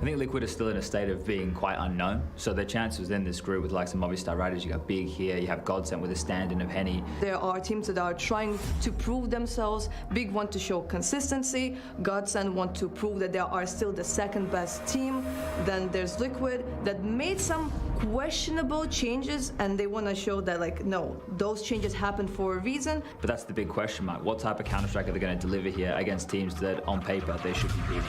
I think Liquid is still in a state of being quite unknown. So their chances in this group with like some Movistar Riders, you got Big here, you have Godsent with a stand-in of Henny. There are teams that are trying to prove themselves. Big want to show consistency. Godsent want to prove that they are still the second best team. Then there's Liquid that made some questionable changes, and they want to show that like, no, those changes happened for a reason. But that's the big question mark. What type of Counter-Strike are they going to deliver here against teams that on paper they should be beating?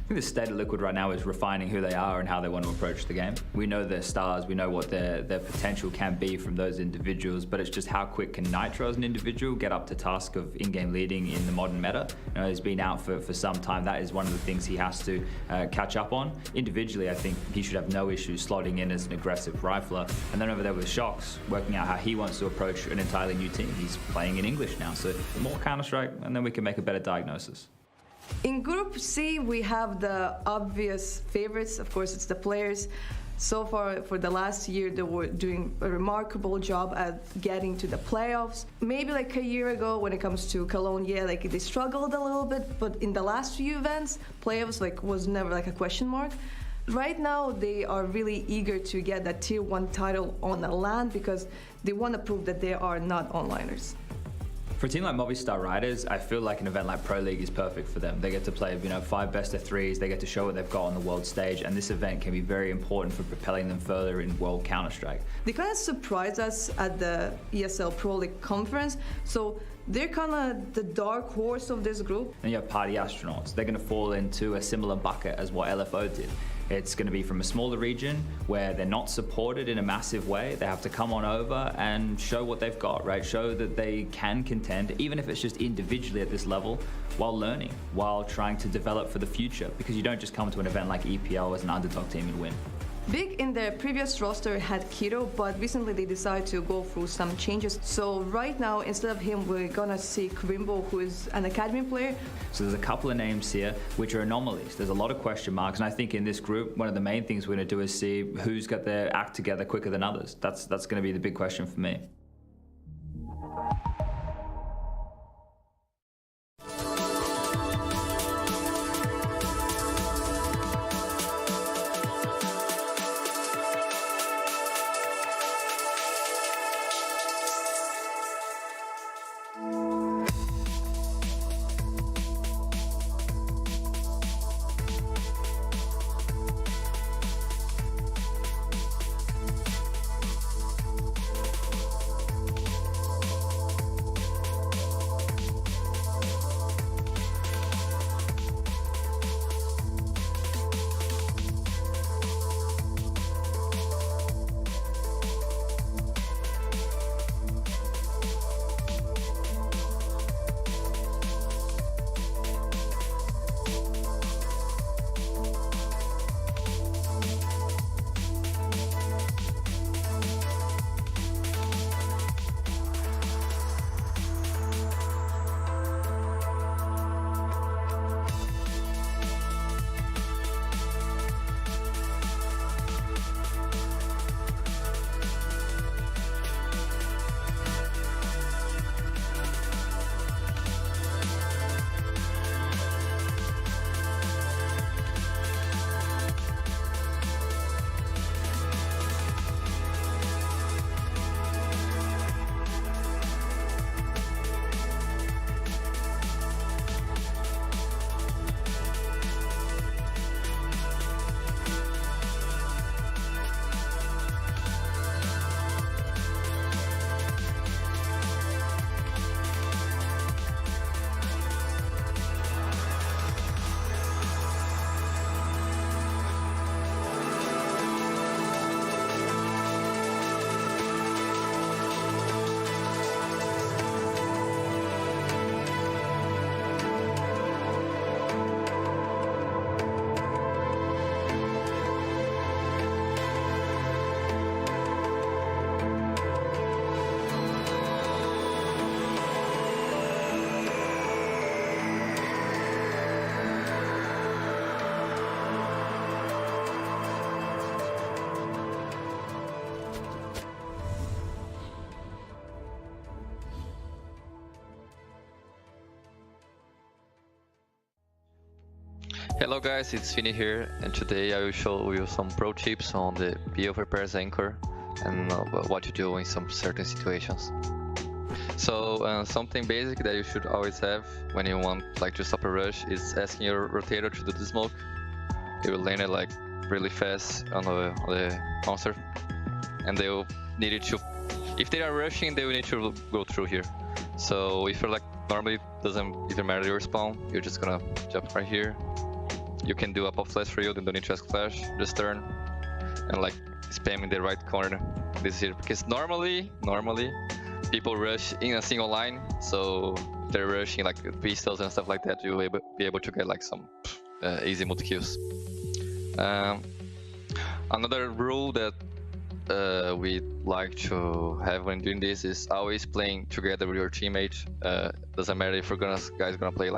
I think the state of Liquid right now is refining who they are and how they want to approach the game. We know their stars, we know what their potential can be from those individuals, but it's just how quick can Nitro as an individual get up to task of in-game leading in the modern meta. You know, he's been out for some time. That is one of the things he has to catch up on. Individually, I think he should have no issues slotting in as an aggressive rifler. And then over there with Shox, working out how he wants to approach an entirely new team. He's playing in English now, so more Counter-Strike, and then we can make a better diagnosis. In Group C, we have the obvious favorites. Of course, it's the players. So far, for the last year, they were doing a remarkable job at getting to the playoffs. Maybe like a year ago, when it comes to Cologne, yeah, like they struggled a little bit, but in the last few events, playoffs like was never like a question mark. Right now, they are really eager to get that Tier 1 title on the land because they want to prove that they are not onliners. For a team like Movistar Riders, I feel like an event like Pro League is perfect for them. They get to play, 5 best-of-3s, they get to show what they've got on the world stage, and this event can be very important for propelling them further in World Counter-Strike. They kind of surprised us at the ESL Pro League conference, so they're kind of the dark horse of this group. And you have Party Astronauts. They're going to fall into a similar bucket as what LFO did. It's going to be from a smaller region where they're not supported in a massive way. They have to come on over and show what they've got, right? Show that they can contend, even if it's just individually at this level, while learning, while trying to develop for the future. Because you don't just come to an event like EPL as an underdog team and win. Big in their previous roster had Kiro, but recently they decided to go through some changes. So right now, instead of him, we're gonna see Krimbo, who is an academy player. So there's a couple of names here which are anomalies. There's a lot of question marks, and I think in this group, one of the main things we're gonna do is see who's got their act together quicker than others. That's gonna be the big question for me. Hello guys, it's Finny here, and today I will show you some pro tips on the be overpairs anchor and what to do in some certain situations. So something basic that you should always have when you want to stop a rush is asking your rotator to do the smoke. It will land it really fast on the monster, and they will need it to. If they are rushing, they will need to go through here. So if you're normally doesn't even matter your spawn, you're just gonna jump right here. You can do a pop flash for you, then don't need to ask flash, just turn and spam in the right corner this here, because normally people rush in a single line, so they're rushing pistols and stuff like that. You'll be able to get some easy multi kills. Another rule that we like to have when doing this is always playing together with your teammate. Doesn't matter if guys gonna play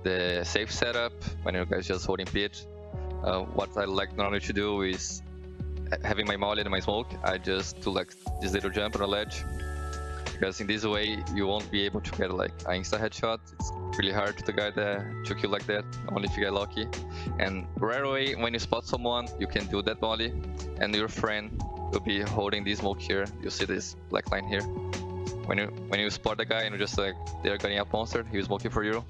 the safe setup when you guys just holding pit. What I normally to do is having my molly and my smoke. I just do this little jump on a ledge, because in this way you won't be able to get an insta headshot. It's really hard to get to kill like that, only if you get lucky. And right away when you spot someone, you can do that molly, and your friend will be holding this smoke here. You see this black line here. When you spot the guy and you just they're getting a monster, he's smoking for you,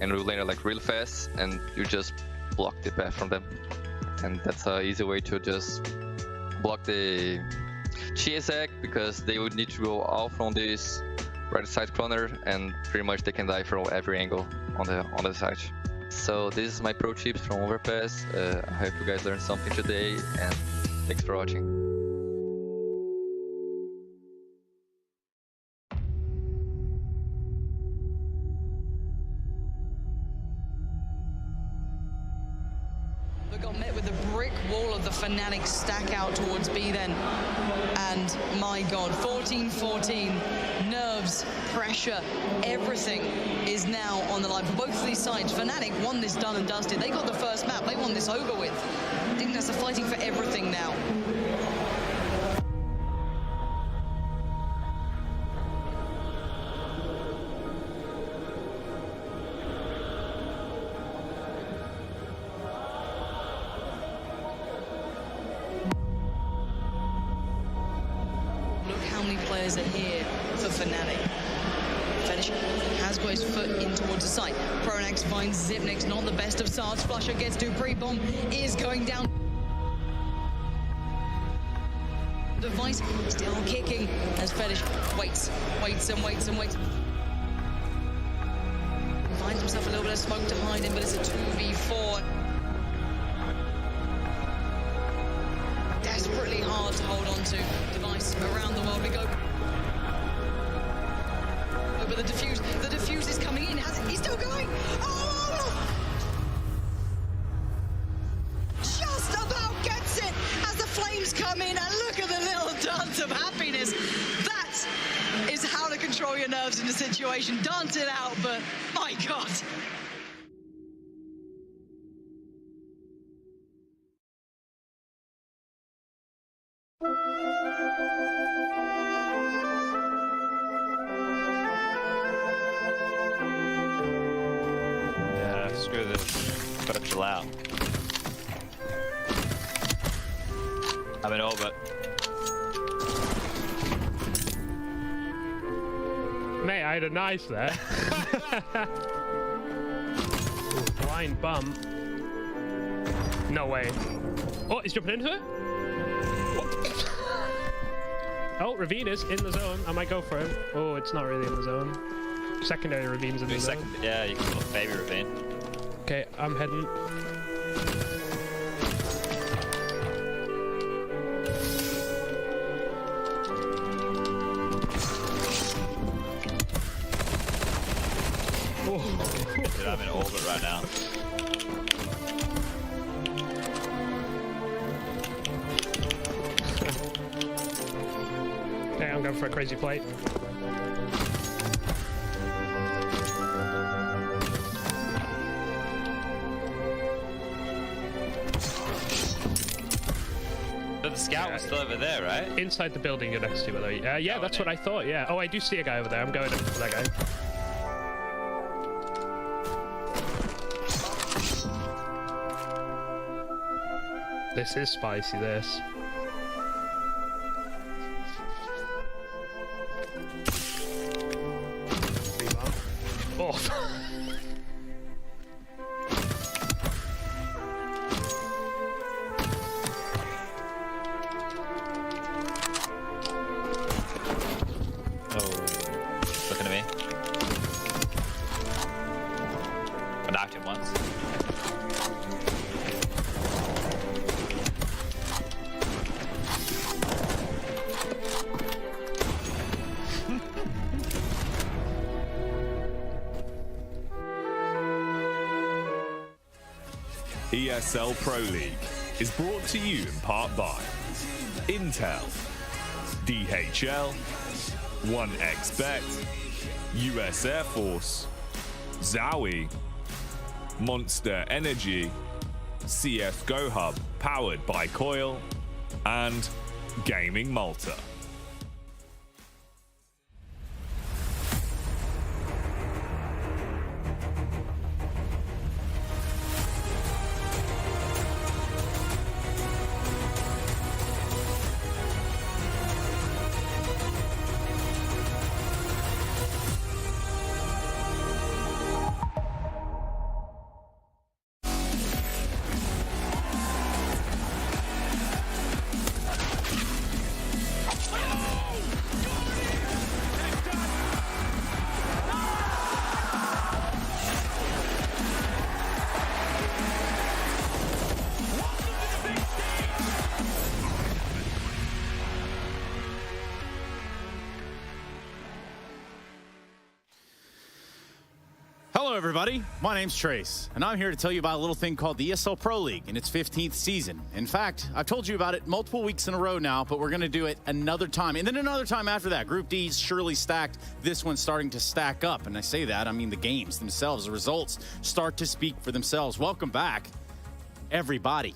and you land it real fast, and you just block the path from them. And that's an easy way to just block the csgo, because they would need to go all from this right side corner, and pretty much they can die from every angle on the side. So this is my pro tips from Overpass. I hope you guys learned something today, and thanks for watching. Got met with a brick wall of the Fnatic stack out towards B then, and my god, 14-14, nerves, pressure, everything is now on the line for both of these sides. Fnatic won this done and dusted. They got the first map, they won this over with. Dignitas are fighting for everything now. Look how many players are here for Fnatic. Fetish has got his foot in towards the site. Pronax finds Zipnix, not the best of starts. Flusher gets Dupree. Bomb is going down. Device still kicking as Fetish waits and waits. Finds himself a little bit of smoke to hide in, but it's a 2v4. Desperately hard to hold on to. Device around the world we go. Oh, but the defuse is coming in. He's still going. Oh! Just about gets it as the flames come in, and look at the little dance of happiness. That is how to control your nerves in a situation. Dance it out, but my god. Screw this. Gotta chill out. I'm in orbit. Mate, I had a nice there. Ooh, blind bump. No way. Oh, he's jumping into it? Oh, Ravine is in the zone. I might go for him. Oh, it's not really in the zone. Secondary Ravine's in the zone. Yeah, you can maybe Ravine. Okay, I'm heading. Dude, I'm in orbit right now. Okay, I'm going for a crazy plate. The scout was still over there, right? Inside the building you're next to, by the way. Yeah, that's what I thought, yeah. Oh, I do see a guy over there. I'm going in for that guy. This is spicy, this. Oh. Looking at me. I knocked him once. ESL Pro League is brought to you in part by Intel, DHL, 1xBet, US Air Force, Zowie, Monster Energy, CSGO Hub powered by Coil, and Gaming Malta. Hello, everybody. My name's Trace, and I'm here to tell you about a little thing called the ESL Pro League in its 15th season. In fact, I've told you about it multiple weeks in a row now, but we're going to do it another time, and then another time after that. Group D's surely stacked. This one's starting to stack up, and I say that, I mean the games themselves, the results start to speak for themselves. Welcome back, everybody.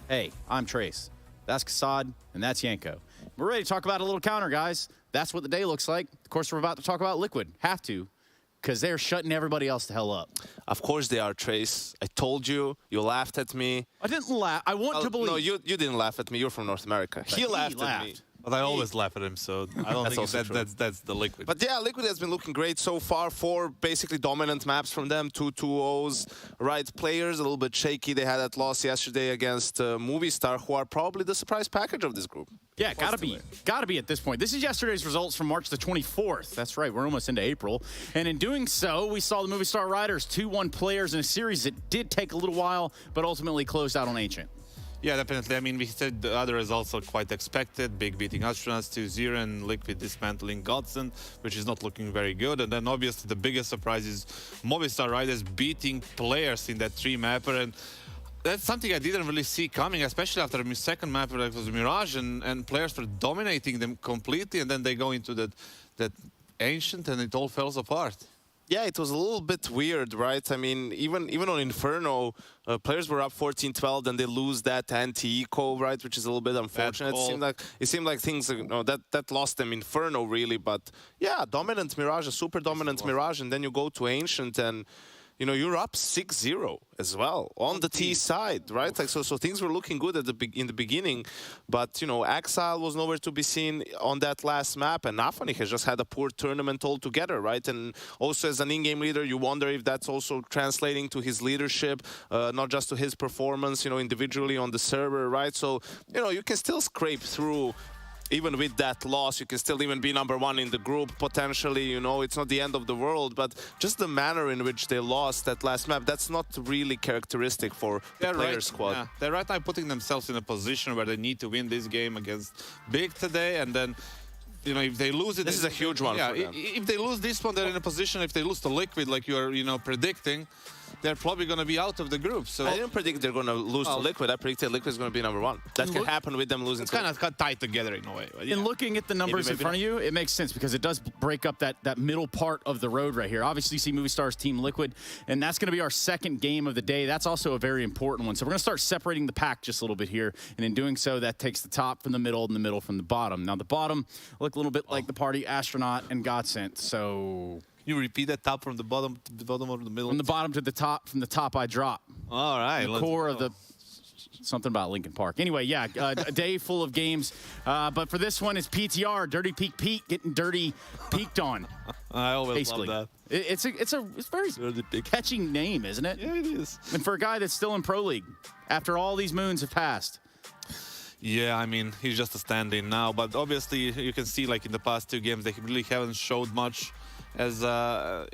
Hey, I'm Trace. That's Kassad, and that's Yanko. We're ready to talk about a little counter, guys. That's what the day looks like. Of course, we're about to talk about Liquid. Have to. Because they're shutting everybody else the hell up. Of course they are, Trace. I told you. You laughed at me. I didn't laugh. I want to believe. No, you didn't laugh at me. You're from North America. He laughed at me. But I always laugh at him, so I don't think that's the Liquid. But yeah, Liquid has been looking great so far. 4 basically dominant maps from them, 2 2-0s. Right players, a little bit shaky. They had that loss yesterday against Movistar, who are probably the surprise package of this group. Yeah, gotta be at this point. This is yesterday's results from March the 24th. That's right, we're almost into April. And in doing so, we saw the Movistar Riders 2-1 players in a series that did take a little while, but ultimately closed out on Ancient. Yeah, definitely. I mean, we said the other results are quite expected. Big beating Astronauts 2-0 and Liquid dismantling Godsend, which is not looking very good. And then obviously the biggest surprise is Movistar Riders beating players in that 3-mapper. And that's something I didn't really see coming, especially after the second mapper that was Mirage, and players were dominating them completely, and then they go into that Ancient and it all falls apart. Yeah, it was a little bit weird, right? I mean, even on Inferno, players were up 14-12, then they lose that anti-eco, right? Which is a little bit unfortunate. It seemed like things, you know, that lost them Inferno, really. But yeah, dominant Mirage, a super dominant Mirage, and then you go to Ancient and, you know, you're up 6-0 as well on the T side, right? Like so things were looking good at in the beginning, but you know, Exile was nowhere to be seen on that last map, and Nafani has just had a poor tournament altogether, right? And also as an in-game leader, you wonder if that's also translating to his leadership, not just to his performance, you know, individually on the server, right? So you know, you can still scrape through. Even with that loss, you can still even be #1 in the group, potentially, you know, it's not the end of the world, but just the manner in which they lost that last map, that's not really characteristic for the player squad. Yeah. They're right now putting themselves in a position where they need to win this game against Big today, and then, you know, if they lose it... This is a huge one for them. If they lose this one, they're in a position, if they lose to Liquid, like you are, you know, predicting, they're probably going to be out of the group. So I didn't predict they're going to lose to Liquid. I predicted Liquid is going to be #1. That can happen with them losing. It's kind of tied together in a way. Yeah. In looking at the numbers in front of you, it makes sense because it does break up that middle part of the road right here. Obviously, you see Movistar's Team Liquid, and that's going to be our second game of the day. That's also a very important one. So we're going to start separating the pack just a little bit here, and in doing so, that takes the top from the middle and the middle from the bottom. Now, the bottom look a little bit like the party Astronaut and Godsend. So... You repeat that top from the bottom to the bottom or the middle? From the bottom to the top, from the top I drop. All right. The core of the Something about Lincoln Park. Anyway, yeah, a day full of games. But for this one, it's PTR, Dirty Peak Pete, getting dirty peaked on. I always basically. love that. It's a very catchy name, isn't it? Yeah, it is. And for a guy that's still in Pro League, after all these moons have passed. Yeah, I mean, he's just a stand-in now. But obviously, you can see, like, in the past 2 games, they really haven't showed much as a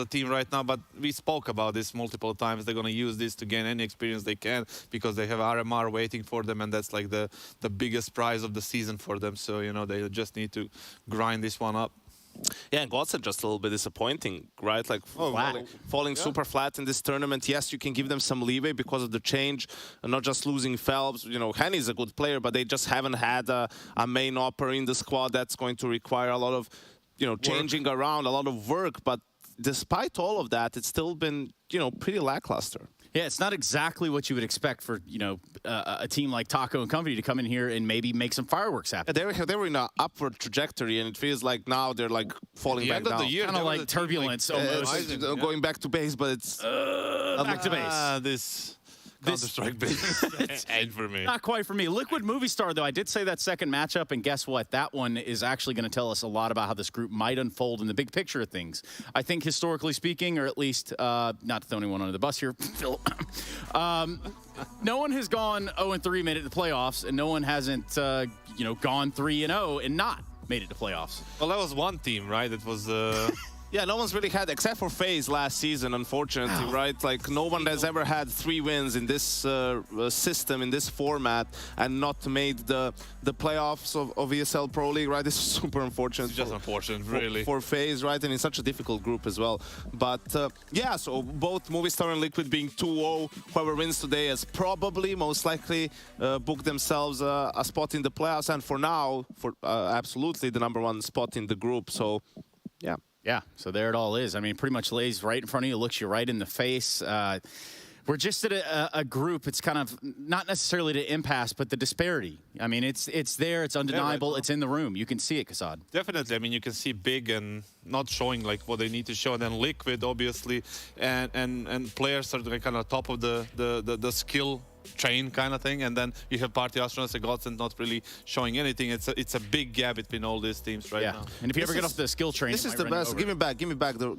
team right now. But we spoke about this multiple times. They're going to use this to gain any experience they can because they have RMR waiting for them, and that's like the biggest prize of the season for them. So, you know, they just need to grind this one up. Yeah, and Godson just a little bit disappointing, right? Like falling super flat in this tournament. Yes, you can give them some leeway because of the change, and not just losing Phelps. You know, Henny's a good player, but they just haven't had a main opera in the squad. That's going to require a lot of, you know, changing around, a lot of work. But despite all of that, it's still been, you know, pretty lackluster. Yeah, it's not exactly what you would expect for, you know, a team like Taco and company to come in here and maybe make some fireworks happen. They were in an upward trajectory, and it feels like now they're like falling back down. Kind of like turbulence almost. Going back to base, but it's back to base. This Counter-Strike base ain't for me. Not quite for me. Liquid Movie Star, though, I did say that second matchup, and guess what? That one is actually going to tell us a lot about how this group might unfold in the big picture of things. I think historically speaking, or at least not to throw anyone under the bus here, Phil, no one has gone 0-3 made it to the playoffs, and no one hasn't you know, gone 3-0 and not made it to playoffs. Well, that was one team, right? That was... Yeah, no one's really had, except for FaZe last season, unfortunately, right? Like, no one has ever had 3 wins in this system, in this format, and not made the playoffs of ESL Pro League, right? This is super unfortunate. It's just unfortunate, really. For FaZe, right? And in such a difficult group as well. But, yeah, so both Movistar and Liquid being 2-0, whoever wins today has probably, most likely, booked themselves a spot in the playoffs, and for now, absolutely the #1 spot in the group. So, yeah. Yeah, so there it all is. I mean, pretty much lays right in front of you, looks you right in the face. We're just at a group. It's kind of not necessarily the impasse, but the disparity. I mean, it's there. It's undeniable. Yeah, right. It's in the room. You can see it, Kasad. Definitely. I mean, you can see Big and not showing like what they need to show, and then Liquid, obviously, and players are kind of top of the skill chain kind of thing, and then you have Party Astronauts and Godsend not really showing anything. It's a big gap between all these teams right now. And if you ever get off the skill train, this is the best. Give me back the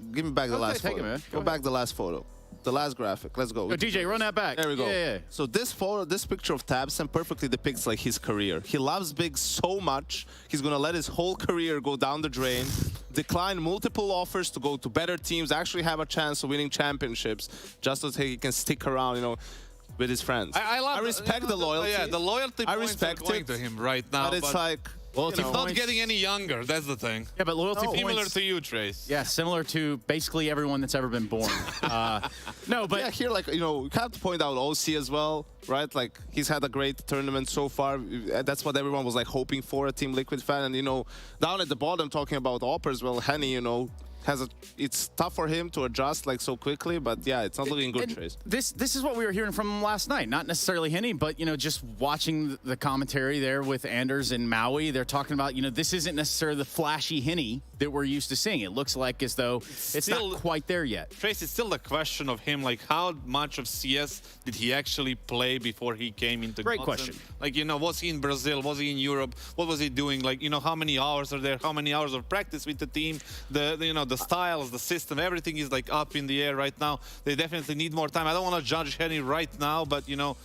last photo. Go back the last photo. The last graphic. Let's go. DJ, run that back. There we go. Yeah. So this photo, this picture of Tabson perfectly depicts like his career. He loves Big so much, he's gonna let his whole career go down the drain, decline multiple offers to go to better teams, actually have a chance of winning championships, just so that he can stick around, you know, with his friends. I respect the loyalty. Yeah, the loyalty I points respect are going to him right now. But it's like... He's not getting any younger, that's the thing. Yeah, but loyalty points... Similar to you, Trace. Yeah, similar to basically everyone that's ever been born. No, but... Yeah, here, like, you know, you have to point out OC as well, right? Like, he's had a great tournament so far. That's what everyone was, like, hoping for, a Team Liquid fan. And, you know, down at the bottom, talking about Oppers, well, Henny, you know, it's tough for him to adjust like so quickly, but yeah, it's not looking good, Trace. This is what we were hearing from him last night. Not necessarily Henny, but you know, just watching the commentary there with Anders and Maui, they're talking about, you know, this isn't necessarily the flashy Henny that we're used to seeing. It looks like as though it's not quite there yet. Trace, it's still the question of him, like how much of CS did he actually play before he came into Great question. Like, you know, was he in Brazil? Was he in Europe? What was he doing? Like, you know, how many hours are there? How many hours of practice with the team? You know, the styles, the system, everything is like up in the air right now. They definitely need more time. I don't want to judge Henny right now, but you know,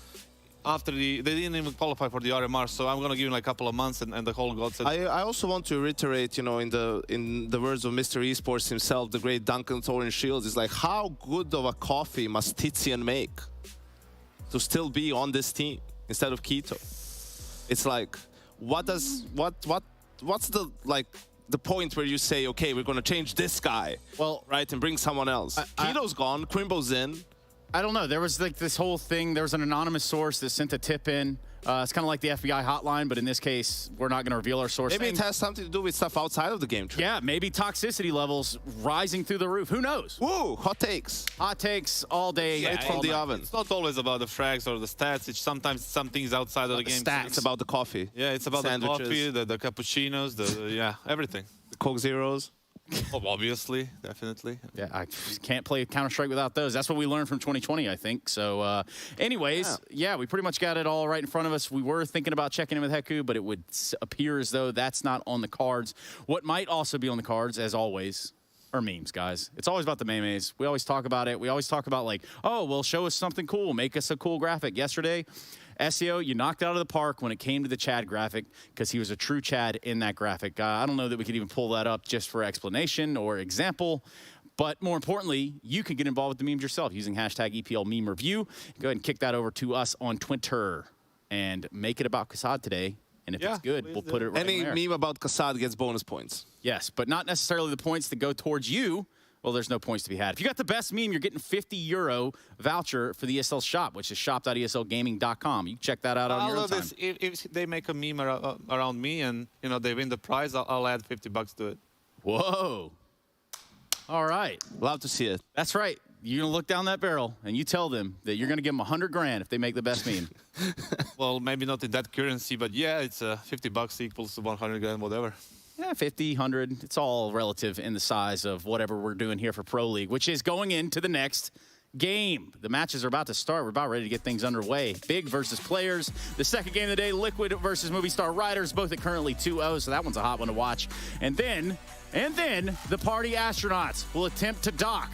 after they didn't even qualify for the RMR, so I'm gonna give him like a couple of months, and the whole God said. I also want to reiterate, you know, in the words of Mr. Esports himself, the great Duncan Thorin Shields, is like, how good of a coffee must Tizian make to still be on this team instead of Keto? It's like, what's the like the point where you say, okay, we're going to change this guy, well, right, and bring someone else? Keto's gone, Quimbo's in. I don't know. There was like this whole thing. There was an anonymous source that sent a tip in. It's kind of like the FBI hotline, but in this case, we're not going to reveal our source. Maybe it has something to do with stuff outside of the game. Yeah, maybe toxicity levels rising through the roof. Who knows? Woo, hot takes. Hot takes all day. Straight from the oven. It's not always about the frags or the stats. It's sometimes some things outside of the game. Stats. It's about the coffee. Yeah, it's about sandwiches, the coffee, the cappuccinos, yeah, everything. The Coke Zeros. Oh, obviously, definitely. Yeah, I can't play Counter-Strike without those. That's what we learned from 2020, I think. So, anyways, yeah, we pretty much got it all right in front of us. We were thinking about checking in with Heku, but it would appear as though that's not on the cards. What might also be on the cards, as always, are memes, guys. It's always about the memes. We always talk about it. We always talk about, like, oh, well, show us something cool. Make us a cool graphic. Yesterday, SEO, you knocked it out of the park when it came to the Chad graphic because he was a true Chad in that graphic. I don't know that we could even pull that up just for explanation or example, but more importantly, you can get involved with the memes yourself using hashtag EPL meme review. Go ahead and kick that over to us on Twitter and make it about Kassad today. And if it's good, we'll put it right Any there. meme about Kassad gets bonus points. Yes, but not necessarily the points that go towards you. Well, there's no points to be had. If you got the best meme, you're getting €50 voucher for the ESL shop, which is shop.eslgaming.com. You can check that out on your own time. If they make a meme around me and they win the prize, I'll add $50 to it. Whoa. All right. Love to see it. That's right. You're going to look down that barrel, and you tell them that you're going to give them $100 grand if they make the best meme. Well, maybe not in that currency, but yeah, it's $50 equals to 100 grand, whatever. Yeah, 50, 100. It's all relative in the size of whatever we're doing here for Pro League, which is going into the next game. The matches are about to start. We're about ready to get things underway. Big versus players. The second game of the day, Liquid versus Movie Star Riders, both at currently 2-0, so that one's a hot one to watch. And then the party astronauts will attempt to dock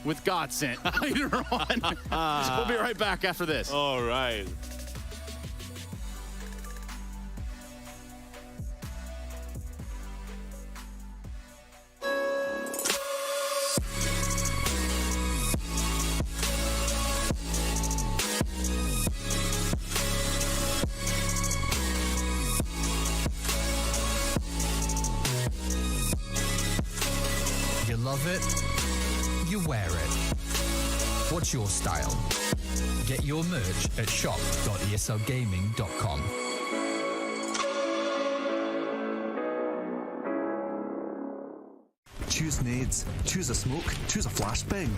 with Godsent later on. So we'll be right back after this. All right. You love it, you wear it. What's your style? Get your merch at shop.eslgaming.com. Choose nades, choose a smoke, choose a flashbang.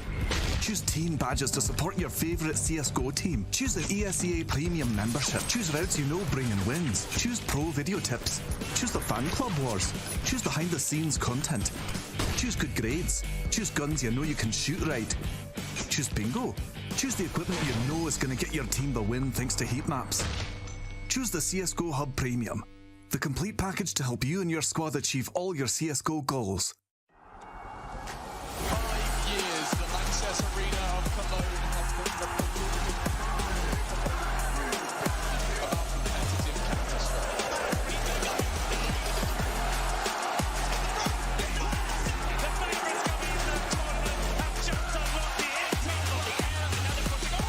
Choose team badges to support your favourite CSGO team. Choose an ESEA Premium membership. Choose routes you know bring in wins. Choose pro video tips. Choose the fan club wars. Choose behind the scenes content. Choose good grades. Choose guns you know you can shoot right. Choose bingo. Choose the equipment you know is going to get your team the win thanks to heat maps. Choose the CSGO Hub Premium, the complete package to help you and your squad achieve all your CSGO goals. 5 years, the Lanxess Arena of Cologne has been the about competitive Counter-Strike. The favourites coming into the tournament have just unlocked the intel of the air. Another crossing.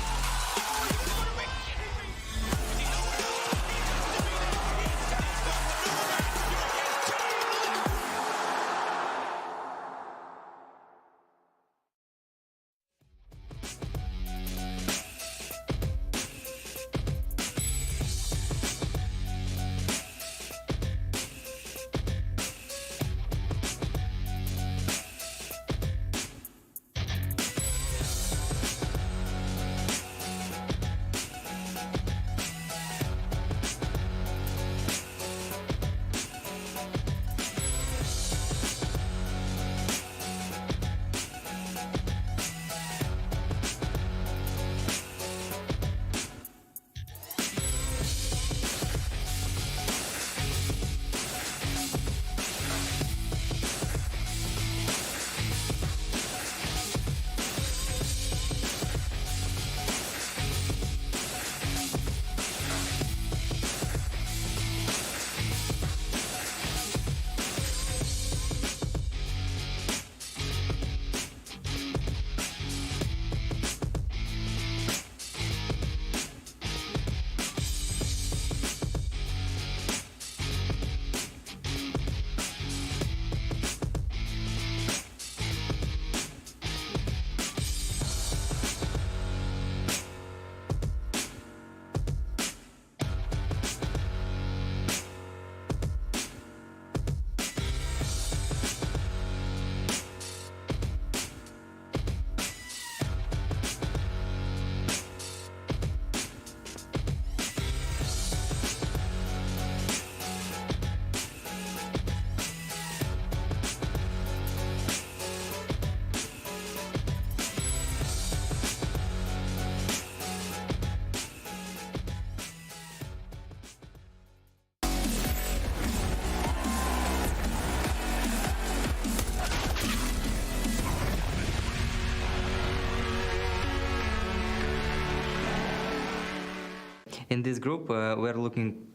in this group, we're looking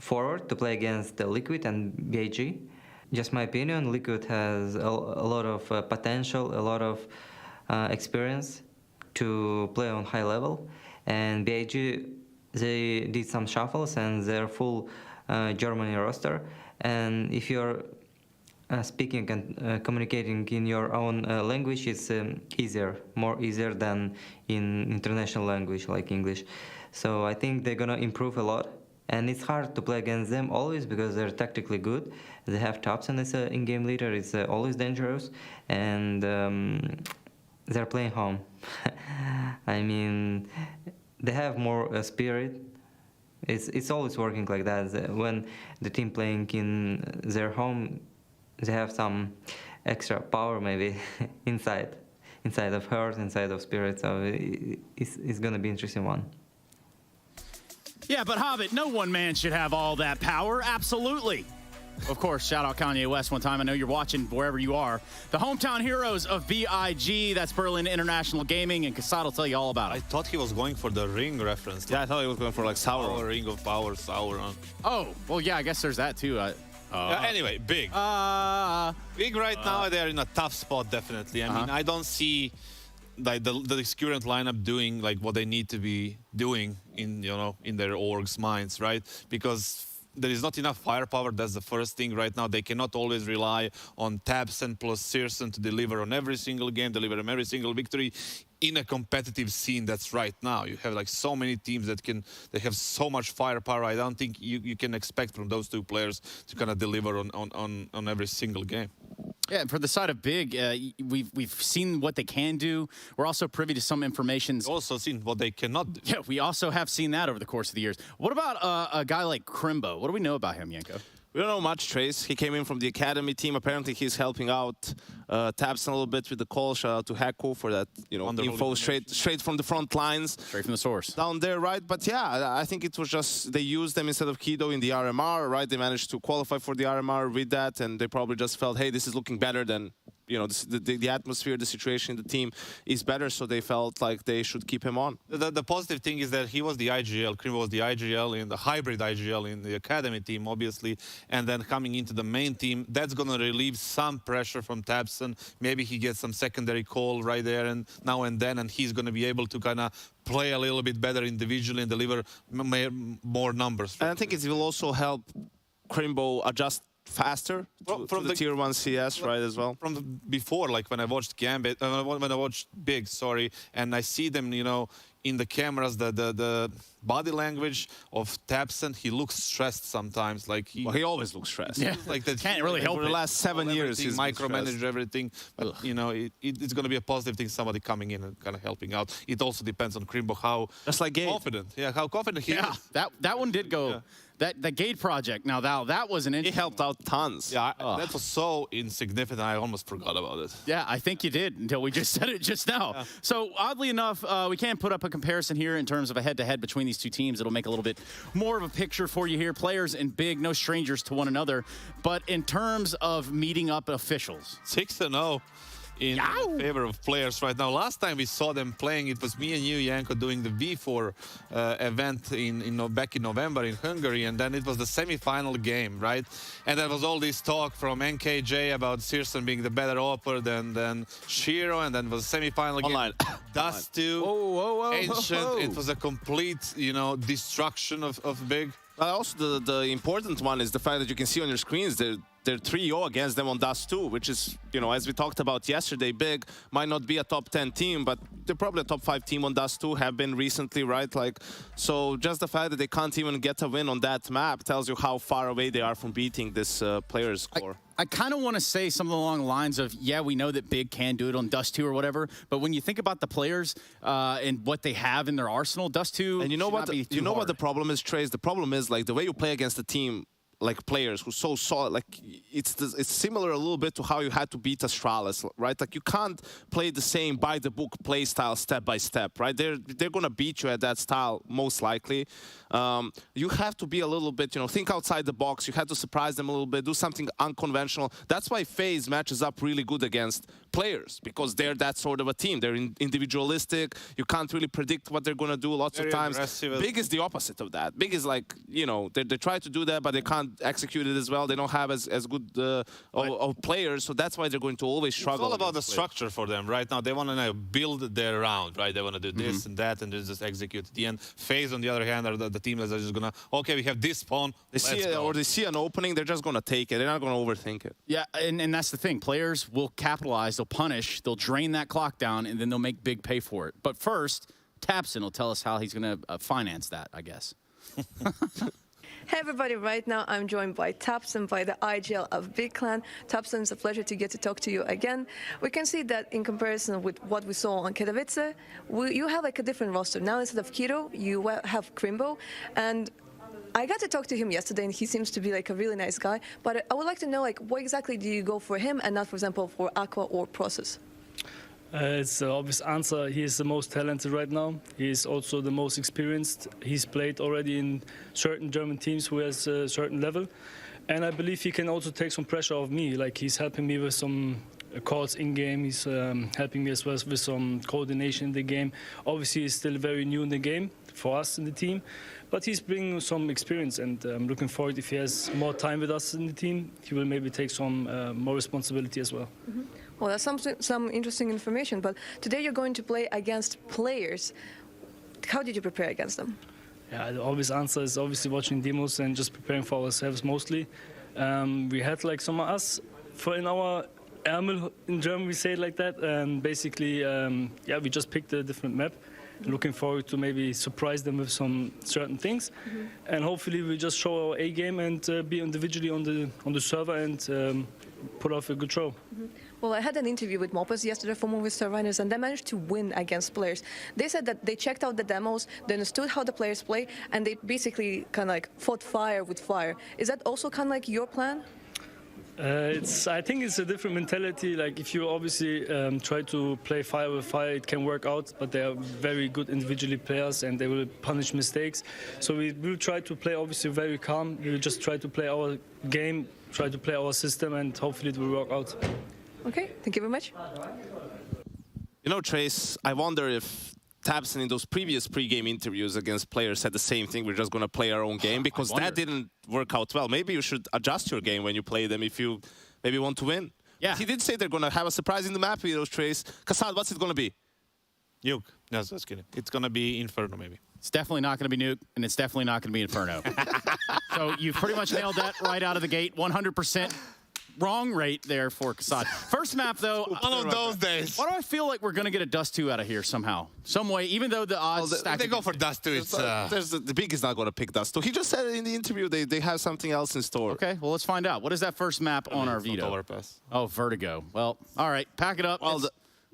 forward to play against Liquid and BIG. Just my opinion, Liquid has a lot of potential, a lot of experience to play on high level, and BIG, they did some shuffles and they're full Germany roster. And if you're speaking and communicating in your own language, it's more easier than in international language like English. So I think they're gonna improve a lot. And it's hard to play against them always because they're tactically good. They have Thompson as an in-game leader. It's always dangerous, and they're playing home. I mean, they have more spirit. It's always working like that. When the team playing in their home, they have some extra power maybe inside of heart, inside of spirit. So it's gonna be an interesting one. Yeah, but Hobbit, no one man should have all that power. Absolutely. Of course, shout out Kanye West one time. I know you're watching wherever you are. The hometown heroes of BIG, that's Berlin International Gaming, and Kasad will tell you all about it. I thought he was going for the ring reference. Yeah, I thought he was going for like Sauron. Ring of Power, Sauron. Oh, well, yeah, I guess there's that too. Anyway, big. Big right now, they're in a tough spot, definitely. I mean, I don't see like the current lineup doing like what they need to be doing in their orgs' minds, right? Because there is not enough firepower. That's the first thing right now. They cannot always rely on Tabsen plus Searson to deliver on every single game, deliver on every single victory in a competitive scene that's right now. You have like so many teams they have so much firepower. I don't think you can expect from those two players to kind of deliver on every single game. Yeah, and for the side of Big, we've seen what they can do. We're also privy to some information. Also seen what they cannot do. Yeah, we also have seen that over the course of the years. What about a guy like Crimbo? What do we know about him, Yanko? We don't know much, Trace. He came in from the academy team. Apparently, he's helping out Tabson a little bit with the call. Shout out to Hacko for that, info straight from the front lines. Straight from the source. Down there, right? But yeah, I think it was just they used them instead of Kido in the RMR, right? They managed to qualify for the RMR with that, and they probably just felt, hey, this is looking better than, the atmosphere, the situation in the team is better, so they felt like they should keep him on. The positive thing is that he was the IGL, Crimbo was the IGL in the hybrid IGL in the academy team, obviously, and then coming into the main team, that's going to relieve some pressure from Tabson. Maybe he gets some secondary call right there and now and then, and he's going to be able to kind of play a little bit better individually and deliver more numbers. And I think it will also help Crimbo adjust faster to the tier 1 CS, right, as well? From before, like when I watched GAMBIT, when I watched Big, sorry, and I see them, in the cameras, the body language of Tabson, he looks stressed sometimes. Like he always looks stressed. Yeah, like that. Can't really help it. For the last 7 years, he's micromanaged everything. But it's going to be a positive thing. Somebody coming in and kind of helping out. It also depends on Crimbo how confident. Yeah, how confident he is. That one did go. Yeah. The Gate project. Now that was an interesting. He helped out tons. Yeah, that was so insignificant. I almost forgot about it. Yeah, I think you did until we just said it just now. Yeah. So oddly enough, we can't put up a comparison here in terms of a head-to-head between these two teams. It'll make a little bit more of a picture for you here. Players and Big, no strangers to one another. But in terms of meeting up officials, 6-0. In favor of players right now. Last time we saw them playing, it was me and you, Yanko, doing the V4 event back in November in Hungary, and then it was the semi-final game, right? And there was all this talk from NKJ about Searson being the better offer than Shiro, and then it was a semi-final game. Dust 2, Ancient. It was a complete, destruction of Big. Also, the important one is the fact that you can see on your screens they're 3-0 against them on Dust 2, which is, as we talked about yesterday, Big might not be a top 10 team, but they're probably a top 5 team on Dust 2, have been recently, right? So just the fact that they can't even get a win on that map tells you how far away they are from beating this player's score. I kind of want to say something along the lines of, yeah, we know that Big can do it on Dust 2 or whatever, but when you think about the players and what they have in their arsenal, Dust 2 and what the problem is, Trace? The problem is, the way you play against a team like players who's so solid. Like it's similar a little bit to how you had to beat Astralis, right? Like you can't play the same by the book play style step by step, right? They're gonna beat you at that style most likely. You have to be a little bit, think outside the box. You have to surprise them a little bit, do something unconventional. That's why FaZe matches up really good against players, because they're that sort of a team. They're individualistic. You can't really predict what they're gonna do lots of times. Big is the opposite of that. Big is like, they try to do that, but they can't execute it as well. They don't have as good of players, so that's why they're going to always struggle. It's all about the structure for them right now. They want to build their round, right? They want to do this and that, and just execute at the end. FaZe, on the other hand, are the team that are just gonna, okay, we have this spawn. They see an opening, they're just gonna take it. They're not gonna overthink it. Yeah, and that's the thing. Players will capitalize. They'll punish. They'll drain that clock down, and then they'll make Big pay for it. But first, Tapson will tell us how he's gonna finance that, I guess. Hey everybody, right now I'm joined by Tapson, by the IGL of Big Clan. Tapson, it's a pleasure to get to talk to you again. We can see that in comparison with what we saw on Katowice, you have like a different roster. Now instead of Kiro, you have Crimbo, and I got to talk to him yesterday, and he seems to be like a really nice guy, but I would like to know, like, what exactly do you go for him and not, for example, for Aqua or Process? It's the obvious answer. He is the most talented right now. He is also the most experienced. He's played already in certain German teams who has a certain level. And I believe he can also take some pressure off me. Like, he's helping me with some calls in-game. He's helping me as well with some coordination in the game. Obviously, he's still very new in the game for us in the team. But he's bringing some experience, and I'm looking forward, if he has more time with us in the team, he will maybe take some more responsibility as well. Mm-hmm. Well, that's some interesting information, but today you're going to play against players. How did you prepare against them? Yeah, the obvious answer is obviously watching demos and just preparing for ourselves mostly. We had like some of us in our Ärmel, in German we say it like that, and basically, yeah, we just picked a different map. Looking forward to maybe surprise them with some certain things, and hopefully we just show our A game and be individually on the server and put off a good show. Well, I had an interview with Mopes yesterday for Movistar Runners, and they managed to win against players. They said that they checked out the demos, they understood how the players play, and they basically kind of like fought fire with fire. Is that also kind of like your plan? I think it's a different mentality. Like, if you obviously try to play fire with fire, it can work out, but they are very good individually players and they will punish mistakes. So we will try to play obviously very calm. We will just try to play our game, try to play our system, and hopefully it will work out. Okay, thank you very much. Trace, I wonder if Tapson in those previous pre-game interviews against players said the same thing. We're just going to play our own game, because that didn't work out well. Maybe you should adjust your game when you play them if you maybe want to win. Yeah. He did say they're going to have a surprise in the map with those, Trace. Kassad, what's it going to be? Nuke. No, just kidding. It's going to be Inferno, maybe. It's definitely not going to be Nuke, and it's definitely not going to be Inferno. So you've pretty much nailed that right out of the gate. 100%. Wrong rate there for Kassad. First map, though. One of those days. Why do I feel like we're going to get a Dust 2 out of here somehow? Some way, even though the odds stack. They go for Dust 2. The Big is not going to pick Dust 2. He just said in the interview they have something else in store. Okay, well, let's find out. What is that first map on our Vito? Overpass. Oh, Vertigo. Well, all right, pack it up. Well,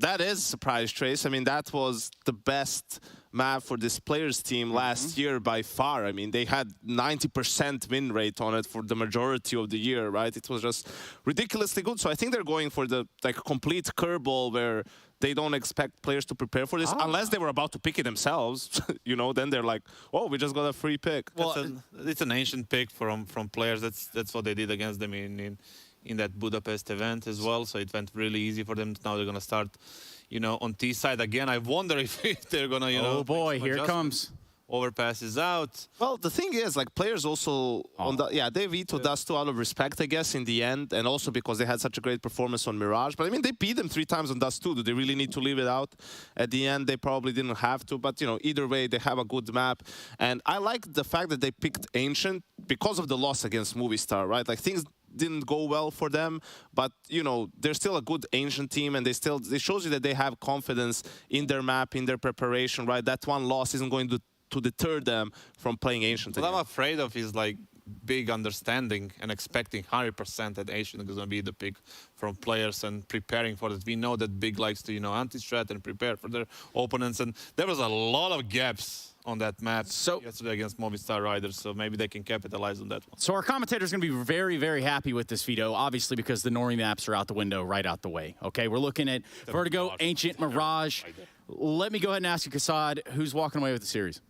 that is a surprise, Trace. I mean, that was the best map for this players team last year by far. I mean, they had 90% win rate on it for the majority of the year, right? It was just ridiculously good. So I think they're going for the complete curveball where they don't expect players to prepare for this unless they were about to pick it themselves. Then they're like, oh, we just got a free pick. Well, it's an ancient pick from players. That's what they did against them in that Budapest event as well. So it went really easy for them. Now they're going to start, on T side again. I wonder if they're going to, oh boy, here it comes. Overpass is out. Well, the thing is, like, players also they vetoed Dust 2 out of respect, I guess, in the end, and also because they had such a great performance on Mirage. But I mean, they beat them 3 times on Dust 2. Do they really need to leave it out? At the end, they probably didn't have to. But either way, they have a good map, and I like the fact that they picked Ancient because of the loss against Movistar, right? Like, things didn't go well for them, but they're still a good Ancient team, and it shows you that they have confidence in their map, in their preparation, right? That one loss isn't going to deter them from playing Ancient. What I'm afraid of is like Big understanding and expecting 100% that Ancient is going to be the pick from players and preparing for it. We know that Big likes to anti-strat and prepare for their opponents, and there was a lot of gaps on that map yesterday against Movistar Riders, so maybe they can capitalize on that one. So our commentator's going to be very, very happy with this, Vito, obviously because the Nori maps are out the window, right out the way. Okay, we're looking at Vertigo, Ancient, Mirage. Let me go ahead and ask you, Kassad, who's walking away with the series?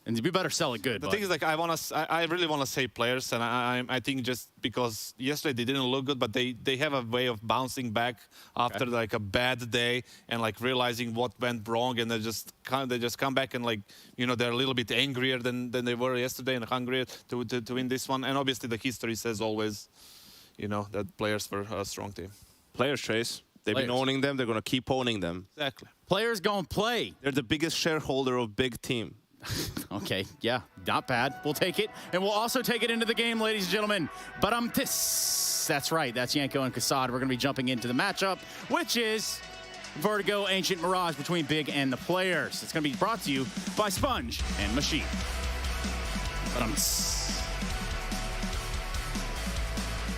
And you better sell it good. The thing is, like, I really want to say players, and I think just because yesterday they didn't look good, but they have a way of bouncing back after like a bad day and like realizing what went wrong, and they just come back and like, you know, they're a little bit angrier than they were yesterday and hungrier to win this one. And obviously the history says always, you know, that players were a strong team. Players, Trace. They've been owning them. They're going to keep owning them. Exactly. Players going to play. They're the biggest shareholder of big team. Okay, yeah, not bad. We'll take it. And we'll also take it into the game, ladies and gentlemen. But that's right. That's Yanko and Kassad. We're going to be jumping into the matchup, which is Vertigo, Ancient, Mirage between Big and the players. It's going to be brought to you by Sponge and Machine.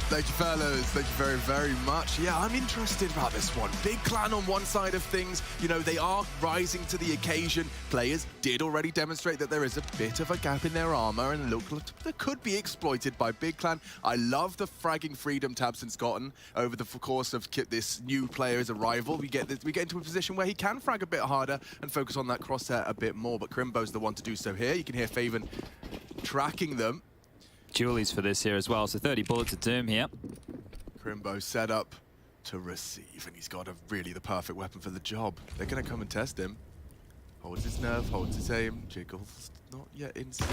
Thank you, fellas. Thank you very, very much. Yeah, I'm interested about this one. Big Clan on one side of things. You know, they are rising to the occasion. Players did already demonstrate that there is a bit of a gap in their armor and look that could be exploited by Big Clan. I love the fragging freedom tabson's gotten over the course of this new player's arrival. We get into a position where he can frag a bit harder and focus on that crosshair a bit more, but Crimbo's the one to do so here. You can hear Faven tracking them. Julies for this here as well, so 30 bullets of doom here. Crimbo set up to receive, and he's got really the perfect weapon for the job. They're going to come and test him. Holds his nerve, holds his aim, jiggles, not yet in sync.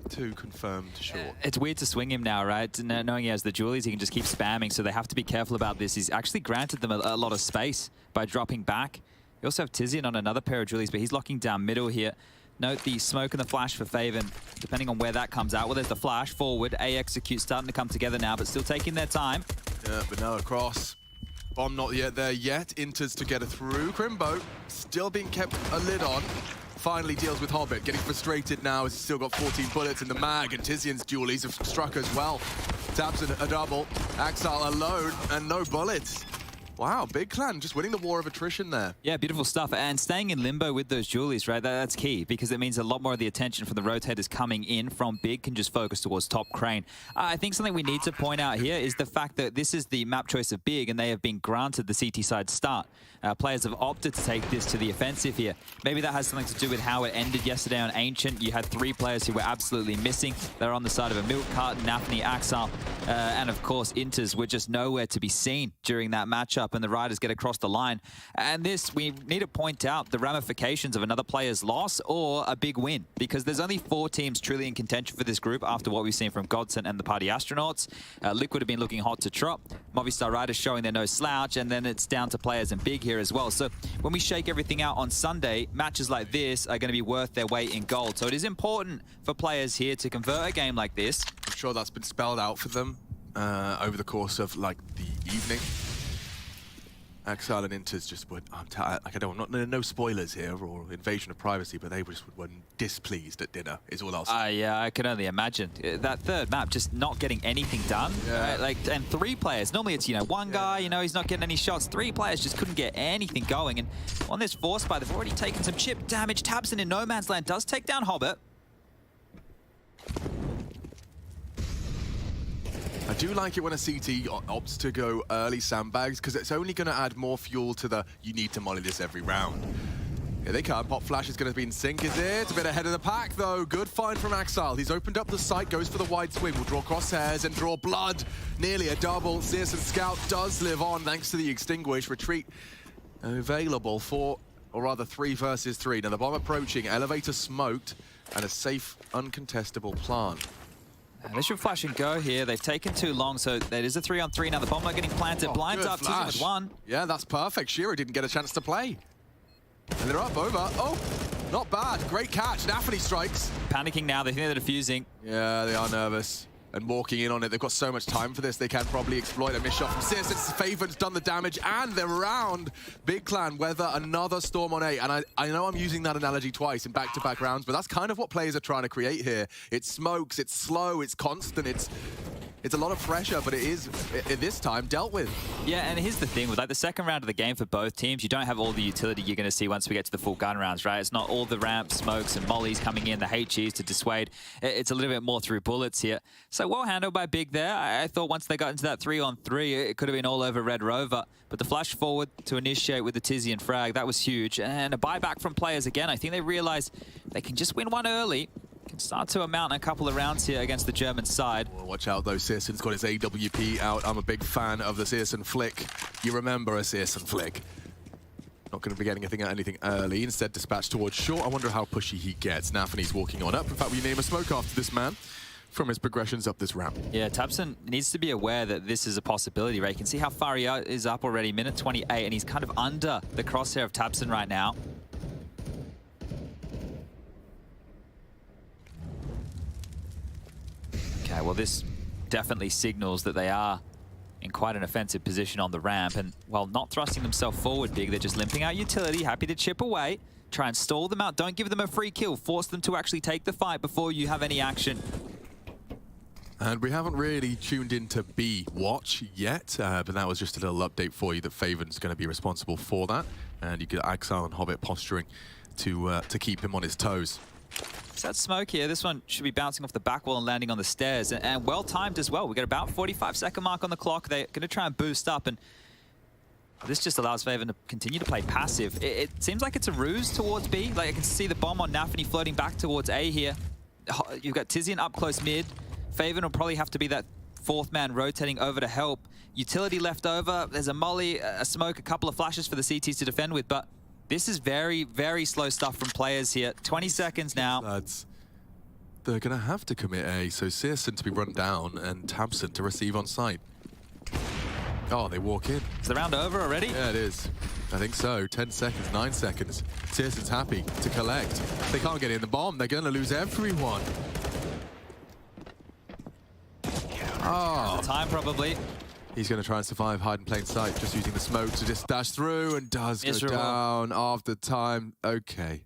2 confirmed short. It's weird to swing him now, right? Knowing he has the Julies, he can just keep spamming, so they have to be careful about this. He's actually granted them a lot of space by dropping back. You also have Tizian on another pair of Julies, but he's locking down middle here. Note the smoke and the flash for Faven, depending on where that comes out. Well, there's the flash forward. A execute starting to come together now, but still taking their time. Yeah, but now across. Bomb not yet there yet. Inters to get her through. Crimbo still being kept a lid on. Finally deals with Hobbit, getting frustrated now as he's still got 14 bullets in the mag, and Tizian's Julies have struck as well. Tabson a double. Axel alone, and no bullets. Wow, Big Clan just winning the war of attrition there. Yeah, beautiful stuff. And staying in limbo with those Julies, right? That's key because it means a lot more of the attention from the rotators coming in from Big can just focus towards top crane. I think something we need to point out here is the fact that this is the map choice of Big and they have been granted the CT side start. Players have opted to take this to the offensive here. Maybe that has something to do with how it ended yesterday on Ancient. You had 3 players who were absolutely missing. They're on the side of a Milk Carton, Nafni, Axel, and of course Inters were just nowhere to be seen during that matchup, and the Riders get across the line. And this, we need to point out the ramifications of another player's loss or a big win, because there's only 4 teams truly in contention for this group after what we've seen from Godsent and the Party Astronauts. Liquid have been looking hot to trot. Movistar Riders showing they're no slouch, and then it's down to players and Big here as well. So when we shake everything out on Sunday, matches like this are going to be worth their weight in gold. So it is important for players here to convert a game like this. I'm sure that's been spelled out for them over the course of like the evening. Axel and Inters just went, no spoilers here or invasion of privacy, but they just were displeased at dinner, is all I'll say. Yeah, I can only imagine. That third map, just not getting anything done. Yeah. And 3 players. Normally it's, one guy, he's not getting any shots. 3 players just couldn't get anything going. And on this force buy, they've already taken some chip damage. Tabson in no man's land does take down Hobbit. I do like it when a CT opts to go early sandbags, because it's only going to add more fuel to the you need to molly this every round. Here they come. Pop Flash is going to be in sync, is it? A bit ahead of the pack, though. Good find from Axel. He's opened up the site, goes for the wide swing. Will draw crosshairs and draw blood. Nearly a double. Sears and Scout does live on thanks to the extinguish. Retreat available for, or rather 3 versus 3. Now the bomb approaching. Elevator smoked and a safe, uncontestable plant. They should flash and go here. They've taken too long, so there is a 3-on-3 now. The bomber getting planted. Blinds up, Tizian with 1. Yeah, that's perfect. Shira didn't get a chance to play. And they're up over. Oh, not bad. Great catch. Nafni strikes. Panicking now. They think they're defusing. Yeah, they are nervous. And walking in on it. They've got so much time for this. They can probably exploit a miss shot from Sis. Faven's done the damage, and they're around. Big Clan weather another storm on A. And I know I'm using that analogy twice in back-to-back rounds, but that's kind of what players are trying to create here. It smokes, it's slow, it's constant, it's It's a lot of pressure, but it is, this time, dealt with. Yeah, and here's the thing, with like the second round of the game for both teams, you don't have all the utility you're going to see once we get to the full gun rounds, right? It's not all the ramps, smokes, and mollies coming in, the HEs to dissuade. It's a little bit more through bullets here. So well handled by Big there. I thought once they got into that 3-on-3, it could have been all over Red Rover. But the flash forward to initiate with the Tizzy and frag, that was huge. And a buyback from players again. I think they realized they can just win one early. Can start to amount a couple of rounds here against the German side. Well, watch out though, Searson's got his AWP out. I'm a big fan of the Searson flick. You remember a Searson flick. Not going to be getting anything early. Instead, dispatched towards short. I wonder how pushy he gets. Nafany's walking on up. In fact, we name a smoke after this man from his progressions up this ramp. Yeah, tabseN needs to be aware that this is a possibility, right? You can see how far he is up already, minute 28, and he's kind of under the crosshair of tabseN right now. Okay, well, this definitely signals that they are in quite an offensive position on the ramp. And while not thrusting themselves forward big, they're just limping out utility, happy to chip away, try and stall them out. Don't give them a free kill. Force them to actually take the fight before you have any action. And we haven't really tuned into B Watch yet, but that was just a little update for you that Faven's going to be responsible for that. And you get Axile and Hobbit posturing to keep him on his toes. So that smoke here, this one should be bouncing off the back wall and landing on the stairs. And well timed as well. We got about 45-second mark on the clock. They're going to try and boost up, and this just allows Faven to continue to play passive. It seems like it's a ruse towards B. Like I can see the bomb on Nafany floating back towards A here. You've got Tizian up close mid. Faven will probably have to be that fourth man rotating over to help. Utility left over. There's a molly, a smoke, a couple of flashes for the CTs to defend with, but this is very, very slow stuff from players here. 20 seconds now. Lads, they're going to have to commit A, so Searson to be run down and tabseN to receive on site. Oh, they walk in. Is the round over already? Yeah, it is. I think so. 10 seconds, 9 seconds. Searson's happy to collect. They can't get in the bomb. They're going to lose everyone. Oh. The time probably. He's going to try and survive, hide in plain sight, just using the smoke to just dash through, and does go down after time. Okay.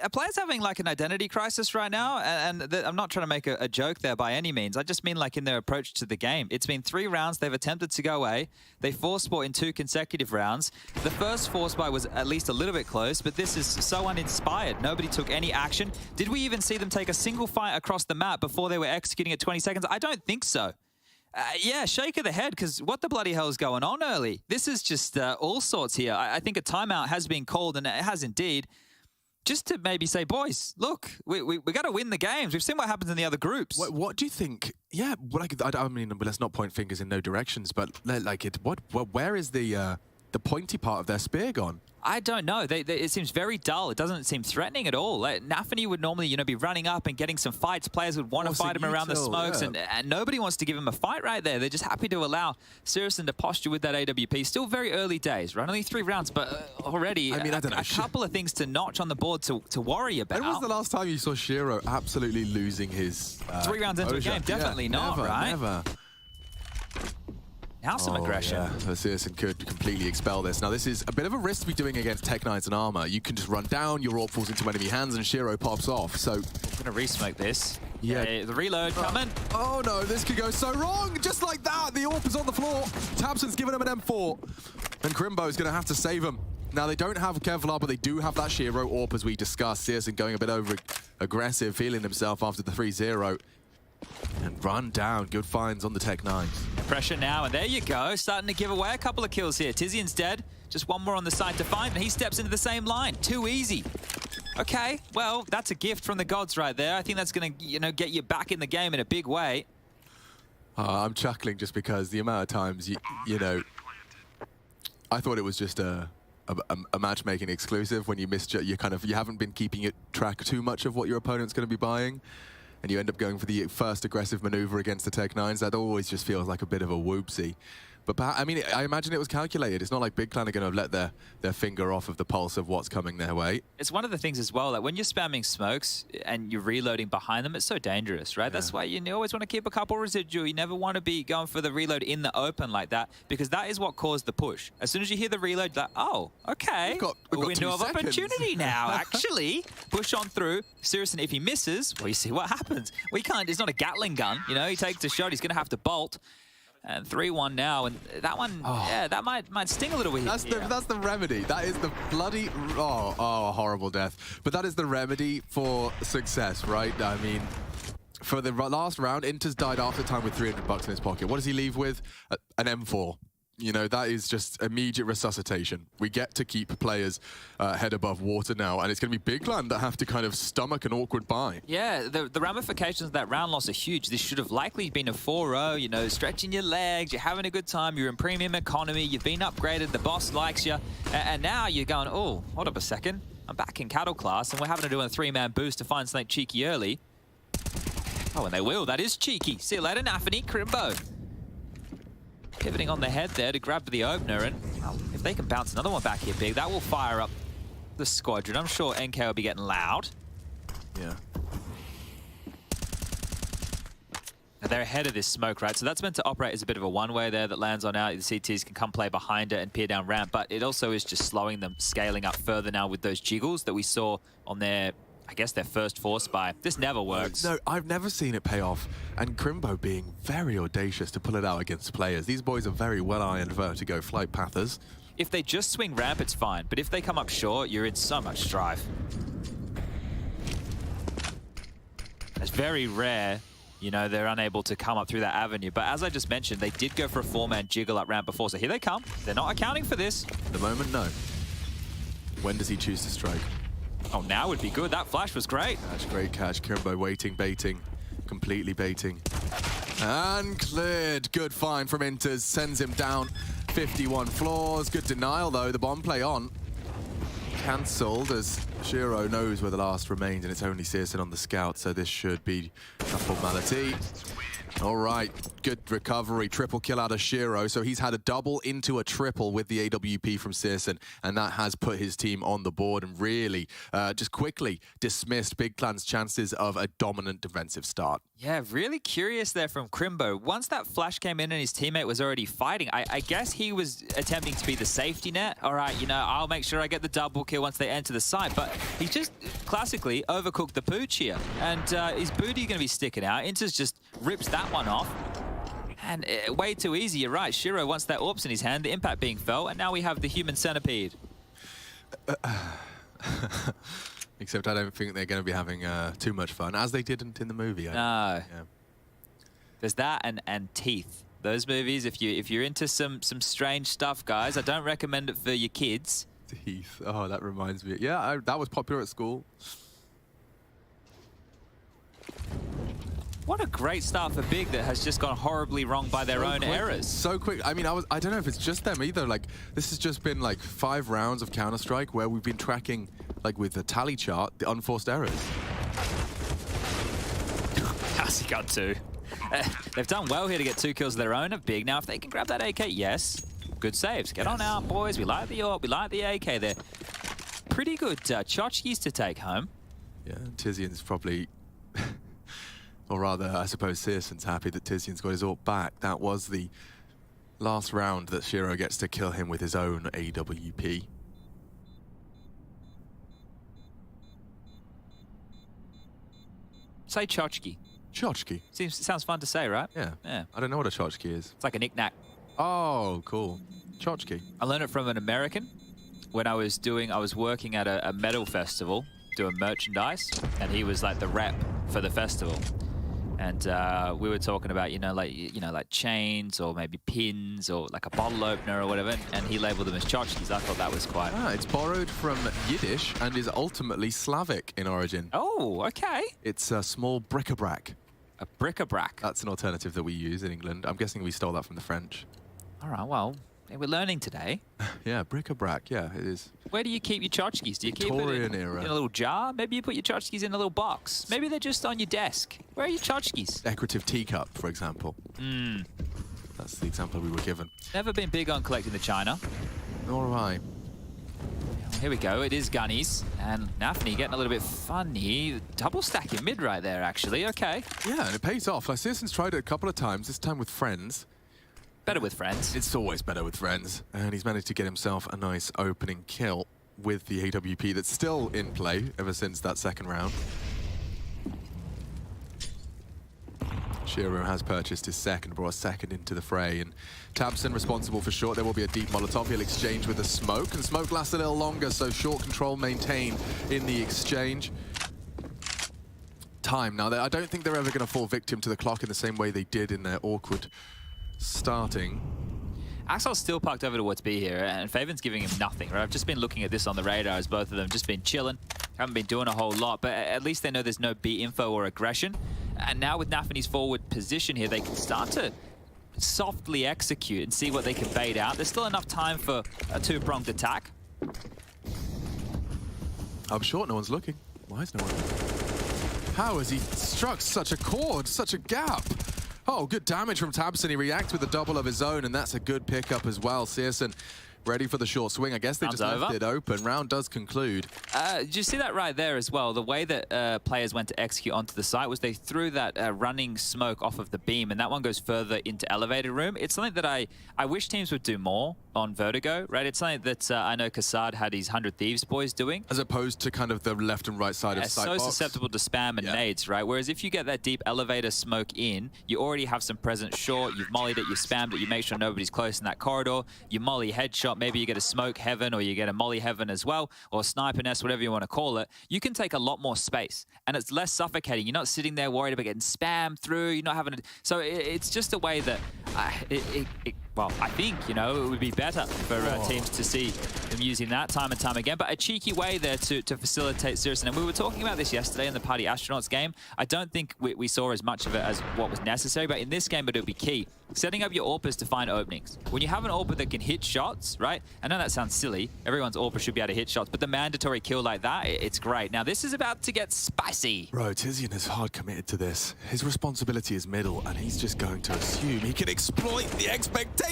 A player's having like an identity crisis right now, and I'm not trying to make a joke there by any means. I just mean like in their approach to the game. It's been 3 rounds. They've attempted to go A. They force bought in 2 consecutive rounds. The first force buy was at least a little bit close, but this is so uninspired. Nobody took any action. Did we even see them take a single fight across the map before they were executing at 20 seconds? I don't think so. Yeah, shake of the head, because what the bloody hell is going on early? This is just all sorts here. I think a timeout has been called, and it has indeed. Just to maybe say, boys, look, we got to win the games. We've seen what happens in the other groups. What do you think? Yeah, like I mean, let's not point fingers in no directions, but like where is the pointy part of their spear gone? I don't know. It seems very dull. It doesn't seem threatening at all. Like, Nafany would normally, be running up and getting some fights. Players would want to fight him around the smokes, and nobody wants to give him a fight right there. They're just happy to allow Searson to posture with that AWP. Still very early days, right? Only 3 rounds, but already I mean, I don't know. A couple of things to notch on the board to worry about. When was the last time you saw shiro absolutely losing his 3 rounds into a game? Definitely not, never, right? Never. Now some aggression. Yeah. Searson could completely expel this. Now, this is a bit of a risk to be doing against Tech Knights and Armor. You can just run down, your AWP falls into enemy hands, and Shiro pops off. So, I'm going to re-smoke this. Yeah. The reload coming. Oh no, this could go so wrong. Just like that, the AWP is on the floor. tabseN's giving him an M4. And Crimbo's going to have to save him. Now, they don't have Kevlar, but they do have that Shiro AWP, as we discussed. Searson going a bit over aggressive, feeling himself after the 3-0. And run down. Good finds on the Tech 9s. Pressure now, and there you go. Starting to give away a couple of kills here. Tizian's dead. Just one more on the side to find, and he steps into the same line. Too easy. Okay, well, that's a gift from the gods right there. I think that's going to, get you back in the game in a big way. I'm chuckling just because the amount of times, you know, I thought it was just a matchmaking exclusive when you you haven't been keeping track too much of what your opponent's going to be buying. And you end up going for the first aggressive maneuver against the Tech 9s. That always just feels like a bit of a whoopsie. But I mean, I imagine it was calculated. It's not like Big Clan are going to let their finger off of the pulse of what's coming their way. It's one of the things as well, like when you're spamming smokes and you're reloading behind them, it's so dangerous, right? Yeah. That's why you always want to keep a couple residual. You never want to be going for the reload in the open like that, because that is what caused the push. As soon as you hear the reload, you're like, oh, okay. We've got window of opportunity now, actually. Push on through. Seriously, if he misses, well, you see what happens. We can't, it's not a Gatling gun, you know, he takes a shot, he's going to have to bolt. And 3-1 now, and that one, yeah, that might sting a little bit. That's the remedy. That is the bloody horrible death. But that is the remedy for success, right? I mean, for the last round, Inter's died after time with $300 in his pocket. What does he leave with? An M4. You know, that is just immediate resuscitation. We get to keep players head above water now, and it's going to be Big Clan that have to kind of stomach an awkward bye. Yeah, the ramifications of that round loss are huge. This should have likely been a 4-0, you know, stretching your legs, you're having a good time, you're in premium economy, you've been upgraded, the boss likes you, and now you're going, oh, hold up a second, I'm back in cattle class, and we're having to do a 3-man boost to find something cheeky early. Oh, and they will. That is cheeky. See you later, Nafany, Crimbo. Pivoting on the head there to grab the opener, and if they can bounce another one back here, Big, that will fire up the squadron. I'm sure NK will be getting loud. Yeah. And they're ahead of this smoke, right? So that's meant to operate as a bit of a one-way there that lands on out. The CTs can come play behind it and peer down ramp, but it also is just slowing them, scaling up further now with those jiggles that we saw on their, I guess, their first force buy. This never works. No, I've never seen it pay off. And Crimbo being very audacious to pull it out against players. These boys are very well-ironed vertigo flight pathers. If they just swing ramp, it's fine. But if they come up short, you're in so much strife. It's very rare, you know, they're unable to come up through that avenue. But as I just mentioned, they did go for a 4-man jiggle up ramp before. So here they come. They're not accounting for this. At the moment, no. When does he choose to strike? Oh, now would be good. That flash was great. Catch, great catch. Crimbo waiting, baiting, completely baiting. And cleared. Good find from Inters. Sends him down 51 floors. Good denial, though. The bomb play on. Cancelled as Shiro knows where the last remains, and it's only Searson on the scout, so this should be a formality. All right, good recovery. Triple kill out of Shiro, so he's had a double into a triple with the AWP from Searson, and that has put his team on the board and really just quickly dismissed Big Clan's chances of a dominant defensive start. Yeah, really curious there from Crimbo. Once that flash came in and his teammate was already fighting, I guess he was attempting to be the safety net. All right, you know, I'll make sure I get the double kill once they enter the site, but he just classically overcooked the pooch here. And his booty going to be sticking out. Inters just rips that one off. And way too easy, you're right. Shiro wants that AWPs in his hand, the impact being felt, and now we have the human centipede. Except I don't think they're going to be having too much fun, as they didn't in the movie. No. Yeah. There's that and Teeth. Those movies, if you're into some strange stuff, guys, I don't recommend it for your kids. Teeth. Oh, that reminds me. Yeah, that was popular at school. What a great start for Big that has just gone horribly wrong by their own errors. So quick. I mean, I don't know if it's just them either. Like, this has just been like 5 rounds of Counter-Strike where we've been tracking, like with the tally chart, the unforced errors. How's he got 2? They've done well here to get 2 kills of their own of Big. Now, if they can grab that AK, yes. Good saves. Get on out, boys. We like the AWP. We like the AK. They're pretty good tchotchkes to take home. Yeah, Tizian's probably... Or rather, I suppose Searson's happy that Tizian's got his AWP back. That was the last round that Shiro gets to kill him with his own AWP. Say tchotchke. Tchotchke? Sounds fun to say, right? Yeah. Yeah. I don't know what a tchotchke is. It's like a knick-knack. Oh, cool. Tchotchke. I learned it from an American when I was working at a metal festival doing merchandise, and he was like the rep for the festival. And we were talking about, like chains or maybe pins or like a bottle opener or whatever, and he labeled them as tchotchkes. I thought that was quite... Ah, it's borrowed from Yiddish and is ultimately Slavic in origin. Oh, okay. It's a small bric-a-brac. A bric-a-brac. That's an alternative that we use in England. I'm guessing we stole that from the French. All right, well, we're learning today. Yeah, bric-a-brac, yeah, it is. Where do you keep your tchotchkes? Do you keep Victorian it era. in a little jar? Maybe you put your tchotchkes in a little box. Maybe they're just on your desk. Where are your tchotchkes? Decorative teacup, for example. That's the example we were given. Never been big on collecting the China. Nor have I. Here we go, it is Gunnies, and Nafni getting a little bit funny. Double stacking mid right there, actually, okay. Yeah, and it pays off. Like, Citizen's tried it a couple of times, this time with friends. Better with friends. It's always better with friends. And he's managed to get himself a nice opening kill with the AWP that's still in play ever since that second round. Shiro has purchased his second, brought a second into the fray, and Tabson responsible for short. There will be a deep Molotov. He'll exchange with a smoke, and smoke lasts a little longer, so short control maintained in the exchange. Time. Now, I don't think they're ever going to fall victim to the clock in the same way they did in their awkward starting. Axel's still parked over towards B here, and Faven's giving him nothing, right? I've just been looking at this on the radar as both of them just been chilling, haven't been doing a whole lot, but at least they know there's no B info or aggression. And now with Nafani's forward position here, they can start to softly execute and see what they can bait out. There's still enough time for a two-pronged attack. I'm short, no one's looking. Why is no one? How has he struck such a chord, such a gap? Oh, good damage from Tabson. He reacts with a double of his own, and that's a good pickup as well. Searson ready for the short swing. I guess they just left it open. Round does conclude. Did you see that right there as well? The way that players went to execute onto the site was they threw that running smoke off of the beam, and that one goes further into elevated room. It's something that I wish teams would do more on Vertigo, right? It's something that I know Kassad had his 100 Thieves boys doing. As opposed to kind of the left and right side of sight box. So susceptible to spam and nades, right? Whereas if you get that deep elevator smoke in, you already have some presence short, you've mollied it, you spammed it, you make sure nobody's close in that corridor, you molly headshot, maybe you get a smoke heaven or you get a molly heaven as well, or sniper nest, whatever you want to call it. You can take a lot more space and it's less suffocating. You're not sitting there worried about getting spammed through, you're not having to... So it's just a way that well, I think, you know, it would be better for teams to see them using that time and time again, but a cheeky way there to facilitate Searson. And we were talking about this yesterday in the Party Astronauts game. I don't think we saw as much of it as what was necessary, but in this game it would be key. Setting up your AWPers to find openings. When you have an AWPer that can hit shots, right? I know that sounds silly. Everyone's AWPer should be able to hit shots, but the mandatory kill like that, it's great. Now, this is about to get spicy. Bro, Tizian is hard committed to this. His responsibility is middle, and he's just going to assume he can exploit the expectation.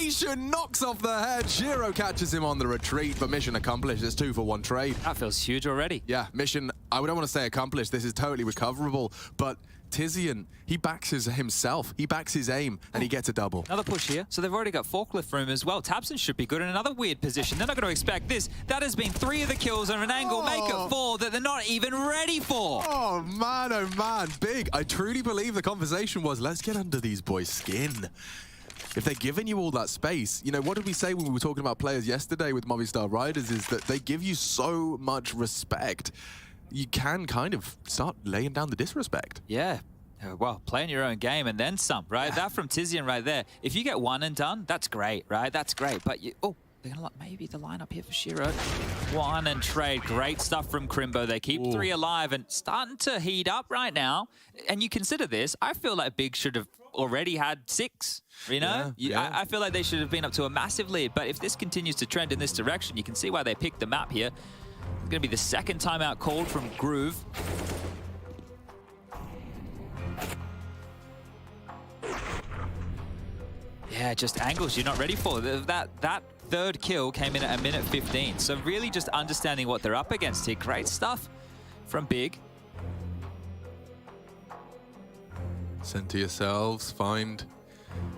Knocks off the head. Shiro catches him on the retreat, but mission accomplished. It's 2 for 1 trade. That feels huge already. Yeah, mission, I don't want to say accomplished. This is totally recoverable, but Tizian, he backs himself. He backs his aim, and he gets a double. Another push here. So they've already got forklift room as well. Tabson should be good in another weird position. They're not going to expect this. That has been 3 of the kills on an angle. Make it 4 that they're not even ready for. Oh, man, big. I truly believe the conversation was, let's get under these boys' skin. If they're giving you all that space, you know, what did we say when we were talking about players yesterday with Movistar Riders is that they give you so much respect. You can kind of start laying down the disrespect. Yeah. Well, playing your own game and then some, right? That from Tizian right there. If you get one and done, that's great, right? That's great. But you, they're gonna maybe the lineup here for Shiro. One and trade. Great stuff from Crimbo. They keep 3 alive and starting to heat up right now. And you consider this, I feel like Big should have already had 6, you know? I feel like they should have been up to a massive lead. But if this continues to trend in this direction, you can see why they picked the map here. It's going to be the second timeout called from Groove. Yeah, just angles you're not ready for. That third kill came in at 1:15. So really just understanding what they're up against here. Great stuff from Big. Center yourselves, find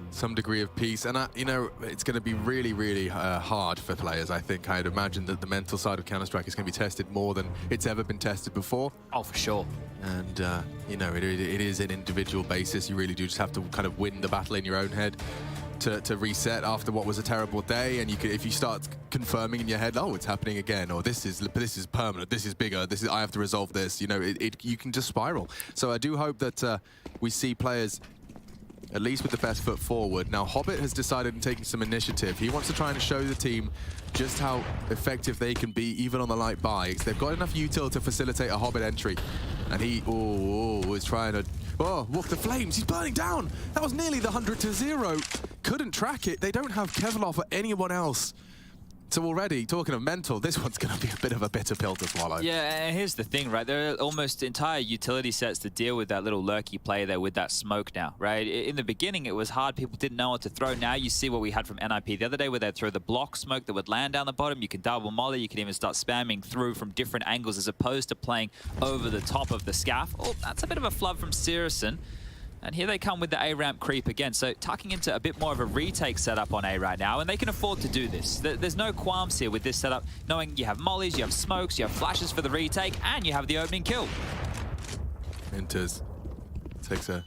some degree of peace. And, you know, it's going to be really, really hard for players, I think. I'd imagine that the mental side of Counter-Strike is going to be tested more than it's ever been tested before. Oh, for sure. And, you know, it is an individual basis. You really do just have to kind of win the battle in your own head to reset after what was a terrible day. And you can, if you start confirming in your head, oh, it's happening again, or this is permanent, this is bigger, I have to resolve this, you know, you can just spiral. So I do hope that we see players at least with the best foot forward. Now, Hobbit has decided on taking some initiative. He wants to try and show the team just how effective they can be, even on the light buys. They've got enough util to facilitate a Hobbit entry. And he, is trying to, look, the flames, he's burning down. That was nearly the 100-0. Couldn't track it. They don't have Kevlar or anyone else So already, talking of mental, this one's going to be a bit of a bitter pill to swallow. Yeah, and here's the thing, right? There are almost entire utility sets to deal with that little lurky play there with that smoke now, right? In the beginning, it was hard. People didn't know what to throw. Now you see what we had from NIP the other day where they'd throw the block smoke that would land down the bottom. You can double molly. You can even start spamming through from different angles as opposed to playing over the top of the scaff. Oh, that's a bit of a flub from Sirison. And here they come with the A-ramp creep again. So tucking into a bit more of a retake setup on A right now, and they can afford to do this. There's no qualms here with this setup, knowing you have mollies, you have smokes, you have flashes for the retake, and you have the opening kill. Inters takes a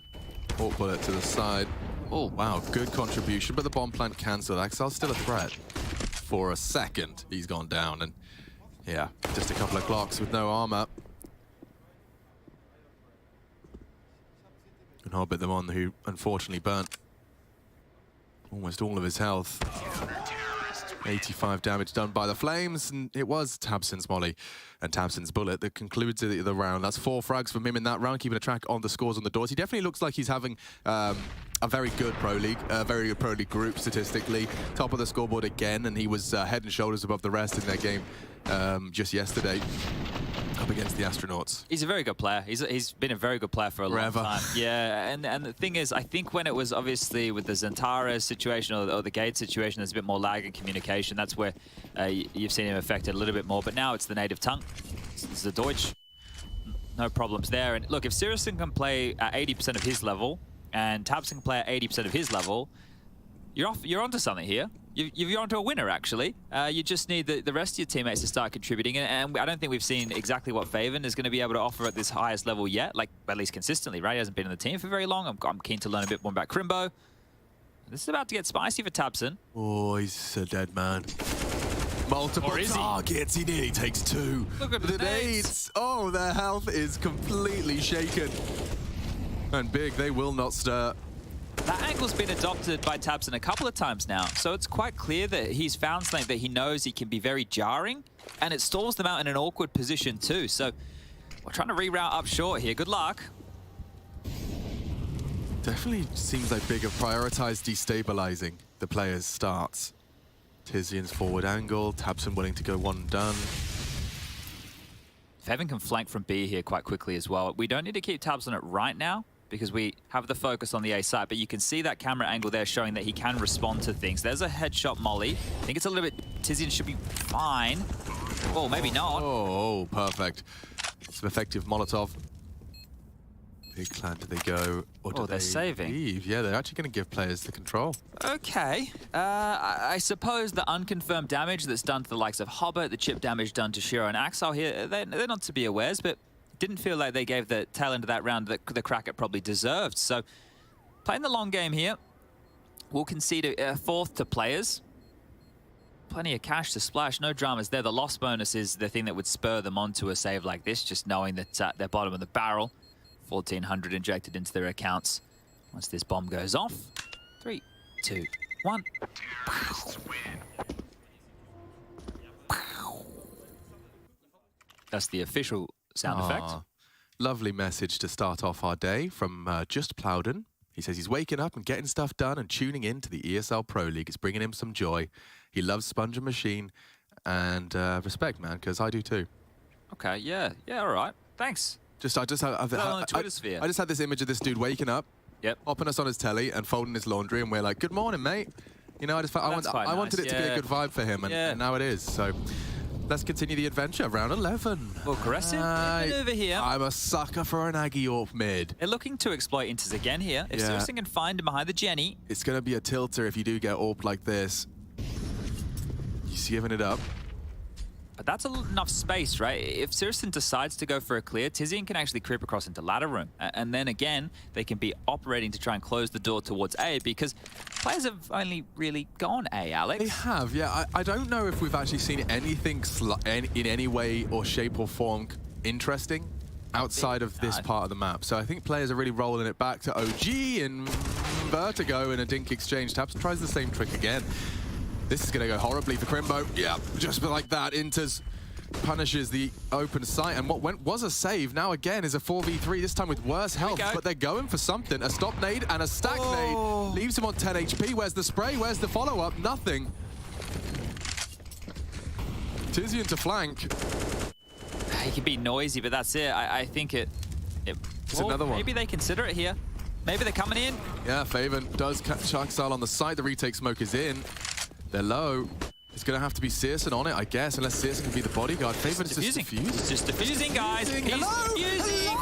port bullet to the side. Oh, wow, good contribution, but the bomb plant cancelled. Axel's still a threat. For a second, he's gone down, and yeah, just a couple of clocks with no armor. And Hobbit, the one who unfortunately burnt almost all of his health. 85 damage done by the flames, and it was tabseN's molly and tabseN's bullet that concludes the round. That's 4 frags from him in that round, keeping a track on the scores on the doors. He definitely looks like he's having a very good Pro League, a very good Pro League group statistically. Top of the scoreboard again, and he was head and shoulders above the rest in their game just yesterday up against the Astronauts. He's a very good player. He's been a very good player for a long time. Yeah, and the thing is, I think when it was obviously with the Zantara situation or the Gate situation, there's a bit more lag in communication. That's where you've seen him affected a little bit more. But now it's the native tongue. It's the Deutsch. No problems there. And look, if Sirison can play at 80% of his level and tabseN can play at 80% of his level, you're onto something here. You're onto a winner, actually. You just need the rest of your teammates to start contributing. And I don't think we've seen exactly what Faven is going to be able to offer at this highest level yet, like at least consistently, right? He hasn't been in the team for very long. I'm keen to learn a bit more about Crimbo. This is about to get spicy for tabseN. Oh, he's a dead man. Multiple targets. He nearly takes 2. Look at the nades. Oh, their health is completely shaken. And Big, they will not stir. That angle's been adopted by tabseN a couple of times now, so it's quite clear that he's found something that he knows he can be very jarring, and it stalls them out in an awkward position too. So we're trying to reroute up short here. Good luck. Definitely seems like Big have prioritized destabilizing the players' starts. Tizian's forward angle, tabseN willing to go one and done. Faven can flank from B here quite quickly as well. We don't need to keep tabs on it right now, because we have the focus on the A side, but you can see that camera angle there showing that he can respond to things. There's a headshot molly. I think it's a little bit... Tizian should be fine. Oh, maybe not. Oh, perfect. Some effective Molotov. Big clan, do they go? Or do they're saving. Leave? Yeah, they're actually going to give players the control. Okay. I suppose the unconfirmed damage that's done to the likes of Hobbit, the chip damage done to Shiro and Axel here, they're not to be awares, but didn't feel like they gave the tail end of that round that the Kraken probably deserved. So playing the long game here, we'll concede a 4th to players. Plenty of cash to splash, no dramas there. The loss bonus is the thing that would spur them onto a save like this, just knowing that they're bottom of the barrel. 1,400 injected into their accounts. Once this bomb goes off, 3, 2, 1. That's the official sound effect. Lovely message to start off our day from Just Plowden. He says he's waking up and getting stuff done and tuning in to the ESL Pro League. It's bringing him some joy. He loves Sponge and Machine, and respect, man, because I do too. Okay, yeah, all right. Thanks. I just had this image of this dude waking up, popping us on his telly and folding his laundry, and we're like, "Good morning, mate." You know, I wanted it to be a good vibe for him, and now it is. So let's continue the adventure. Round 11. Well, aggressive maneuver here. I'm a sucker for an Aggie Orp mid. They're looking to exploit Inters again here. If Sirison can find him behind the Jenny. It's going to be a tilter if you do get Orp like this. He's giving it up. But that's enough space, right? If Sirison decides to go for a clear, Tizian can actually creep across into ladder room. And then again, they can be operating to try and close the door towards A, because players have only really gone A, Alex. They have, yeah. I don't know if we've actually seen anything in any way or shape or form interesting outside of this part of the map. So I think players are really rolling it back to OG and Vertigo in a dink exchange. Taps tries the same trick again. This is going to go horribly for Crimbo. Yeah, just like that, Inters punishes the open sight, and what was a save now again is a 4v3, this time with worse health, but they're going for something. A stop nade and a stack nade leaves him on 10 HP. Where's the spray? Where's the follow-up? Nothing. Tizian to flank. He can be noisy, but that's it. I think it's another one. Maybe they consider it here. Maybe they're coming in. Yeah, Faven does catch Sharksile on the side. The retake smoke is in. They're low. It's going to have to be Searson on it, I guess, unless Searson can be the bodyguard. Faven's just diffusing. He's just diffusing, guys. He's diffusing.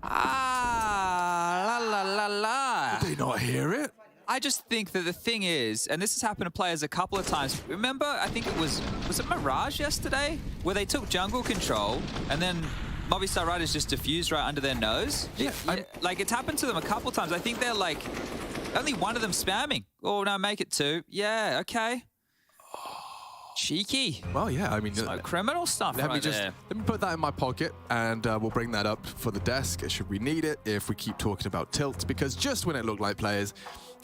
Ah, la la la la. Did they not hear it? I just think that the thing is, and this has happened to players a couple of times. Remember, I think it was it Mirage yesterday, where they took jungle control and then Movistar Riders just diffused right under their nose? Yeah. Like, it's happened to them a couple of times. I think they're like, only one of them spamming. Oh, no, make it two. Yeah, okay. Cheeky. Well, yeah, I mean... Like criminal stuff there. Let me put that in my pocket, and we'll bring that up for the desk, should we need it, if we keep talking about tilts, because just when it looked like players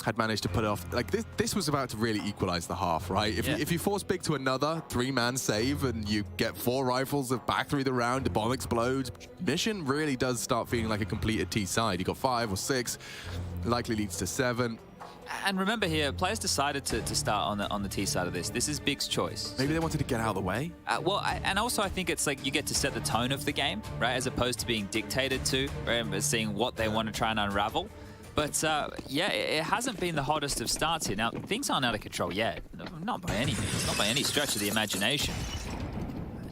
had managed to put it off, like this was about to really equalize the half, right? If you force Big to another 3-man save and you get 4 rifles back through the round, the bomb explodes, mission really does start feeling like a completed T side. You got 5 or 6, likely leads to 7. And remember here, players decided to start on the T side of this. This is Big's choice. Maybe they wanted to get out of the way. And also I think it's like you get to set the tone of the game, right? As opposed to being dictated to, right? And seeing what they want to try and unravel. But yeah, it hasn't been the hottest of starts here. Now, things aren't out of control yet. Not by any means, not by any stretch of the imagination.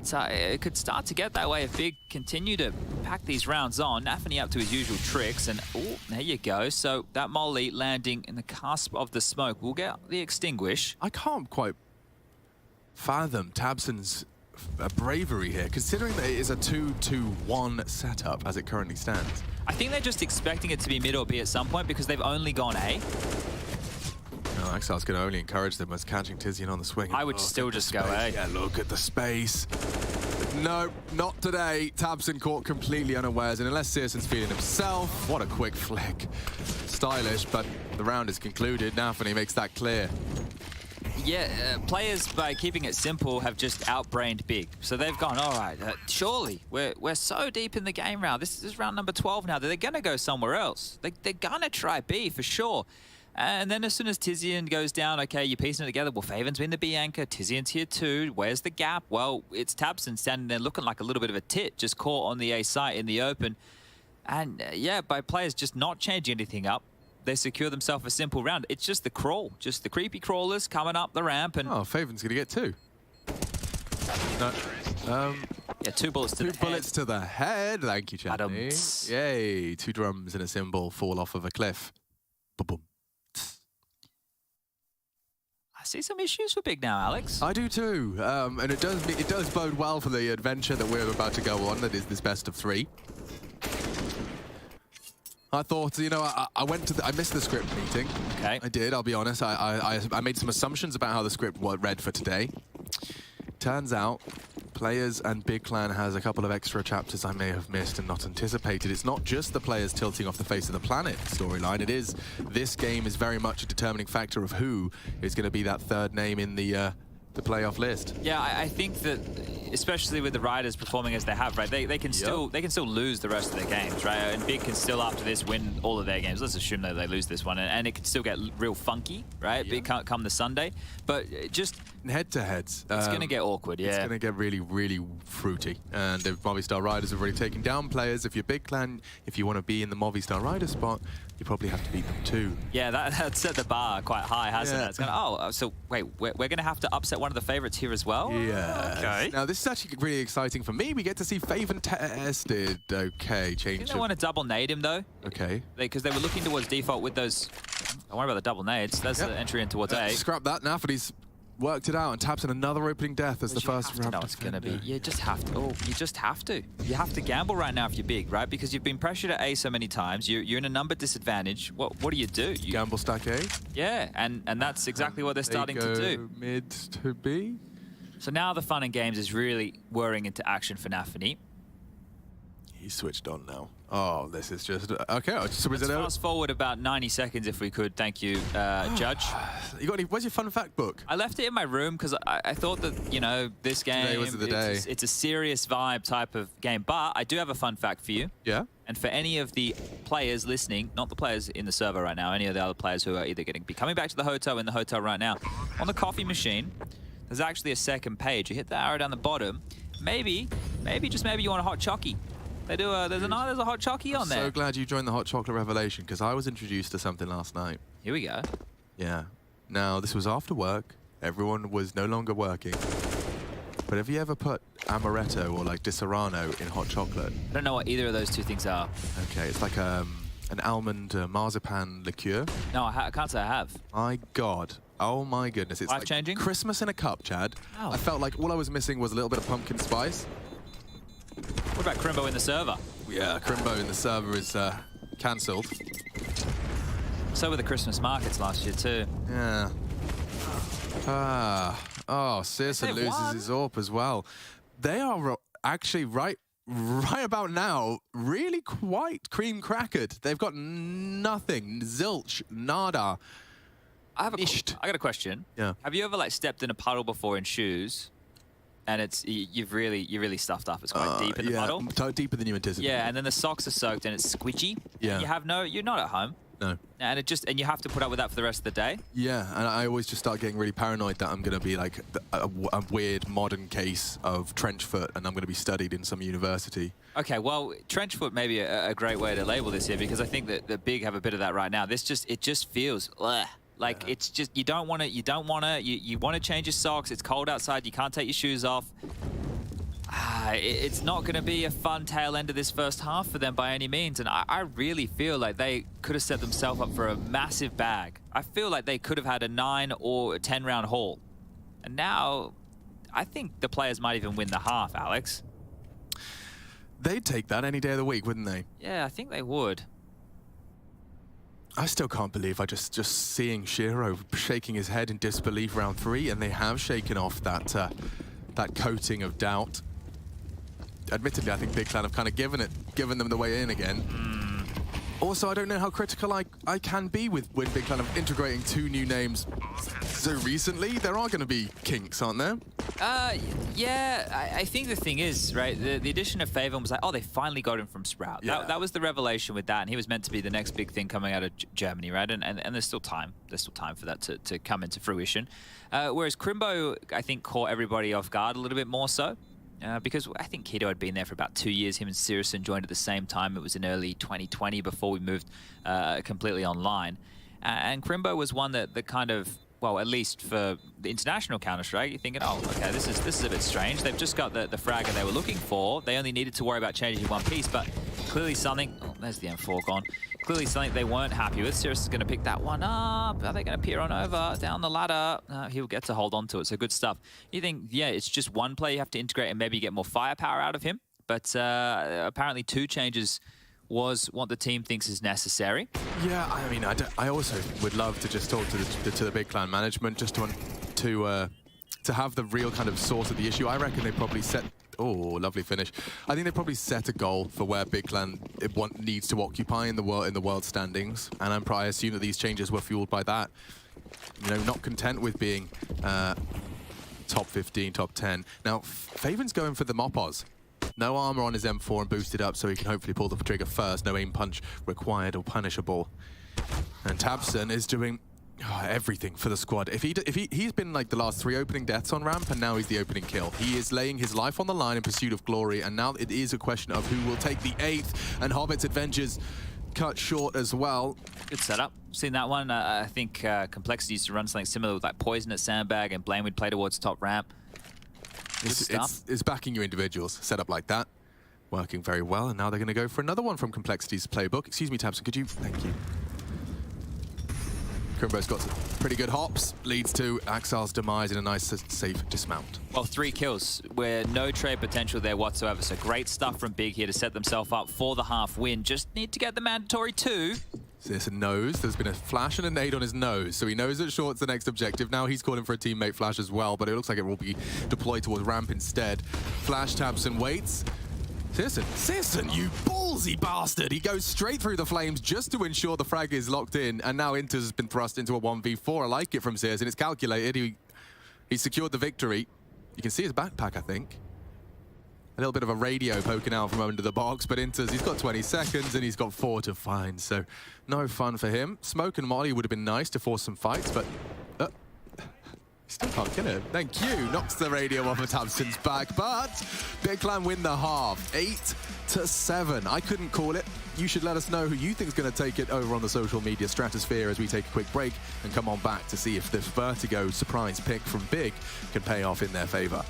It could start to get that way if Big continue to pack these rounds on. Nafany up to his usual tricks, and oh, there you go. So that molly landing in the cusp of the smoke will get the extinguish. I can't quite fathom Tabson's bravery here, considering that it is a 2-2-1 setup as it currently stands. I think they're just expecting it to be mid or B at some point because they've only gone A. No, Exile's going to only encourage them as catching Tizian on the swing. I would still just go A. Yeah, look at the space. No, not today. Tabson caught completely unawares, and unless Searson's feeling himself, what a quick flick. Stylish, but the round is concluded. Nafany makes that clear. Yeah, players, by keeping it simple, have just outbrained Big. So they've gone, all right, surely, we're so deep in the game round. This is round number 12 now. They're going to go somewhere else. They're going to try B for sure. And then as soon as Tizian goes down, okay, you're piecing it together. Well, Faven's been the B anchor. Tizian's here too. Where's the gap? Well, it's Tabson standing there looking like a little bit of a tit, just caught on the A site in the open. And yeah, by players just not changing anything up, they secure themselves a simple round. It's just the crawl, just the creepy crawlers coming up the ramp. And oh, Faven's going to get 2. No. Yeah, 2 bullets to the head. 2 bullets to the head. Thank you, Chadney. Yay. 2 drums and a cymbal fall off of a cliff. Boom. I see some issues for Big now, Alex. I do too, and it does bode well for the adventure that we're about to go on. That is this best of 3. I thought, you know, I missed the script meeting. Okay. I did. I'll be honest. I made some assumptions about how the script read for today. Turns out, players and Big Clan has a couple of extra chapters I may have missed and not anticipated. It's not just the players tilting off the face of the planet storyline. It is, this game is very much a determining factor of who is going to be that 3rd name in the playoff list. Yeah, I think that, especially with the Riders performing as they have, right? They can still lose the rest of their games, right? And Big can still, after this, win all of their games. Let's assume that they lose this one, and it can still get real funky, right? Big can't come the Sunday, but just head-to-heads, it's going to get awkward. Yeah, it's going to get really, really fruity. And the Movistar Riders have already taken down players. If you're Big Clan, if you want to be in the Movistar Rider spot, you probably have to beat them too. Yeah, that set the bar quite high, hasn't it? It's going to, so wait, we're going to have to upset one of the favorites here as well? Yeah. Okay. Now, this is actually really exciting for me. We get to see Faven tested. Okay, change. They want to double nade him, though. Okay. Because they were looking towards default with those... Don't worry about the double nades. That's the entry in towards A. Scrap that. Nafany's worked it out and taps in another opening death as the first round. No, it's going to be. You just have to. Oh, you just have to. You have to gamble right now if you're Big, right? Because you've been pressured at A so many times. You're in a number disadvantage. What do? You gamble stack A? Yeah, and that's exactly what they're starting to do. Mid to B. So now the fun and games is really whirring into action for Nafany. He's switched on now. Oh, this is just... Okay, so Let's fast forward about 90 seconds if we could. Thank you, Judge. You got any... Where's your fun fact book? I left it in my room because I thought that, you know, this game... Today was the day. It's a serious vibe type of game. But I do have a fun fact for you. Yeah? And for any of the players listening, not the players in the server right now, any of the other players who are either going to be coming back to the hotel in the hotel right now, on the coffee machine, there's actually a second page. You hit the arrow down the bottom. Maybe just maybe you want a hot chockey. They do. There's a hot chockey on there. So glad you joined the hot chocolate revelation because I was introduced to something last night. Here we go. Yeah. Now this was after work. Everyone was no longer working. But have you ever put amaretto or like di Serrano in hot chocolate? I don't know what either of those two things are. Okay, it's like an almond marzipan liqueur. No, I can't say I have. My God. Oh my goodness. It's Life-changing? like Christmas in a cup, Chad. Oh. I felt like all I was missing was a little bit of pumpkin spice. What about Crimbo in the server? Yeah, Crimbo in the server is cancelled. So were the Christmas markets last year too. Yeah. Oh, Searson loses his AWP as well. They are actually right about now really quite cream crackered. They've got nothing, zilch, nada. I got a question. Yeah. Have you ever like stepped in a puddle before in shoes, and you've really stuffed up? It's quite deep in the puddle. Deeper than you anticipated. Yeah, and then the socks are soaked and it's squidgy. Yeah. You're not at home. No. And you have to put up with that for the rest of the day. Yeah, and I always just start getting really paranoid that I'm going to be like a weird modern case of trench foot, and I'm going to be studied in some university. Okay, well, trench foot may be a great way to label this here because I think that the big have a bit of that right now. It just feels like it's just you want to change your socks. It's cold outside. You can't take your shoes off. It's not going to be a fun tail end of this first half for them by any means, and I really feel like they could have set themselves up for a massive bag. I feel like they could have had a 9 or 10 round haul, and now I think the players might even win the half, Alex. They'd take that any day of the week, wouldn't they? Yeah, I think they would. I still can't believe I just seeing Shiro shaking his head in disbelief round 3, and they have shaken off that coating of doubt. Admittedly, I think Big Clan have kind of given them the way in again. Also, I don't know how critical I can be with Big Clan of integrating 2 new names so recently. There are going to be kinks, aren't there? Yeah, I think the thing is, right, the addition of Faven was like, oh, they finally got him from Sprout. Yeah. That was the revelation with that, and he was meant to be the next big thing coming out of Germany, right? And there's still time. There's still time for that to come into fruition. Whereas Crimbo, I think, caught everybody off guard a little bit more so. Because I think Keto had been there for about 2 years. Him and Searson joined at the same time. It was in early 2020 before we moved completely online. And Crimbo was one that kind of, well, at least for the international Counter-Strike, you're thinking, oh, okay, this is a bit strange. They've just got the fragger they were looking for. They only needed to worry about changing one piece, but clearly something... Oh, there's the M4 gone. Clearly something they weren't happy with. Sirius is going to pick that one up. Are they going to peer on over down the ladder? He'll get to hold on to it, so good stuff. You think, yeah, it's just one player you have to integrate and maybe get more firepower out of him. But apparently 2 changes was what the team thinks is necessary. Yeah, I mean, I also would love to just talk to the Big Clan management just to have the real kind of source of the issue. I reckon they probably set... Oh, lovely finish. I think they probably set a goal for where Big Clan needs to occupy in the world standings, and I assume that these changes were fueled by that. You know, not content with being top 15, top 10. Now, Faven's going for the Mopos. No armor on his M4 and boosted up so he can hopefully pull the trigger first. No aim punch required or punishable. And Tabson is doing everything for the squad. He's been like the last 3 opening deaths on ramp, and now he's the opening kill. He is laying his life on the line in pursuit of glory, and now it is a question of who will take the 8th, and Hobbit's adventures cut short as well. Good setup. Seen that one. I think Complexity used to run something similar with like Poison at Sandbag, and Blame would play towards top ramp. It's backing your individuals set up like that. Working very well, and now they're going to go for another one from Complexity's playbook. Excuse me, Tabson, could you... Thank you. Crimbo's got some pretty good hops, leads to Axal's demise in a nice, safe dismount. Well, 3 kills, where no trade potential there whatsoever. So great stuff from Big here to set themselves up for the half win. Just need to get the mandatory 2. Searson knows there's been a flash and a nade on his nose, so he knows that short's the next objective. Now he's calling for a teammate flash as well, but it looks like it will be deployed towards ramp instead. Flash Tabson waits. Sisson, you ballsy bastard! He goes straight through the flames just to ensure the frag is locked in, and now Inter's been thrust into a 1v4. I like it from Sisson. It's calculated. He secured the victory. You can see his backpack, I think. A little bit of a radio poking out from under the box, but he's got 20 seconds and he's got 4 to find, so no fun for him. Smoke and Molly would have been nice to force some fights, but still can't kill him. Thank you. Knocks the radio off of Tabson's back, but Big Clan win the half. 8-7. I couldn't call it. You should let us know who you think is going to take it over on the social media stratosphere as we take a quick break and come on back to see if this Vertigo surprise pick from Big can pay off in their favor.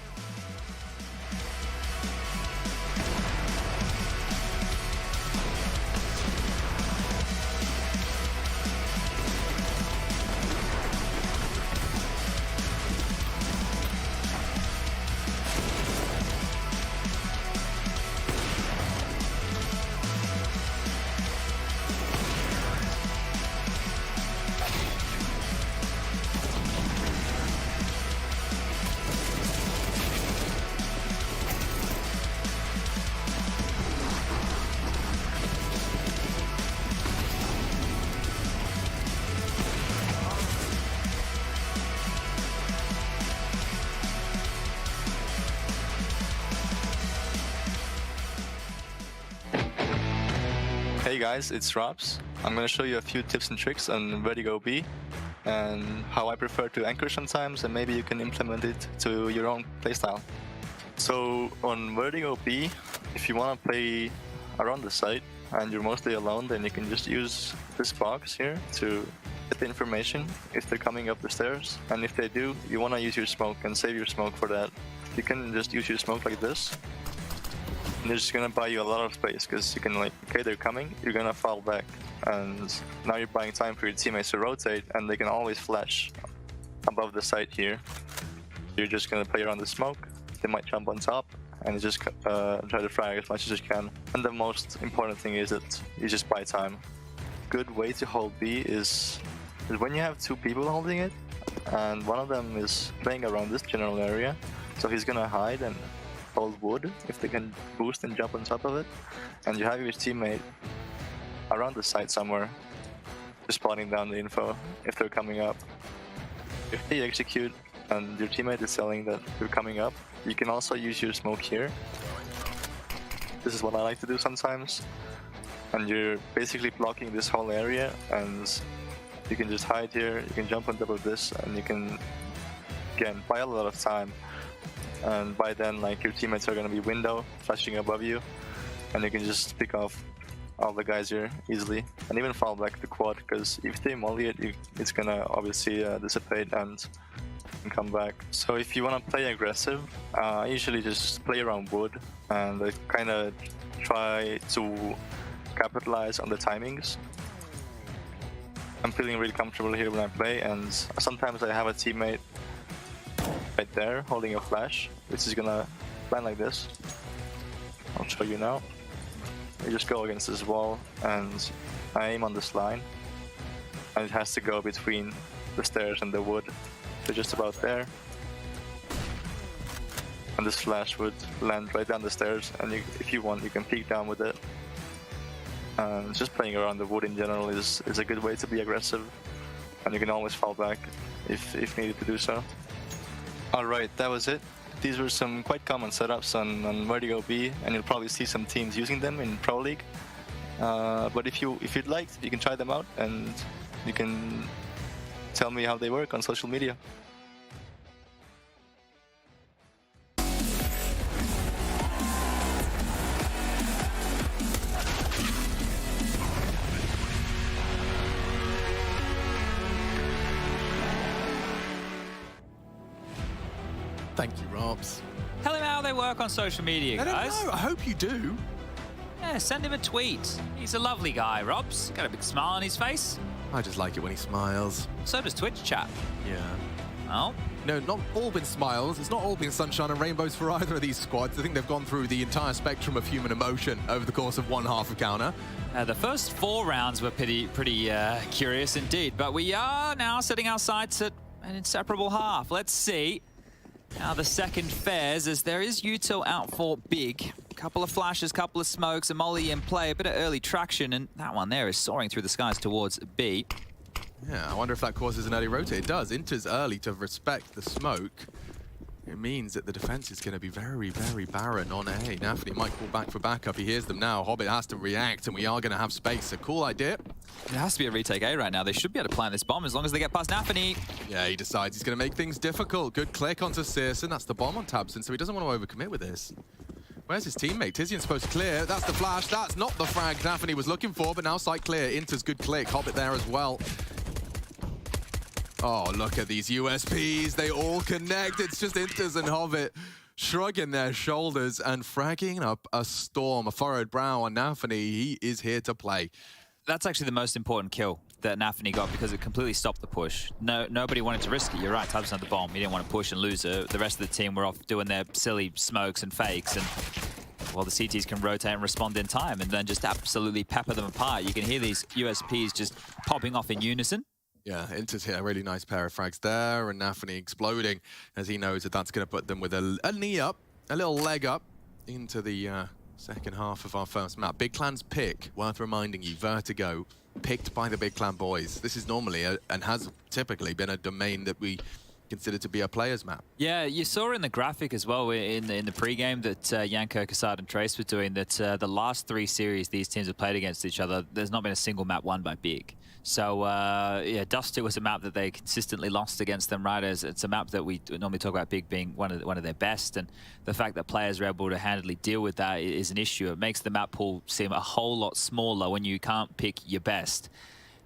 Hey guys, it's Robs. I'm going to show you a few tips and tricks on Vertigo B and how I prefer to anchor sometimes, and maybe you can implement it to your own playstyle. So on Vertigo B, if you want to play around the site and you're mostly alone, then you can just use this box here to get the information if they're coming up the stairs. And if they do, you want to use your smoke and save your smoke for that. You can just use your smoke like this. And they're just gonna buy you a lot of space because you can, like, okay, they're coming, you're gonna fall back, and now you're buying time for your teammates to rotate, and they can always flash above the site here. You're just gonna play around the smoke. They might jump on top, and you just try to frag as much as you can. And the most important thing is that you just buy time. Good way to hold B is when you have 2 people holding it, and one of them is playing around this general area, so he's gonna hide and hold wood if they can boost and jump on top of it, and you have your teammate around the site somewhere just spotting down the info if they're coming up. If they execute and your teammate is telling that they're coming up, you can also use your smoke here. This is what I like to do sometimes, and you're basically blocking this whole area, and you can just hide here, you can jump on top of this, and you can again buy a lot of time. And by then, like, your teammates are going to be window flashing above you, and you can just pick off all the guys here easily, and even fall back the quad, because if they molly it, it's going to obviously dissipate and come back. So if you want to play aggressive, I usually just play around wood, and I kind of try to capitalize on the timings. I'm feeling really comfortable here when I play, and sometimes I have a teammate right there holding a flash, which is gonna land like this. I'll show you now. You just go against this wall and I aim on this line, and it has to go between the stairs and the wood. So just about there, and this flash would land right down the stairs, and if you want, you can peek down with it. And just playing around the wood in general is a good way to be aggressive, and you can always fall back if needed to do so. Alright, that was it. These were some quite common setups on Vertigo B, and you'll probably see some teams using them in Pro League. But if you'd like, you can try them out, and you can tell me how they work on social media. Thank you, Robs. Tell him how they work on social media, guys. I don't know. I hope you do. Yeah, send him a tweet. He's a lovely guy, Robs. Got a big smile on his face. I just like it when he smiles. So does Twitch chat. Yeah. Oh? No, not all been smiles. It's not all been sunshine and rainbows for either of these squads. I think they've gone through the entire spectrum of human emotion over the course of one half of Counter. The first 4 rounds were pretty curious indeed, but we are now setting our sights at an inseparable half. Let's see. Now the second fares, as there is util out for Big. Couple of flashes, couple of smokes, a molly in play, a bit of early traction, and that one there is soaring through the skies towards B. Yeah, I wonder if that causes an early rotate. It does. Inter's early to respect the smoke. It means that the defense is going to be very, very barren on A. Nafany might call back for backup. He hears them now. Hobbit has to react, and we are going to have space. A cool idea. It has to be a retake A right now. They should be able to plant this bomb as long as they get past Nafany. Yeah, he decides he's going to make things difficult. Good click onto Searson. That's the bomb on Tabson, so he doesn't want to overcommit with this. Where's his teammate? Tizian's supposed to clear. That's the flash. That's not the frag Nafany was looking for, but now site clear. Inter's good click. Hobbit there as well. Oh, look at these USPs. They all connect. It's just Inters and Hobbit shrugging their shoulders and fragging up a storm, a furrowed brow on Nafany. He is here to play. That's actually the most important kill that Nafany got because it completely stopped the push. Nobody wanted to risk it. You're right, Tabson had the bomb. He didn't want to push and lose it. The rest of the team were off doing their silly smokes and fakes, and well, the CTs can rotate and respond in time and then just absolutely pepper them apart. You can hear these USPs just popping off in unison. Yeah, Inter's hit a really nice pair of frags there, and Nafany exploding as he knows that that's going to put them with a knee up, a little leg up into the second half of our first map. Big Clan's pick, worth reminding you, Vertigo, picked by the Big Clan boys. This is normally and has typically been a domain that we consider to be a player's map. Yeah, you saw in the graphic as well in the pre-game that Yanko, Kassad and Trace were doing that the last 3 series these teams have played against each other, there's not been a single map won by Big. So, yeah, Duster was a map that they consistently lost against them, right? It's a map that we normally talk about Big being one of their best, and the fact that players are able to handily deal with that is an issue. It makes the map pool seem a whole lot smaller when you can't pick your best.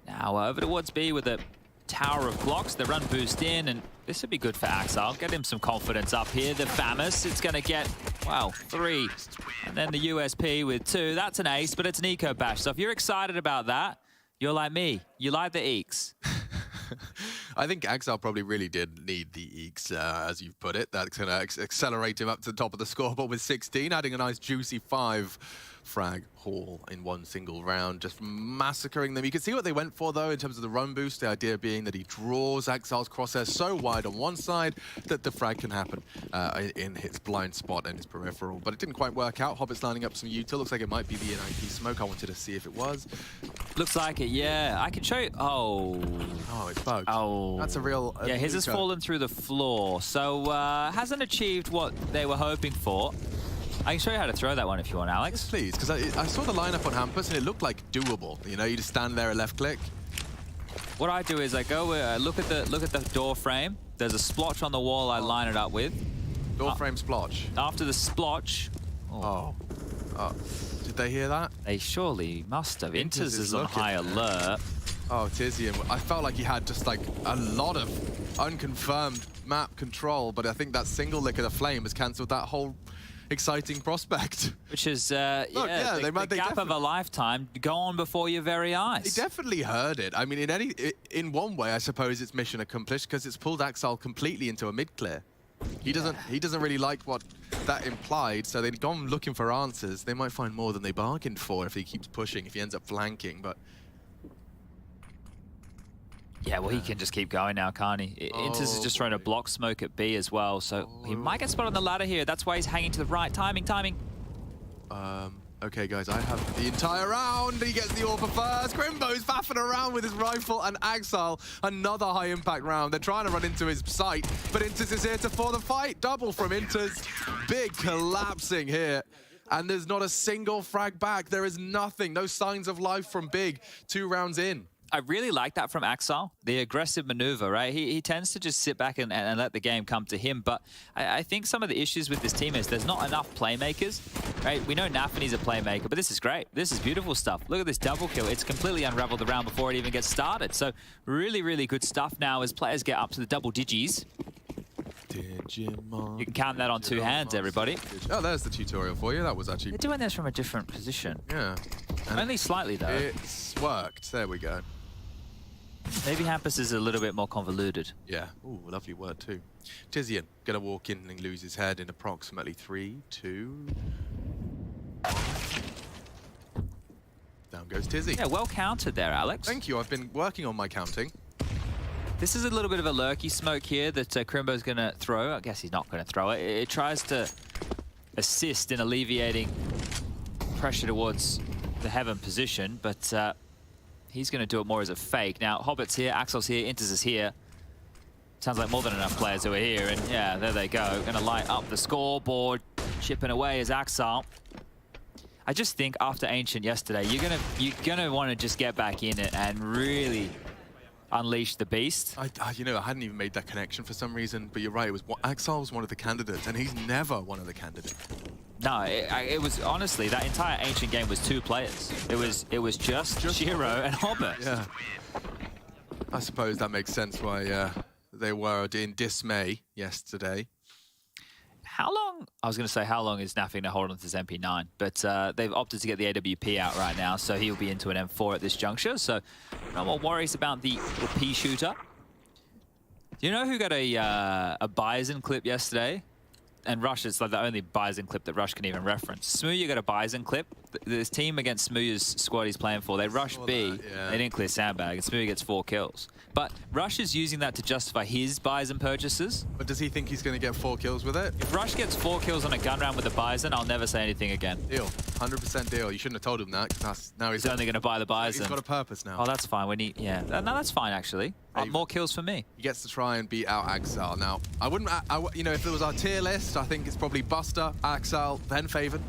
Now, over towards B with a tower of blocks, the run boost in, and this would be good for Axel. Get him some confidence up here. The Famus, it's going to get, wow, 3. And then the USP with 2. That's an ace, but it's an eco bash. So if you're excited about that, you're like me. You like the eeks. I think Axel probably really did need the eeks, as you've put it. That's going to accelerate him up to the top of the scoreboard with 16, adding a nice juicy 5 frag haul in one single round, just massacring them. You can see what they went for, though, in terms of the run boost. The idea being that he draws Axel's crosshair so wide on one side that the frag can happen in his blind spot and his peripheral. But it didn't quite work out. Hobbit's lining up some util. Looks like it might be the NIP smoke. I wanted to see if it was. Looks like it, yeah. I can show you. Oh, it's bugged. Oh. That's a real... yeah, his has fallen through the floor. So hasn't achieved what they were hoping for. I can show you how to throw that one if you want, Alex. Yes, please, because I saw the lineup on Hampus and it looked like doable. You know, you just stand there and left click. What I do is I go look at the door frame. There's a splotch on the wall I line it up with. Door frame splotch. After the splotch. Oh. Did they hear that? They surely must have. Inters is on high alert. Oh, Tizian. I felt like he had just like a lot of unconfirmed map control, but I think that single lick of the flame has cancelled that whole exciting prospect. Which is, Look, yeah, the gap of a lifetime gone before your very eyes. They definitely heard it. I mean, in one way, I suppose it's mission accomplished because it's pulled Axel completely into a mid-clear. He doesn't really like what that implied, so they've gone looking for answers. They might find more than they bargained for if he keeps pushing, if he ends up flanking, but... Yeah, well, he can just keep going now, can't he? Inters is just trying to block smoke at B as well, so he might get spotted on the ladder here. That's why he's hanging to the right. Timing. Okay, guys, I have the entire round. He gets the AWP first. Grimbo's faffing around with his rifle, and Axel, another high-impact round. They're trying to run into his sight, but Inters is here for the fight. Double from Inters. Big collapsing here. And there's not a single frag back. There is nothing. No signs of life from Big 2 rounds in. I really like that from Axel, the aggressive maneuver, right? He tends to just sit back and let the game come to him, but I think some of the issues with this team is there's not enough playmakers, right? We know Nafany's a playmaker, but this is great. This is beautiful stuff. Look at this double kill. It's completely unraveled the round before it even gets started. So really, really good stuff now as players get up to the double digis. Digimon. You can count that on 2 hands, everybody. Oh, there's the tutorial for you. That was actually... They're doing this from a different position. Yeah. And only slightly, though. It's worked. There we go. Maybe Hampus is a little bit more convoluted. Yeah. Ooh, lovely word too. Tizian gonna walk in and lose his head in approximately 3, 2. Down goes Tizzy. Yeah, well counted there, Alex. Thank you. I've been working on my counting. This is a little bit of a lurky smoke here that Crimbo's going to throw. I guess he's not going to throw it. It tries to assist in alleviating pressure towards the Heaven position, but he's going to do it more as a fake. Now, Hobbit's here, Axel's here, Inters is here. Sounds like more than enough players who are here, and yeah, there they go. Going to light up the scoreboard. Chipping away is Axel. I just think after Ancient yesterday, you're gonna want to just get back in it and really unleash the beast. You know, I hadn't even made that connection for some reason, but you're right. It was Axel was one of the candidates, and he's never one of the candidates. No, it was honestly that entire Ancient game was 2 players. It was just Shiro and Hobbit. Yeah. I suppose that makes sense why they were in dismay yesterday. How long? I was going to say how long is Nafi going to hold on to his MP9, but they've opted to get the AWP out right now, so he'll be into an M4 at this juncture. So no more worries about the P shooter. Do you know who got a Bison clip yesterday? And Rush is like the only Bison clip that Rush can even reference. Smooya got a Bison clip. This team against Smooya's squad he's playing for, they rush B, they didn't clear sandbag, and Smooya gets 4 kills. But Rush is using that to justify his Bison purchases. But does he think he's going to get 4 kills with it? If Rush gets 4 kills on a gun round with a Bison, I'll never say anything again. Deal. 100% deal. You shouldn't have told him that, because now he's only going to buy the Bison. He's got a purpose now. Oh, that's fine. Yeah. No, that's fine, actually. More kills for me. He gets to try and beat out Axel. Now, I wouldn't, you know, if it was our tier list, I think it's probably Buster, Axel, then Faven.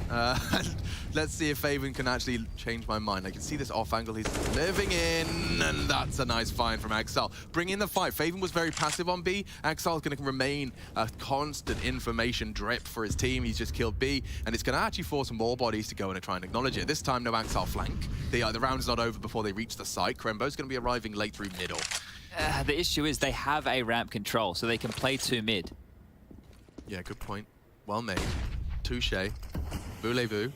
Let's see if Faven can actually change my mind. I can see this off angle he's living in, and that's a nice find from Axel. Bring in the fight. Faven was very passive on B. Axel's going to remain a constant information drip for his team. He's just killed B, and it's going to actually force more bodies to go in and try and acknowledge it. This time, no Axel flank. The round's not over before they reach the site. Krembo's going to be arriving late through middle. The issue is they have a ramp control, so they can play 2 mid. Yeah, good point. Well made. Touche. Voulez-vous.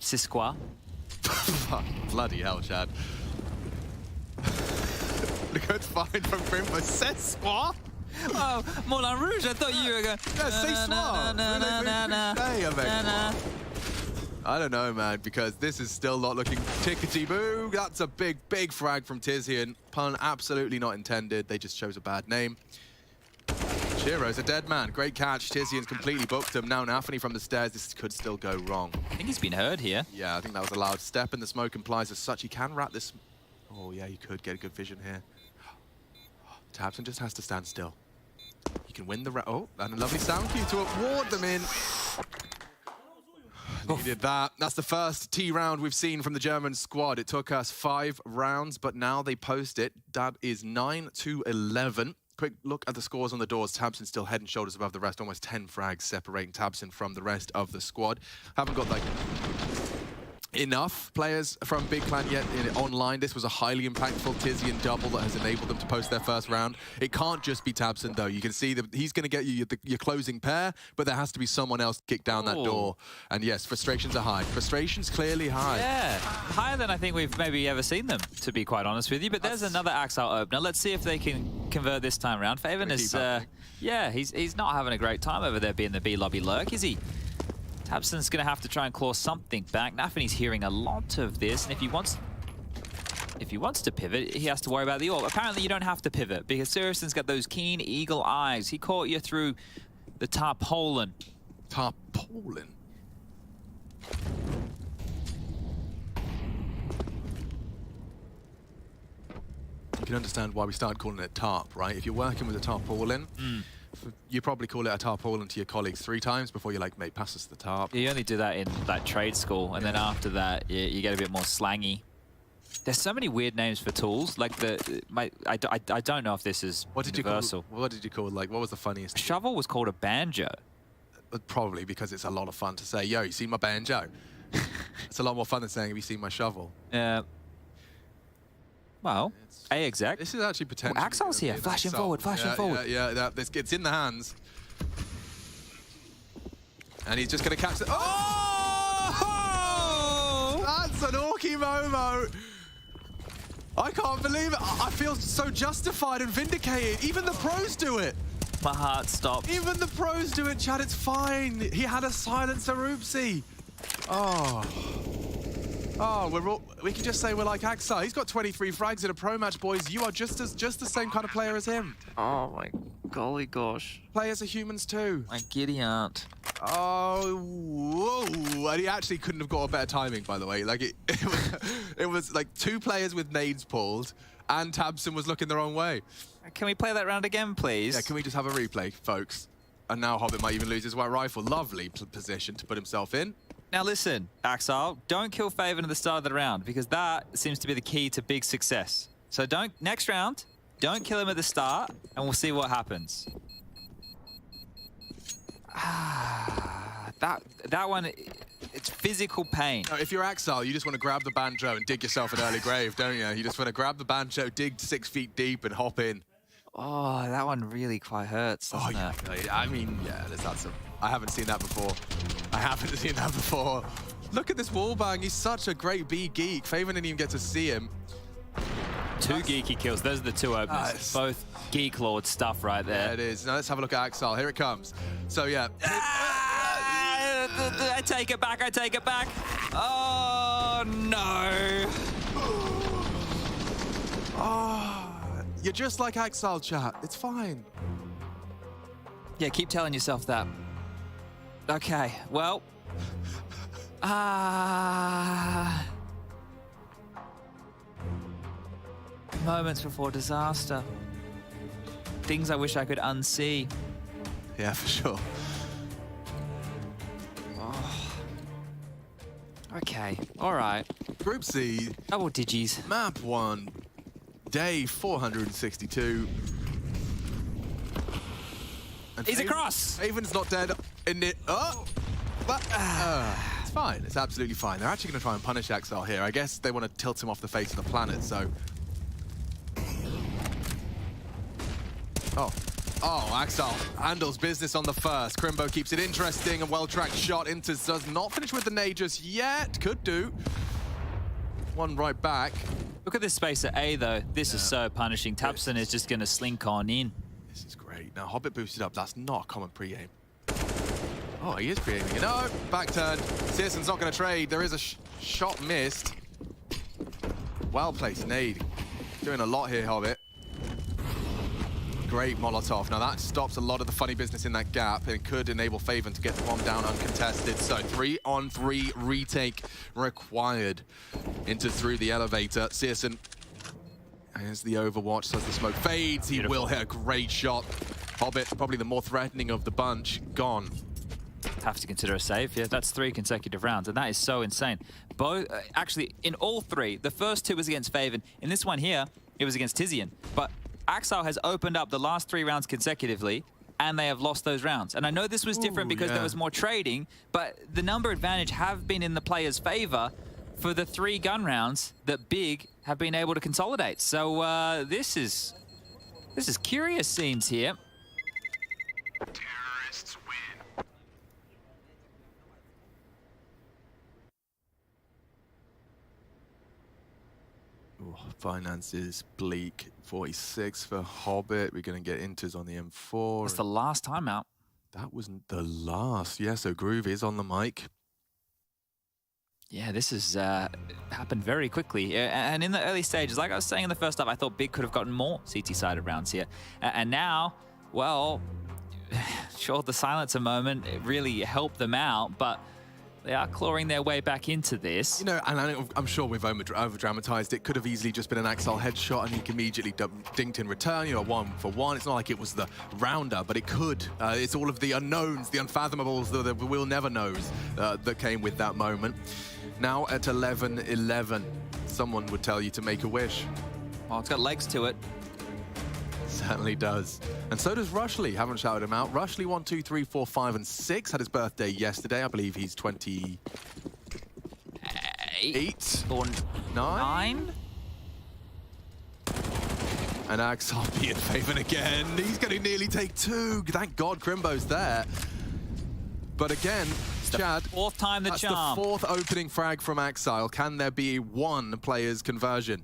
Sisqua. Bloody hell, Chad. Good find from Crimbo. Sisqua? Oh, Moulin Rouge, I thought you were going... Yeah, c'est soir. I don't know, man, because this is still not looking tickety-boo. That's a big, big frag from Tizian. Pun absolutely not intended. They just chose a bad name. Shiro's a dead man. Great catch. Tizian's completely booked him. Now Nafany from the stairs. This could still go wrong. I think he's been heard here. Yeah, I think that was a loud step, and the smoke implies as such. He can wrap this. Oh, yeah, he could get a good vision here. Tabson just has to stand still. He can win the oh, and a lovely sound cue to ward them in. Needed that. That's the first T round we've seen from the German squad. It took us 5 rounds, but now they post it. That is 9-11. Quick look at the scores on the doors. Tabson still head and shoulders above the rest. Almost 10 frags separating Tabson from the rest of the squad. Haven't got like enough players from Big Clan yet online. This was a highly impactful Tizian double that has enabled them to post their first round. It can't just be Tabson, though. You can see that he's going to get you your closing pair, but there has to be someone else to kick down that door. And yes, frustrations are high. Frustrations clearly high. Yeah, higher than I think we've maybe ever seen them, to be quite honest with you. But there's another Axel opener. Let's see if they can convert this time around. Faven is, yeah, he's not having a great time over there being the B lobby lurk, is he? Tabson's going to have to try and claw something back. Nafany's hearing a lot of this, and if he wants to pivot, he has to worry about the AWP. Apparently, you don't have to pivot, because Sirrison's got those keen eagle eyes. He caught you through the tarpaulin. Tarpaulin? You can understand why we started calling it tarp, right? If you're working with a tarpaulin, you probably call it a tarpaulin to your colleagues 3 times before you're like, mate, pass us the tarp. You only do that in like trade school, and then after that, you get a bit more slangy. There's so many weird names for tools. Like I don't know if this is universal. What did you call? Like, what was the funniest? A shovel was called a banjo. Probably because it's a lot of fun to say, yo, you see my banjo? It's a lot more fun than saying, have you seen my shovel? Yeah. Well, A-exec. This is actually potential. Axel's here, flashing forward, flashing forward. Yeah, it's in the hands. And he's just going to catch it. Oh! That's an Orky Momo. I can't believe it. I feel so justified and vindicated. Even the pros do it. My heart stopped. Even the pros do it, Chad. It's fine. He had a silencer, oopsie. Oh. Oh, we can just say we're like Axar. He's got 23 frags in a pro match, boys. You are just the same kind of player as him. Oh my golly gosh. Players are humans too. My giddy aunt. Oh, whoa. And he actually couldn't have got a better timing, by the way. Like it was like 2 players with nades pulled, and Tabson was looking the wrong way. Can we play that round again, please? Yeah, can we just have a replay, folks? And now Hobbit might even lose his white rifle. Lovely position to put himself in. Now listen, Axel, don't kill Faven at the start of the round, because that seems to be the key to big success. So next round, don't kill him at the start, and we'll see what happens. That one, it's physical pain. No, if you're Axel, you just want to grab the banjo and dig yourself an early grave, don't you? You just want to grab the banjo, dig 6 feet deep, and hop in. Oh, that one really quite hurts, doesn't it? I mean, yeah, I haven't seen that before. I haven't seen that before. Look at this wallbang. He's such a great B geek. Faven didn't even get to see him. 2 geeky kills. Those are the 2 openers. Both geek lord stuff right there. Yeah, it is. Now let's have a look at Axel. Here it comes. So yeah. I take it back. I take it back. Oh no. Oh. You're just like Axel, chat. It's fine. Yeah, keep telling yourself that. Okay, well. Moments before disaster. Things I wish I could unsee. Yeah, for sure. Oh. Okay, all right. Group C. Double digis. Map 1. Day 462. And He's across! Faven's not dead in it. Oh! But, it's fine. It's absolutely fine. They're actually going to try and punish Axel here. I guess they want to tilt him off the face of the planet, so... Oh, Axel handles business on the first. Crimbo keeps it interesting. A well-tracked shot into does not finish with the nade just yet. Could do. One right back. Look at this space at A, though. This is so punishing. Tabson is just going to slink on in. This is great. Now, Hobbit boosted up. That's not a common pre-aim. Oh, he is pre-aiming it. No, back turn. Searson's not going to trade. There is a shot missed. Well-placed nade. Doing a lot here, Hobbit. Great Molotov. Now, that stops a lot of the funny business in that gap. It could enable Faven to get the bomb down uncontested. So 3-on-3 retake required. Into through the elevator. Searson has the overwatch, so as the smoke fades, he will hit a great shot. Hobbit, probably the more threatening of the bunch, gone. Have to consider a save. Yeah, that's 3 consecutive rounds, and that is so insane. Both, actually, in all 3, the first 2 was against Faven. In this one here, it was against Tizian. But Axel has opened up the last 3 rounds consecutively, and they have lost those rounds. And I know this was different because there was more trading, but the number advantage have been in the player's favor for the 3 gun rounds that Big have been able to consolidate. So this is curious scenes here. Terrorists win. Finances bleak. 46 for Hobbit. We're going to get inters on the M4. That's the last timeout. That wasn't the last. Yeah, so Groove is on the mic. Yeah, this has happened very quickly. And in the early stages, like I was saying in the first half, I thought Big could have gotten more CT-sided rounds here. And now, well, sure, the silencer moment really helped them out, but they are clawing their way back into this. You know, and I'm sure we've over-dramatized it. Could have easily just been an Axel headshot and he immediately dinked in return, you know, 1 for 1. It's not like it was the rounder, but it could. It's all of the unknowns, the unfathomables, the we'll never knows that came with that moment. Now at 11-11, someone would tell you to make a wish. Well, it's got legs to it. Certainly does. And so does Rushley. Haven't shouted him out. Rushley 1, 2, 3, 4, 5, and 6. Had his birthday yesterday. I believe he's 28 or 9. And Axel being Faven again. He's going to nearly take 2. Thank God Crimbo's there. But again, Chad, 4th time the charm. That's the 4th opening frag from Axel. Can there be 1 player's conversion?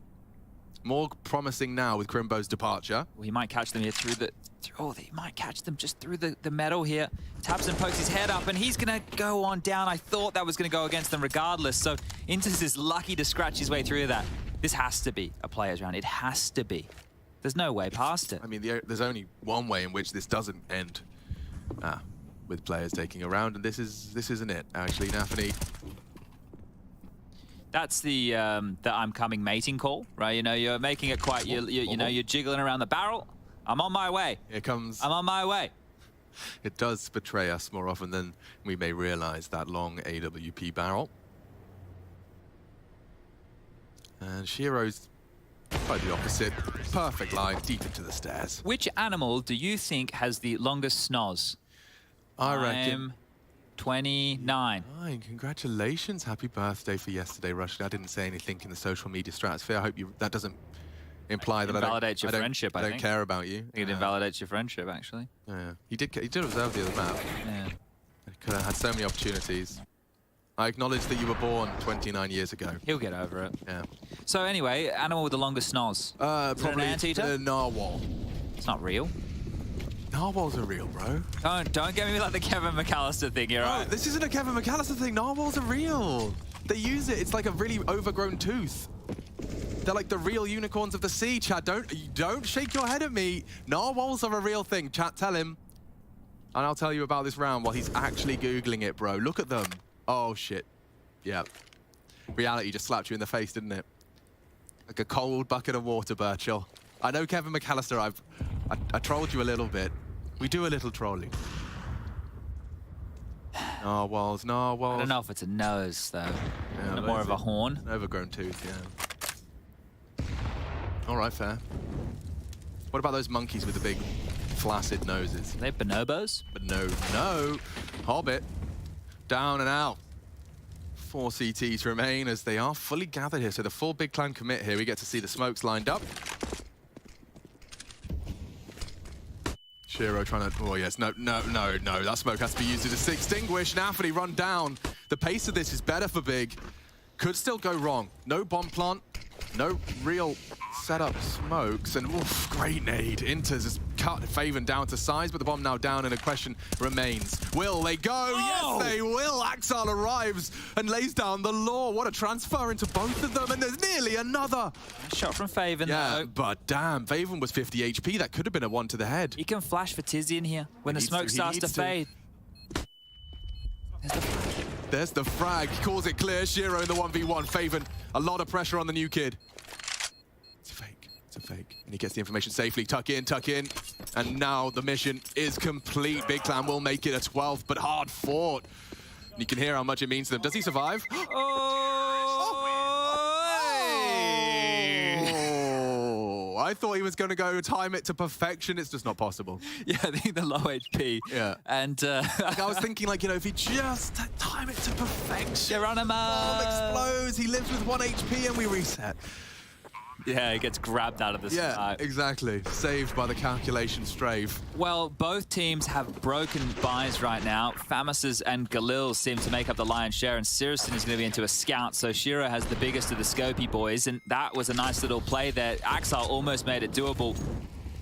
More promising now with Crimbo's departure. Well, he might catch them here through the... Oh, he might catch them just through the metal here. Tabson pokes his head up, and he's going to go on down. I thought that was going to go against them regardless. So Intus is lucky to scratch his way through that. This has to be a player's round. It has to be. There's no way past it. I mean, there's only one way in which this doesn't end. With players taking a round, and this isn't it, actually, Nafany. That's the I'm coming mating call, right? You know, you're making it quite, you know, you're jiggling around the barrel. I'm on my way. Here comes... I'm on my way. It does betray us more often than we may realize, that long AWP barrel. And Shiro's quite the opposite. Perfect line, deep into the stairs. Which animal do you think has the longest snoz? I reckon... I'm 29. Congratulations. Happy birthday for yesterday, Rushley. I didn't say anything in the social media stratosphere. I hope that doesn't imply that invalidates your friendship, I don't care about you. It invalidates your friendship, actually. Yeah, he did observe the other map. Yeah. He could have had so many opportunities. I acknowledge that you were born 29 years ago. He'll get over it. Yeah. So anyway, animal with the longest snoz. Probably an anteater? a narwhal. It's not real. Narwhals are real, bro. Don't get me like the Kevin McAllister thing here, right? This isn't a Kevin McAllister thing. Narwhals are real. They use it. It's like a really overgrown tooth. They're like the real unicorns of the sea, Chad. Don't shake your head at me. Narwhals are a real thing. Chat, tell him. And I'll tell you about this round while he's actually Googling it, bro. Look at them. Oh, shit. Yeah. Reality just slapped you in the face, didn't it? Like a cold bucket of water, Birchall. I know, Kevin McAllister, I trolled you a little bit. We do a little trolling. Narwhals. I don't know if it's a nose, though. Yeah, more of a horn. Overgrown tooth, yeah. All right, fair. What about those monkeys with the big, flaccid noses? Are they bonobos? But no. Hobbit. Down and out. 4 CTs remain as they are fully gathered here. So the full big clan commit here. We get to see the smokes lined up. Shiro trying to... Oh, yes. No. That smoke has to be used to extinguish. Nafany run down. The pace of this is better for Big. Could still go wrong. No bomb plant. No real setup smokes. And, oof, great nade. Inters has cut Faven down to size, but the bomb now down, and a question remains. Will they go? Oh! Yes, they will. Axal arrives and lays down the law. What a transfer into both of them, and there's nearly another. Shot from Faven, yeah, though. but damn, Faven was 50 HP. That could have been a 1 to the head. He can flash for Tizzy in here when the smoke starts to fade. There's the frag. He calls it clear. Shiro in the 1v1. Faven, a lot of pressure on the new kid. It's a fake. It's a fake. And he gets the information safely. Tuck in, tuck in. And now the mission is complete. Big Clan will make it a 12th, but hard fought. And you can hear how much it means to them. Does he survive? I thought he was going to go time it to perfection. It's just not possible. Yeah, I think the low HP. Yeah. And like I was thinking, like, you know, if he just time it to perfection, Geronimo bomb explodes. He lives with 1 HP and we reset. Yeah, he gets grabbed out of the sky. Yeah, exactly. Saved by the calculation strafe. Well, both teams have broken buys right now. Famus's and Galil seem to make up the lion's share, and Sirison is going to be into a scout, so Shiro has the biggest of the Scopy boys, and that was a nice little play there. Axel almost made it doable.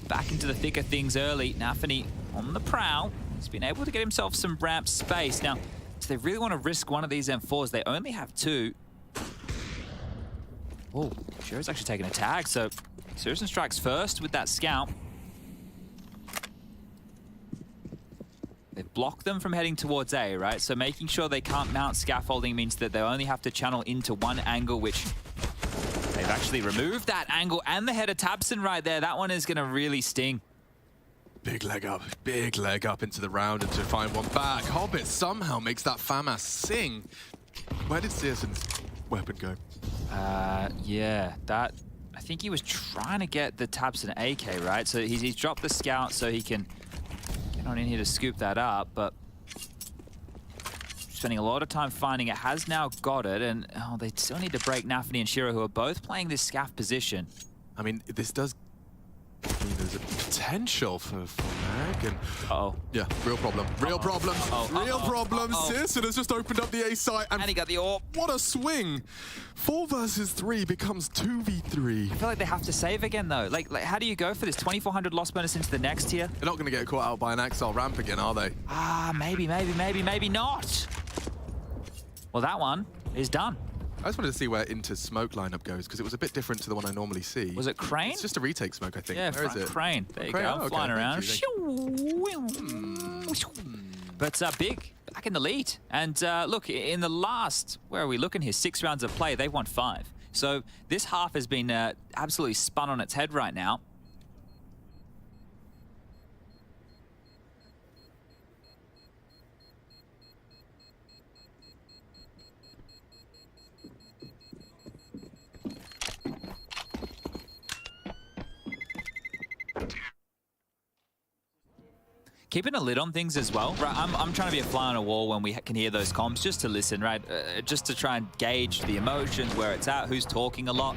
Back into the thick of things early. Nafany on the prowl. He's been able to get himself some ramp space. Now, do they really want to risk one of these M4s? They only have 2. Oh, Shiro's actually taking a tag, so Sirison strikes first with that scout. They've blocked them from heading towards A, right? So making sure they can't mount scaffolding means that they only have to channel into one angle, which they've actually removed that angle and the head of Tabson right there. That one is going to really sting. Big leg up into the round and to find one back. Hobbit somehow makes that FAMAS sing. Where did Searson's weapon go? Yeah, that... I think he was trying to get the Tabson AK, right? So he's dropped the scout so he can get on in here to scoop that up, but spending a lot of time finding it, has now got it, and they still need to break Nafany and Shiro, who are both playing this scaff position. I mean, this does... I mean, there's a potential for frag. And oh, yeah, real problem. Real problems. Real problems. Sisson has just opened up the A site. And he got the AWP. What a swing. 4 versus 3 becomes 2v3. I feel like they have to save again, though. Like how do you go for this? 2,400 loss bonus into the next tier? They're not going to get caught out by an Axel ramp again, are they? Ah, maybe not. Well, that one is done. I just wanted to see where Inter's smoke lineup goes, because it was a bit different to the one I normally see. Was it Crane? It's just a retake smoke, I think. Yeah, where is it? Crane. There you Crane? go. I'm Oh, flying okay, around. But Big back in the lead. And look, in the last, where are we looking here? 6 rounds of play, they've won 5. So this half has been absolutely spun on its head right now. Keeping a lid on things as well. Right, I'm trying to be a fly on a wall when we can hear those comms, just to listen, right? Just to try and gauge the emotions, where it's at, who's talking a lot.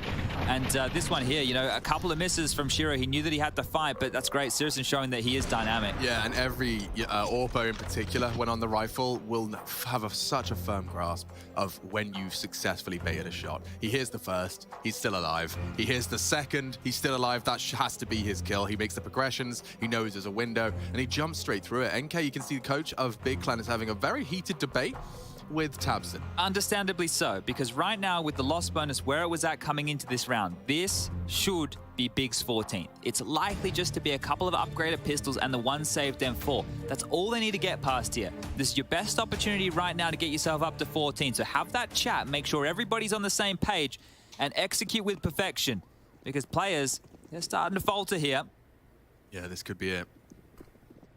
And this one here, you know, a couple of misses from Shiro. He knew that he had to fight, but that's great. Sirison showing that he is dynamic. Yeah, and every Orpo in particular, when on the rifle, will have such a firm grasp of when you've successfully baited a shot. He hears the first, he's still alive. He hears the second, he's still alive. That has to be his kill. He makes the progressions, he knows there's a window, and he jumps straight through it. NK, you can see the coach of Big Clan is having a very heated debate with tabseN. Understandably so, because right now with the loss bonus where it was at coming into this round, this should be Big's 14th. It's likely just to be a couple of upgraded pistols and the one saved M4. That's all they need to get past here. This is your best opportunity right now to get yourself up to 14. So have that chat, make sure everybody's on the same page, and execute with perfection, because players, they're starting to falter here. Yeah, this could be it.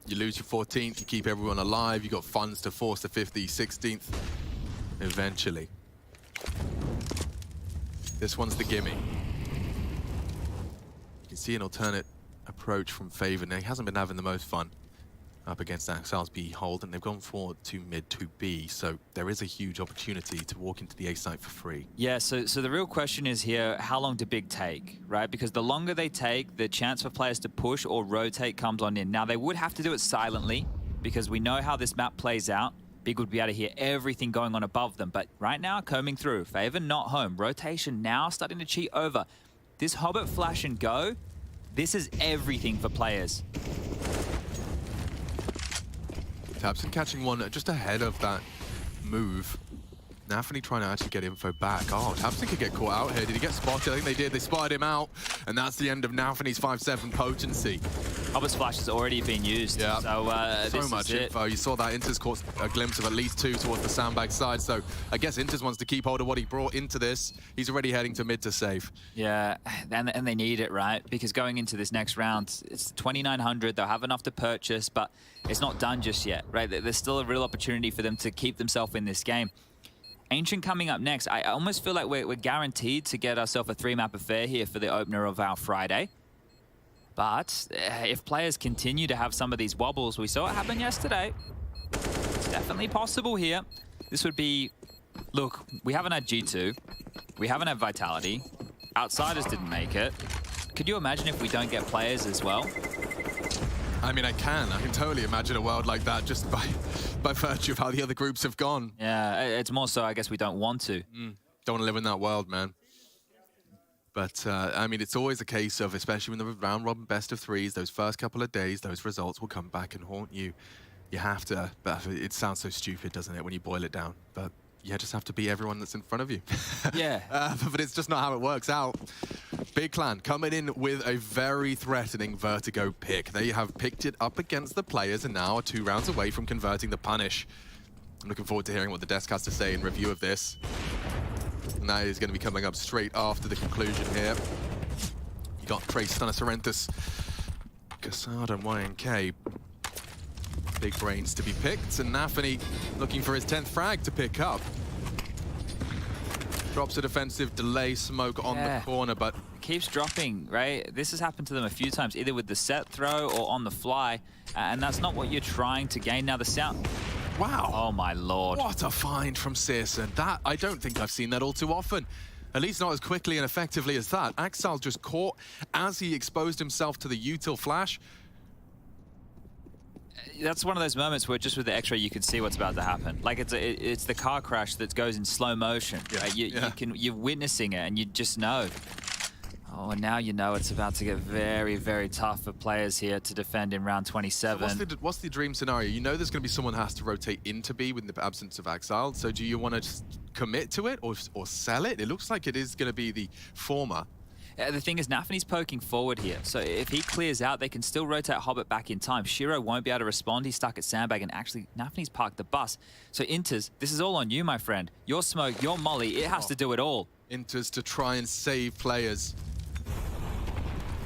You lose your 14th, you keep everyone alive, you got funds to force the 50th, 16th, eventually. This one's the gimme. You can see an alternate approach from Favor. Now, he hasn't been having the most fun up against Axal's B hold, and they've gone forward to mid to B, so there is a huge opportunity to walk into the A site for free. Yeah, so the real question is here, how long do Big take, right? Because the longer they take, the chance for players to push or rotate comes on in. Now, they would have to do it silently, because we know how this map plays out. Big would be able to hear everything going on above them, but right now, combing through. Favor not home. Rotation now starting to cheat over. This Hobbit flash and go, this is everything for players. tabseN catching one just ahead of that move. Nafany trying to actually get info back. Oh, tabseN could get caught out here. Did he get spotted? I think they did. They spotted him out. And that's the end of Nafany's 5-7 potency. Hobbit's flash has already been used. Yeah. So, so much info. You saw that Inter's caught a glimpse of at least 2 towards the sandbag side. So I guess Inter's wants to keep hold of what he brought into this. He's already heading to mid to save. Yeah, and they need it, right? Because going into this next round, it's 2,900. They'll have enough to purchase, but it's not done just yet, right? There's still a real opportunity for them to keep themselves in this game. Ancient coming up next. I almost feel like we're guaranteed to get ourselves a 3-map affair here for the opener of our Friday. But if players continue to have some of these wobbles, we saw it happen yesterday. It's definitely possible here. This would be... Look, we haven't had G2. We haven't had Vitality. Outsiders didn't make it. Could you imagine if we don't get players as well? I mean, I can totally imagine a world like that just by virtue of how the other groups have gone. Yeah, it's more so I guess we don't want to. Don't want to live in that world, man. But, I mean, it's always a case of, especially when the round robin best of 3s, those first couple of days, those results will come back and haunt you. You have to, but it sounds so stupid, doesn't it, when you boil it down? But you just have to be everyone that's in front of you. Yeah. But it's just not how it works out. Big Clan coming in with a very threatening Vertigo pick. They have picked it up against the players and now are 2 rounds away from converting the punish. I'm looking forward to hearing what the desk has to say in review of this. And that is going to be coming up straight after the conclusion here. You got Trace, Stunner, Sorrenthus, Cassard and YNK. Big brains to be picked, and Nafany looking for his 10th frag to pick up. Drops a defensive delay smoke on the corner, but... Keeps dropping, right? This has happened to them a few times, either with the set throw or on the fly, and that's not what you're trying to gain. Now the sound... Wow. Oh my lord. What a find from syeTSN. That, I don't think I've seen that all too often. At least not as quickly and effectively as that. Axal just caught as he exposed himself to the util flash. That's one of those moments where just with the X-ray you can see what's about to happen. Like it's the car crash that goes in slow motion. Yeah. Right? You're witnessing it and you just know. Oh, and now you know it's about to get very, very tough for players here to defend in round 27. So what's the dream scenario? You know there's going to be someone who has to rotate into B with the absence of Axile. So do you want to just commit to it or sell it? It looks like it is going to be the former. The thing is, Nafany's poking forward here. So if he clears out, they can still rotate Hobbit back in time. Shiro won't be able to respond. He's stuck at Sandbag, and actually, Nafany's parked the bus. So Inters, this is all on you, my friend. Your smoke, your molly, it has to do it all. Inters to try and save players.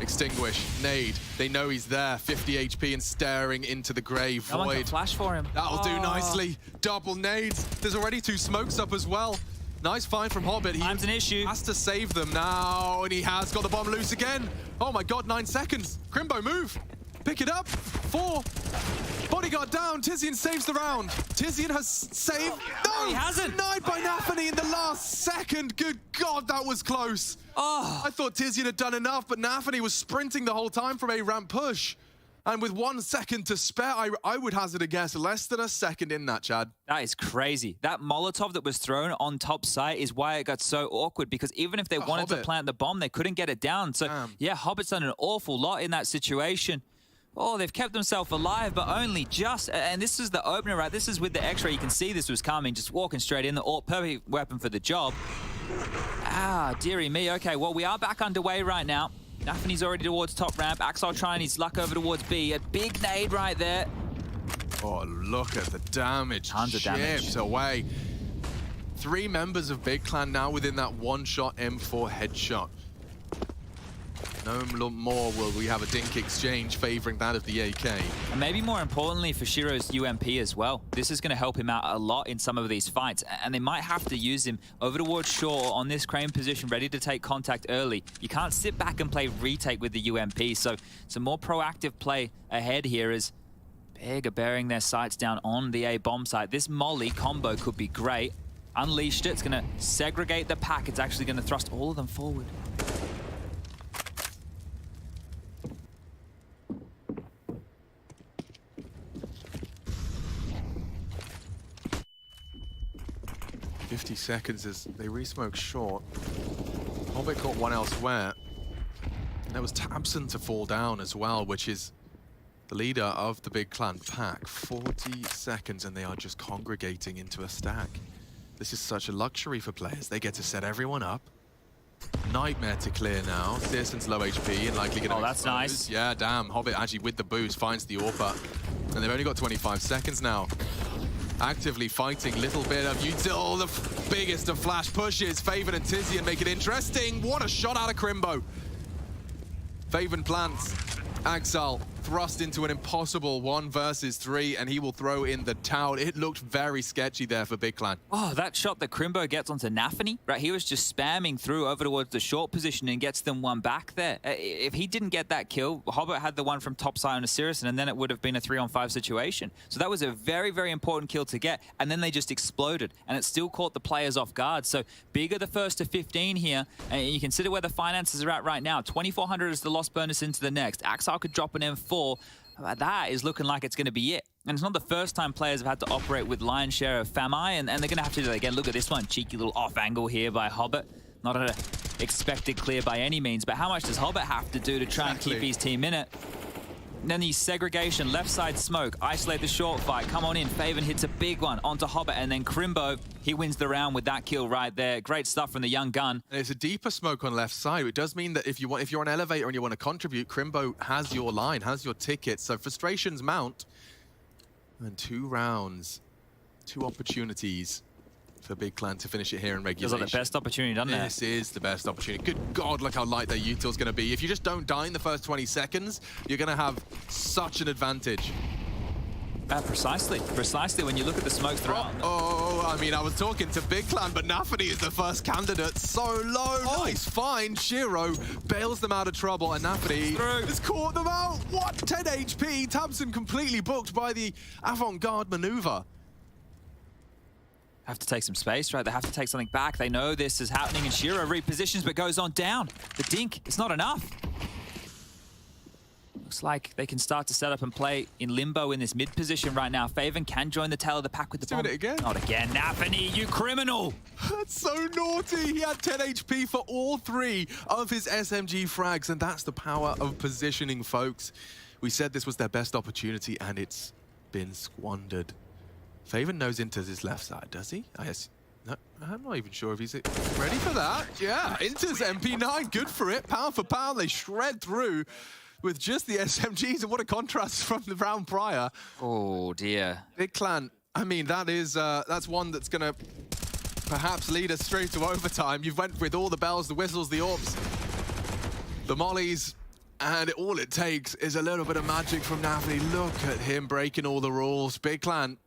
Extinguish, nade. They know he's there. 50 HP and staring into the grave. No one can Void. flash for him. That'll do nicely. Double nades. There's already 2 smokes up as well. Nice find from Hobbit. Time's an issue. Has to save them now, and he has got the bomb loose again. Oh my god, 9 seconds. Crimbo, move. Pick it up. 4. Bodyguard down. Tizian saves the round. Tizian has saved. No! He hasn't. Denied by Nafany in the last second. Good god, that was close. Oh. I thought Tizian had done enough, but Nafany was sprinting the whole time from a ramp push. And with 1 second to spare, I would hazard a guess less than a second in that, Chad. That is crazy. That Molotov that was thrown on top site is why it got so awkward, because even if they wanted to plant the bomb, they couldn't get it down. So, yeah, Hobbit's done an awful lot in that situation. Oh, they've kept themselves alive, but only just. And this is the opener, right? This is with the X-ray. You can see this was coming, just walking straight in. The perfect weapon for the job. Ah, dearie me. Okay, well, we are back underway right now. Nafany's already towards top ramp. Axel trying his luck over towards B. A big nade right there. Oh, look at the damage. Tons of damage. Chipped away. 3 members of Big Clan now within that one-shot M4 headshot. No more will we have a dink exchange favoring that of the AK. And maybe more importantly for Shiro's UMP as well. This is going to help him out a lot in some of these fights. And they might have to use him over towards Shaw on this crane position, ready to take contact early. You can't sit back and play retake with the UMP. So some more proactive play ahead here as Big are bearing their sights down on the A bomb site. This molly combo could be great. Unleashed it. It's going to segregate the pack. It's actually going to thrust all of them forward. .50 seconds as they re-smoke short. Hobbit got one elsewhere. And there was Tabson to fall down as well, which is the leader of the Big Clan pack. 40 seconds and they are just congregating into a stack. This is such a luxury for players. They get to set everyone up. Nightmare to clear now. Searson's low HP and likely going to that's nice. Yeah, damn. Hobbit actually with the boost finds the AWPer. And they've only got 25 seconds now. Actively fighting, little bit of util, the biggest of flash pushes. Faven and Tizian make it interesting. What a shot out of Crimbo. Faven plants. Axel thrust into an impossible 1 versus 3, and he will throw in the towel. It looked very sketchy there for Big Clan. Oh, that shot that Crimbo gets onto Nafany, right? He was just spamming through over towards the short position and gets them 1 back there. If he didn't get that kill, Hobbit had the one from top side on a Searson, and then it would have been a 3-on-5 situation. So that was a very, very important kill to get, and then they just exploded, and it still caught the players off guard. So Big are the first to 15 here, and you consider where the finances are at right now. 2,400 is the loss bonus into the next. Axel could drop an M4. That is looking like it's going to be it. And it's not the first time players have had to operate with lion's share of FAMI, and they're going to have to do that again. Look at this one. Cheeky little off angle here by Hobbit. Not an expected clear by any means, but how much does Hobbit have to do to try and keep his team in it? And then the segregation, left side smoke, isolate the short fight, come on in. Faven hits a big one onto Hobbit, and then Crimbo, he wins the round with that kill right there. Great stuff from the young gun. And it's a deeper smoke on left side. It does mean that if you're an elevator and you want to contribute, Crimbo has your line, has your ticket. So frustrations mount. And 2 rounds, 2 opportunities for Big Clan to finish it here in regulation. Feels like the best opportunity, doesn't it? This is the best opportunity. Good God, look how light their util's going to be. If you just don't die in the first 20 seconds, you're going to have such an advantage. Precisely. Precisely when you look at the smokes throughout. Oh, I mean, I was talking to Big Clan, but Nafany is the first candidate. So low. Nice find. Shiro bails them out of trouble, and Nafany has caught them out. What? 10 HP. Tabson completely booked by the avant-garde maneuver. Have to take some space, right? They have to take something back. They know this is happening, and Shiro repositions but goes on down. The dink, it's not enough. Looks like they can start to set up and play in limbo in this mid position right now. Faven can join the tail of the pack with the bomb. Doing it again. Not again. Nafany, you criminal! That's so naughty. He had 10 HP for all 3 of his SMG frags, and that's the power of positioning, folks. We said this was their best opportunity, and it's been squandered. Faven knows Inter's his left side, does he? No, I'm not even sure if he's ready for that. Yeah, Inter's MP9, good for it. Pound for pound, they shred through with just the SMGs, and what a contrast from the round prior. Oh, dear. Big Clan, I mean, that's one that's going to perhaps lead us straight to overtime. You've went with all the bells, the whistles, the AWPs, the mollies, and all it takes is a little bit of magic from Nafany. Look at him breaking all the rules. Big Clan.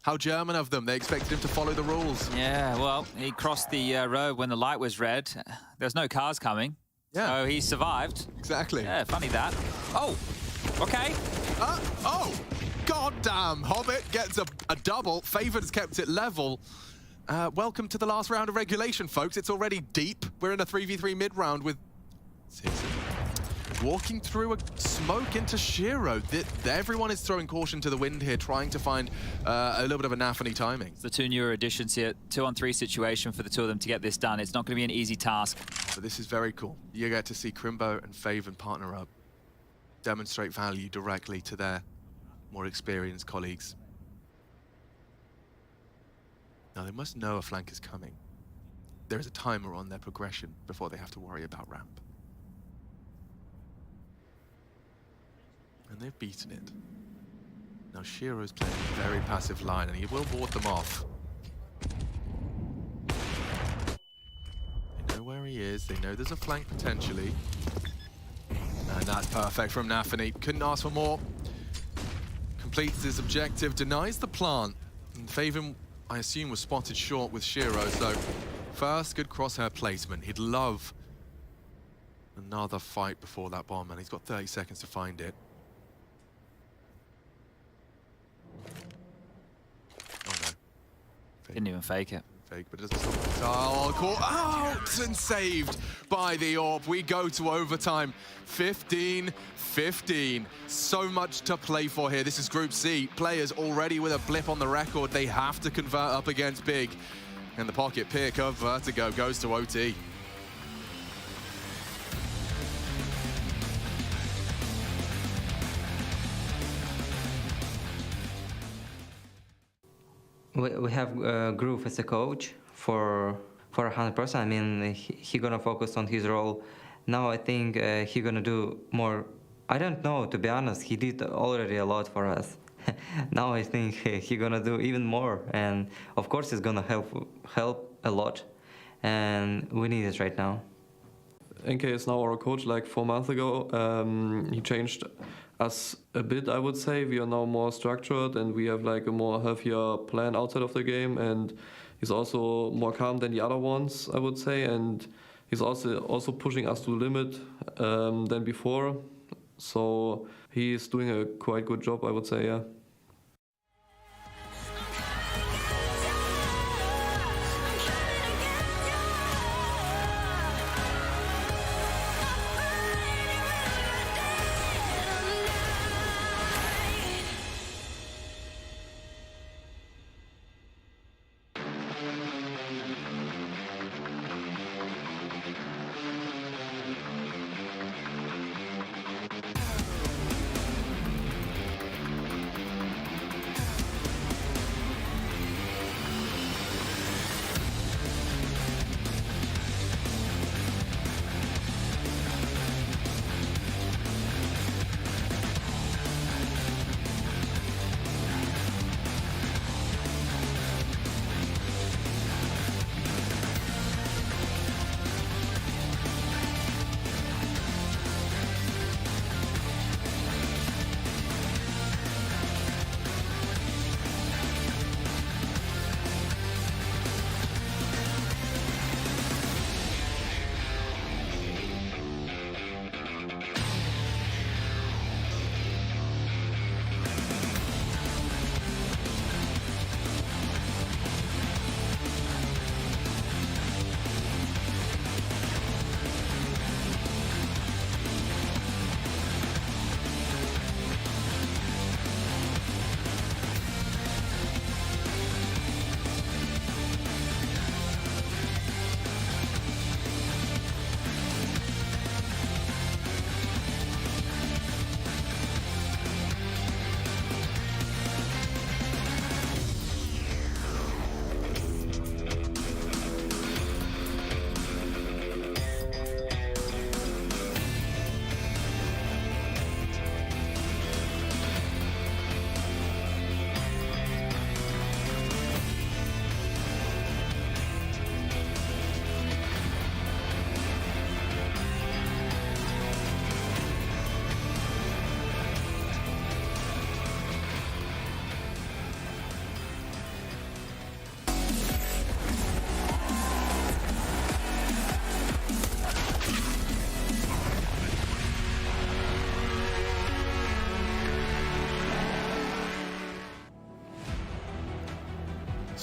How German of them. They expected him to follow the rules. Yeah, well, he crossed the road when the light was red. There's no cars coming. Yeah. So he survived. Exactly. Yeah, funny that. Oh, okay. Oh, goddamn. Hobbit gets a double. Favor's kept it level. Welcome to the last round of regulation, folks. It's already deep. We're in a 3v3 mid-round with Citizen walking through a smoke into Shiro. Everyone is throwing caution to the wind here, trying to find a little bit of a Nafany timing. The 2 newer additions here, 2-on-3 situation for the 2 of them to get this done. It's not going to be an easy task. But this is very cool. You get to see Crimbo and Faven partner up, demonstrate value directly to their more experienced colleagues. Now they must know a flank is coming. There is a timer on their progression before they have to worry about ramp. And they've beaten it. Now Shiro's playing a very passive line, and he will ward them off. They know where he is, they know there's a flank potentially. And that's perfect from Nafany. Couldn't ask for more. Completes his objective, denies the plant. And Faven, I assume, was spotted short with Shiro, so first good crosshair placement. He'd love another fight before that bomb, and he's got 30 seconds to find it. Oh no. Didn't even fake it. Fake, but it doesn't stop. Oh, caught out and saved by the AWP. We go to overtime. 15-15. So much to play for here. This is Group C. Players already with a blip on the record. They have to convert up against Big. And the pocket pick of Vertigo goes to OT. We have Groove as a coach for 100%. I mean, he gonna focus on his role. Now I think he gonna do more. I don't know, to be honest. He did already a lot for us. Now I think he gonna do even more, and of course he's gonna help a lot, and we need it right now. NK is now our coach. Like 4 months ago, he changed us a bit, I would say. We are now more structured, and we have like a more healthier plan outside of the game, and he's also more calm than the other ones, I would say, and he's also pushing us to the limit than before. So he's doing a quite good job, I would say, yeah.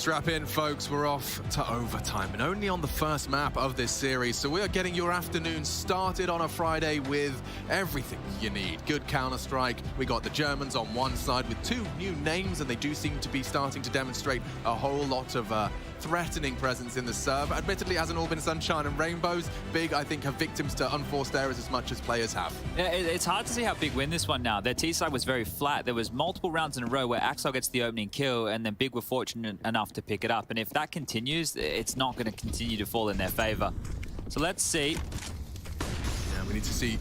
Strap in, folks. We're off to overtime, and only on the first map of this series. So we are getting your afternoon started on a Friday with everything you need. Good Counter-Strike. We got the Germans on one side with 2 new names, and they do seem to be starting to demonstrate a whole lot of threatening presence in the serve. Admittedly, hasn't all been sunshine and rainbows. Big, I think, have victims to unforced errors as much as players have. Yeah, it's hard to see how Big win this one now. Their T side was very flat. There was multiple rounds in a row where Axel gets the opening kill, and then Big were fortunate enough to pick it up. And if that continues, it's not going to continue to fall in their favor. So let's see. Yeah, we need to see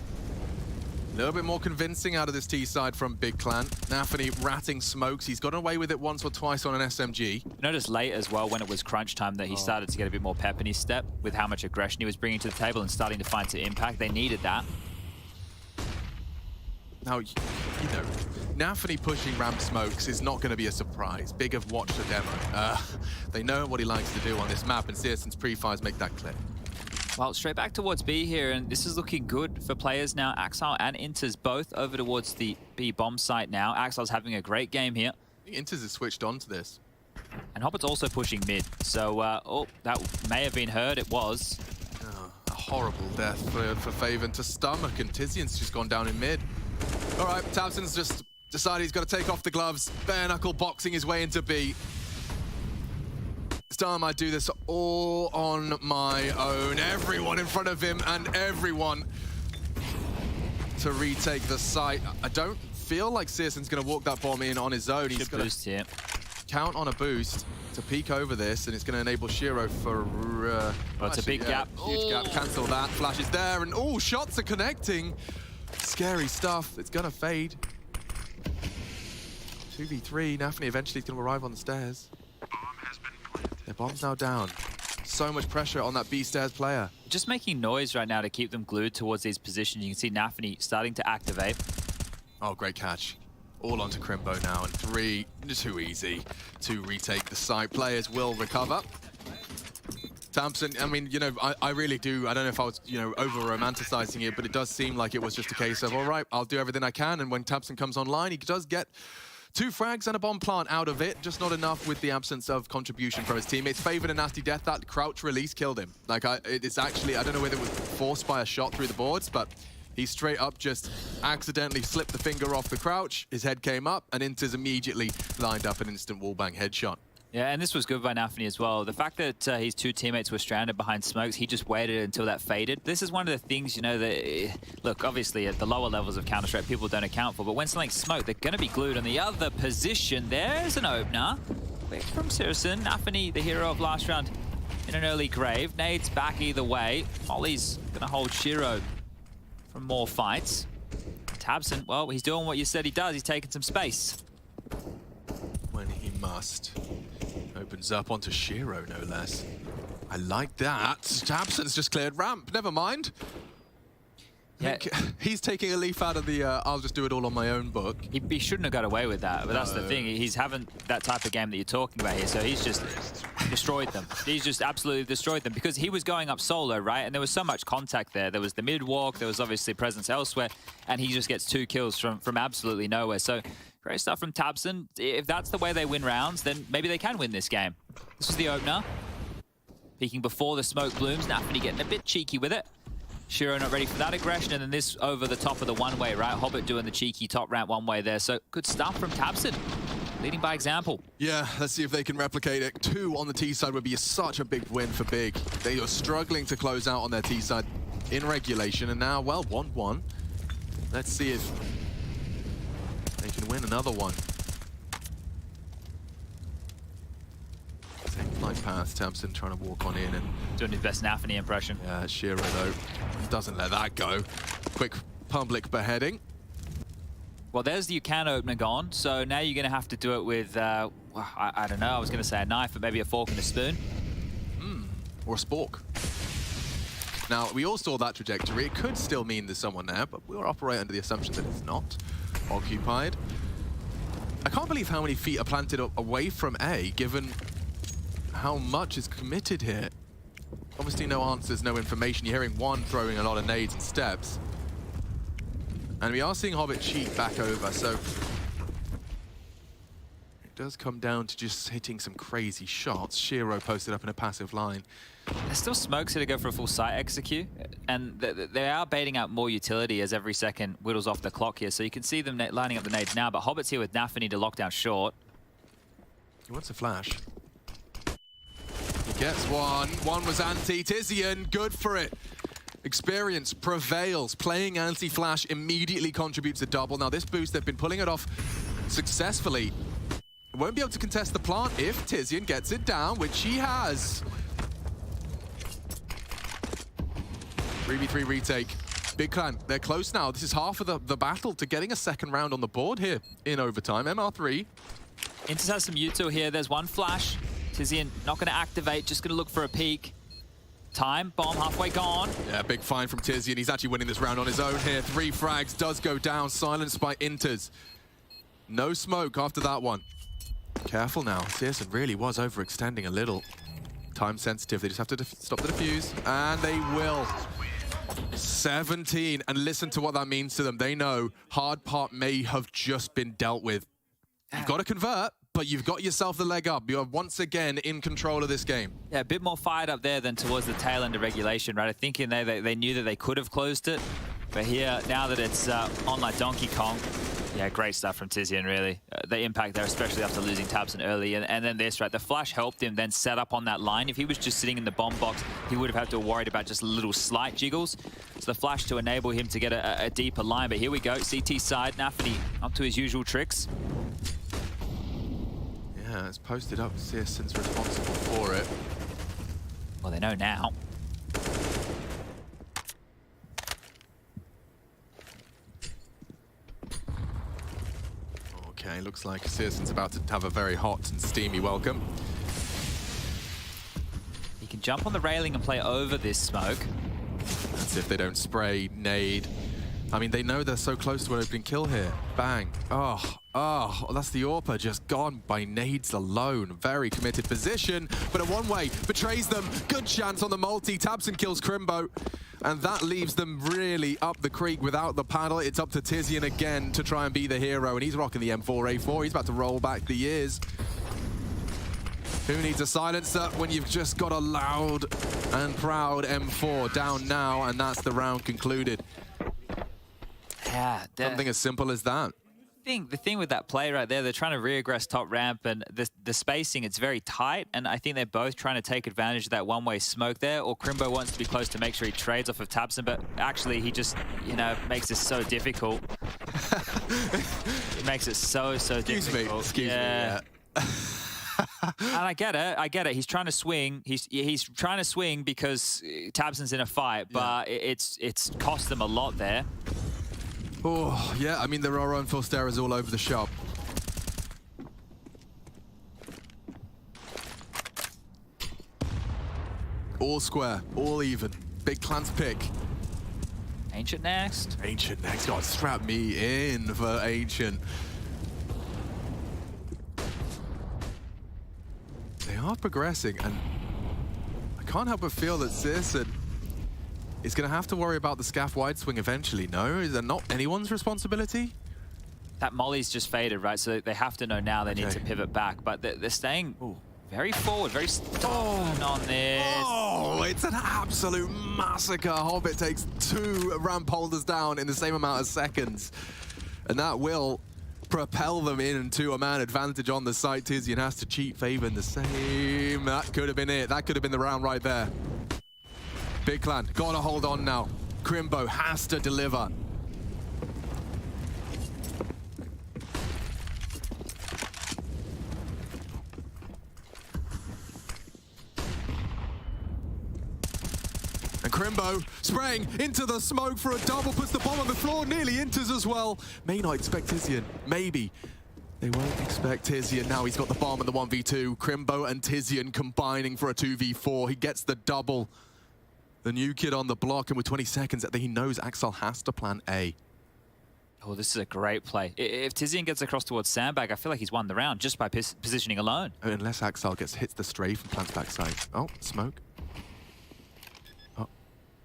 a little bit more convincing out of this T side from Big Clan. Nafany ratting smokes. He's gotten away with it once or twice on an SMG. Notice late as well, when it was crunch time, that he started to get a bit more pep in his step with how much aggression he was bringing to the table and starting to find some impact. They needed that. Now, you know, Nafany pushing ramp smokes is not going to be a surprise. Big have watched the demo. They know what he likes to do on this map, and Searson's pre-fires make that clear. Well, straight back towards B here, and this is looking good for players now. Axel and Inters both over towards the B bomb site now. Axel's having a great game here. Inters has switched on to this. And Hobbit's also pushing mid. So, oh, that may have been heard. It was. Oh, a horrible death for Faven to stomach, and Tizian's just gone down in mid. All right, tabseN's just decided he's got to take off the gloves. Bare knuckle boxing his way into B. This time I do this all on my own. Everyone in front of him and everyone to retake the site. I don't feel like Searson's going to walk that bomb in on his own. He's going to count on a boost to peek over this, and it's going to enable Shiro for... well, it's a big gap. Huge gap. Cancel that. Flash is there, and oh, shots are connecting. Scary stuff. It's going to fade. 2v3. Nafany eventually is going to arrive on the stairs. Their bomb's now down. So much pressure on that B stairs player. Just making noise right now to keep them glued towards these positions. You can see Nafany starting to activate. Oh, great catch. All onto Crimbo now, and 3, too easy to retake the site. Players will recover. tabseN, I mean, you know, I really do. I don't know if I was, you know, over-romanticizing it, but it does seem like it was just a case of, all right, I'll do everything I can. And when tabseN comes online, he does get 2 frags and a bomb plant out of it, just not enough with the absence of contribution from his teammates. Favored a nasty death. That crouch release killed him. Like, it's actually, I don't know whether it was forced by a shot through the boards, but he straight up just accidentally slipped the finger off the crouch. His head came up, and Inters immediately lined up an instant wallbang headshot. Yeah, and this was good by Nafany as well. The fact that his 2 teammates were stranded behind smokes, he just waited until that faded. This is one of the things, you know, that, look, obviously at the lower levels of Counter-Strike, people don't account for, but when something's smoked, they're going to be glued on the other position. There's an opener. Quick from Searson. Nafany, the hero of last round, in an early grave. Nades back either way. Molly's going to hold Shiro from more fights. tabseN, well, he's doing what you said he does. He's taking some space. When he must. Opens up onto Shiro, no less. I like that. tabseN's just cleared ramp. Never mind. Yeah. He's taking a leaf out of the I'll just do it all on my own book. He shouldn't have got away with that, but that's the thing. He's having that type of game that you're talking about here, so he's just destroyed them. He's just absolutely destroyed them because he was going up solo, right? And there was so much contact there. There was the mid walk, there was obviously presence elsewhere, and he just gets 2 kills from absolutely nowhere. So great stuff from tabseN. If that's the way they win rounds, then maybe they can win this game. This is the opener. Peeking before the smoke blooms. Nafany getting a bit cheeky with it. Shiro not ready for that aggression, and then this over the top of the one-way, right? Hobbit doing the cheeky top ramp one-way there. So good stuff from tabseN, leading by example. Yeah, let's see if they can replicate it. 2 on the T side would be such a big win for Big. They are struggling to close out on their T side in regulation, and now, well, 1-1. Let's see if they can win another one. Same flight path, tabseN trying to walk on in and doing his best Nafany impression. Yeah, Shiro though doesn't let that go. Quick public beheading. Well, there's the can opener gone, so now you're going to have to do it with, well, I don't know, I was going to say a knife, but maybe a fork and a spoon. Or a spork. Now, we all saw that trajectory. It could still mean there's someone there, but we'll operate under the assumption that it's not occupied. I can't believe how many feet are planted away from A, given how much is committed here. Obviously no answers, no information. You're hearing one throwing a lot of nades and steps. And we are seeing Hobbit cheat back over, so It does come down to just hitting some crazy shots. Shiro posted up in a passive line. There's still smokes here to go for a full site execute, and they are baiting out more utility as every second whittles off the clock here. So you can see them lining up the nades now, but Hobbit's here with Nafany to lock down short. He wants a flash. He gets one. One was anti. Tizian, good for it. Experience prevails. Playing anti-flash immediately contributes a double. Now this boost, they've been pulling it off successfully. Won't be able to contest the plant if Tizian gets it down, which he has. 3v3 retake. Big Clan, they're close now. This is half of the battle to getting a second round on the board here in overtime. MR3. Inters has some util here. There's one flash. Tizian not going to activate, just going to look for a peek. Time, bomb halfway gone. Yeah, big find from Tizian. He's actually winning this round on his own here. 3 frags, does go down. Silenced by Inters. No smoke after that one. Careful now. Searson really was overextending a little. Time sensitive. They just have to stop the defuse. And they will. 17. And listen to what that means to them. They know hard part may have just been dealt with. You've got to convert, but you've got yourself the leg up. You're once again in control of this game. Yeah, a bit more fired up there than towards the tail end of regulation, right? I think in there they knew that they could have closed it. But here, now that it's on like Donkey Kong, yeah, great stuff from Tizian, really. The impact there, especially after losing Tabson early. And then this, right? The flash helped him then set up on that line. If he was just sitting in the bomb box, he would have had to have worried about just little slight jiggles. So the flash to enable him to get a deeper line. But here we go, CT side, Nafany up to his usual tricks. Yeah, it's posted up. Searson's responsible for it. Well, they know now. Okay, looks like Searson's about to have a very hot and steamy welcome. He can jump on the railing and play over this smoke. That's if they don't spray, nade. I mean, they know they're so close to an opening kill here. Bang. Oh, that's the AWPer just gone by nades alone. Very committed position, but a one-way betrays them. Good chance on the multi. Tabson kills Crimbo. And that leaves them really up the creek without the paddle. It's up to Tizian again to try and be the hero, and he's rocking the M4A4. He's about to roll back the years. Who needs a silencer when you've just got a loud and proud M4 down now, and that's the round concluded. Yeah, something as simple as that. The thing with that play right there, they're trying to reaggress top ramp, and the spacing, it's very tight, and I think they're both trying to take advantage of that one-way smoke there, or Crimbo wants to be close to make sure he trades off of Tabson, but actually he just, you know, makes this so difficult. It makes it so difficult. Excuse me, yeah. And I get it. He's trying to swing. He's trying to swing because Tabson's in a fight, but it's cost them a lot there. Oh, yeah, I mean, there are unforced errors all over the shop. All square, all even. Big Clan's pick. Ancient next. Ancient next. God, strap me in for Ancient. They are progressing, and I can't help but feel that Searson is going to have to worry about the scaff wide swing eventually, no? Is that not anyone's responsibility? That molly's just faded, right? So they have to know now they need to pivot back, but they're staying very forward, very stubborn on this. Oh, it's an absolute massacre. Hobbit takes 2 ramp holders down in the same amount of seconds, and that will propel them into a man advantage on the site. Tizian has to cheat Faven the same. That could have been it. That could have been the round right there. Big Clan, gotta hold on now. Crimbo has to deliver. And Crimbo spraying into the smoke for a double, puts the bomb on the floor, nearly enters as well. May not expect Tizian, maybe. They won't expect Tizian. Now he's got the bomb and the 1v2. Crimbo and Tizian combining for a 2v4. He gets the double. The new kid on the block, and with 20 seconds, he knows Axel has to plan A. Oh, this is a great play. If Tizian gets across towards Sandbag, I feel like he's won the round just by positioning alone. Unless Axel hits the strafe and plants backside. Oh, smoke. Oh.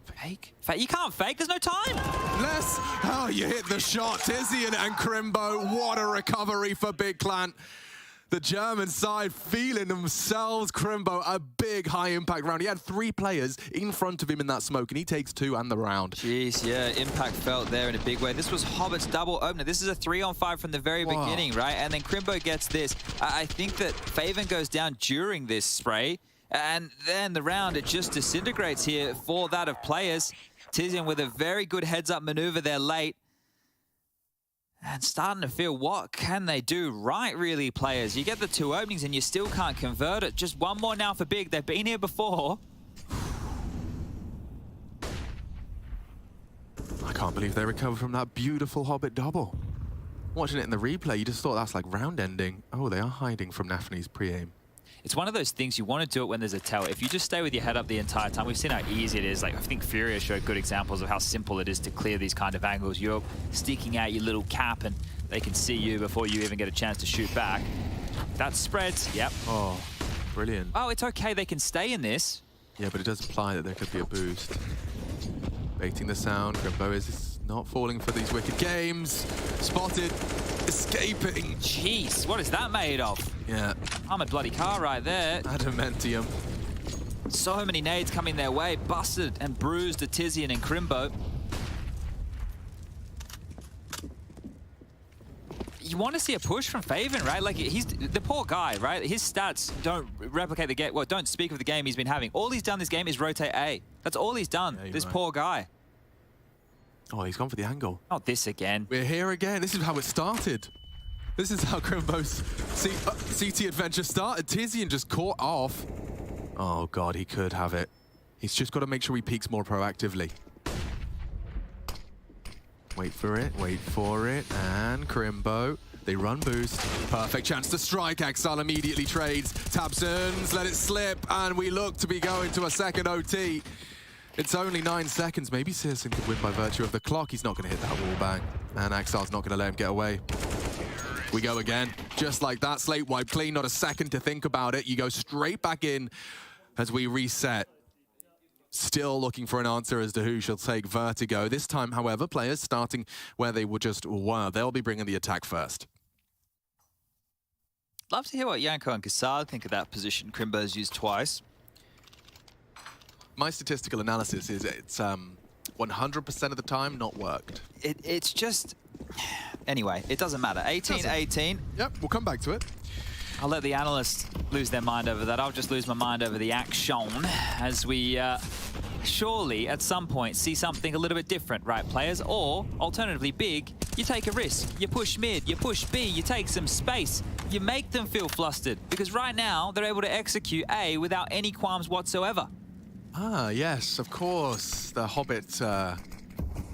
Fake? You can't fake, there's no time! Oh, you hit the shot. Tizian and Crimbo, what a recovery for Big Clan. The German side feeling themselves. Crimbo, a big high-impact round. He had 3 players in front of him in that smoke, and he takes 2 and the round. Jeez, yeah, impact felt there in a big way. This was Hobbit's double opener. This is a 3-on-5 from the very beginning, right? And then Crimbo gets this. I think that Faven goes down during this spray, and then the round, it just disintegrates here for that of players. Tizian with a very good heads-up maneuver there late. And starting to feel, what can they do right, really, players? You get the 2 openings and you still can't convert it. Just one more now for Big. They've been here before. I can't believe they recovered from that beautiful Hobbit double. Watching it in the replay, you just thought that's like round ending. Oh, they are hiding from Nafni's pre-aim. It's one of those things you want to do it when there's a tell. If you just stay with your head up the entire time, we've seen how easy it is. Like, I think Furia showed good examples of how simple it is to clear these kind of angles. You're sticking out your little cap and they can see you before you even get a chance to shoot back. That spreads, yep. Oh, brilliant. Oh, it's okay, they can stay in this. Yeah, but it does imply that there could be a boost. Baiting the sound, Crimbo is not falling for these wicked games. Spotted, escaping. Jeez, what is that made of? Yeah. Armored bloody car right there. Adamantium. So many nades coming their way. Busted and bruised to Tizian and Crimbo. You want to see a push from Faven, right? Like, he's the poor guy, right? His stats don't replicate the game. Well, don't speak of the game he's been having. All he's done this game is rotate A. That's all he's done. Yeah, this poor guy. Oh, he's gone for the angle. Not this again. We're here again. This is how it started. This is how Crimbo's CT adventure started. Tizian just caught off. Oh, God, he could have it. He's just got to make sure he peeks more proactively. Wait for it, and Crimbo. They run boost. Perfect chance to strike. Exile immediately trades. Tabsons, let it slip, and we look to be going to a second OT. It's only 9 seconds. Maybe Searson could win by virtue of the clock. He's not going to hit that wall bang. And Exile's not going to let him get away. We go again. Just like that, slate wipe clean. Not a second to think about it. You go straight back in as we reset. Still looking for an answer as to who shall take Vertigo. This time, however, players starting where they were. They'll be bringing the attack first. Love to hear what Yanko and Kassad think of that position Crimbo's used twice. My statistical analysis is it's 100% of the time not worked. It's just... Anyway, it doesn't matter. 18-18. Yep, we'll come back to it. I'll let the analysts lose their mind over that. I'll just lose my mind over the action as we surely at some point see something a little bit different, right, players? Or, alternatively, Big, you take a risk. You push mid, you push B, you take some space. You make them feel flustered because right now they're able to execute A without any qualms whatsoever. Ah, yes, of course. The Hobbit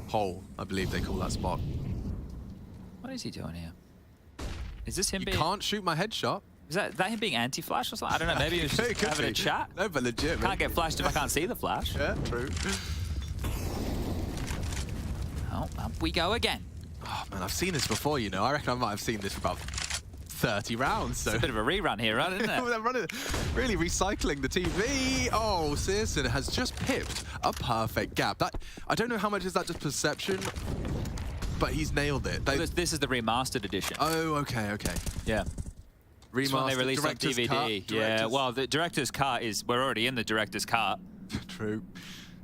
hole, I believe they call that spot. What is he doing here? Is this him you being... can't shoot my headshot. Is that him being anti-flash or something? I don't know, maybe he was just having a chat. No, but legit, Can't get flashed if I can't see the flash. Yeah, true. Oh, up we go again. Oh, man, I've seen this before, you know. I reckon I might have seen this for about 30 rounds. So. It's a bit of a rerun here, right, isn't it? Really recycling the TV. Oh, Searson has just pipped a perfect gap. That I don't know how much is that just perception, but he's nailed it. This is the remastered edition. Oh, okay. Yeah. Remastered, when they released on DVD. Yeah, well, the director's cut is... We're already in the director's cut. True.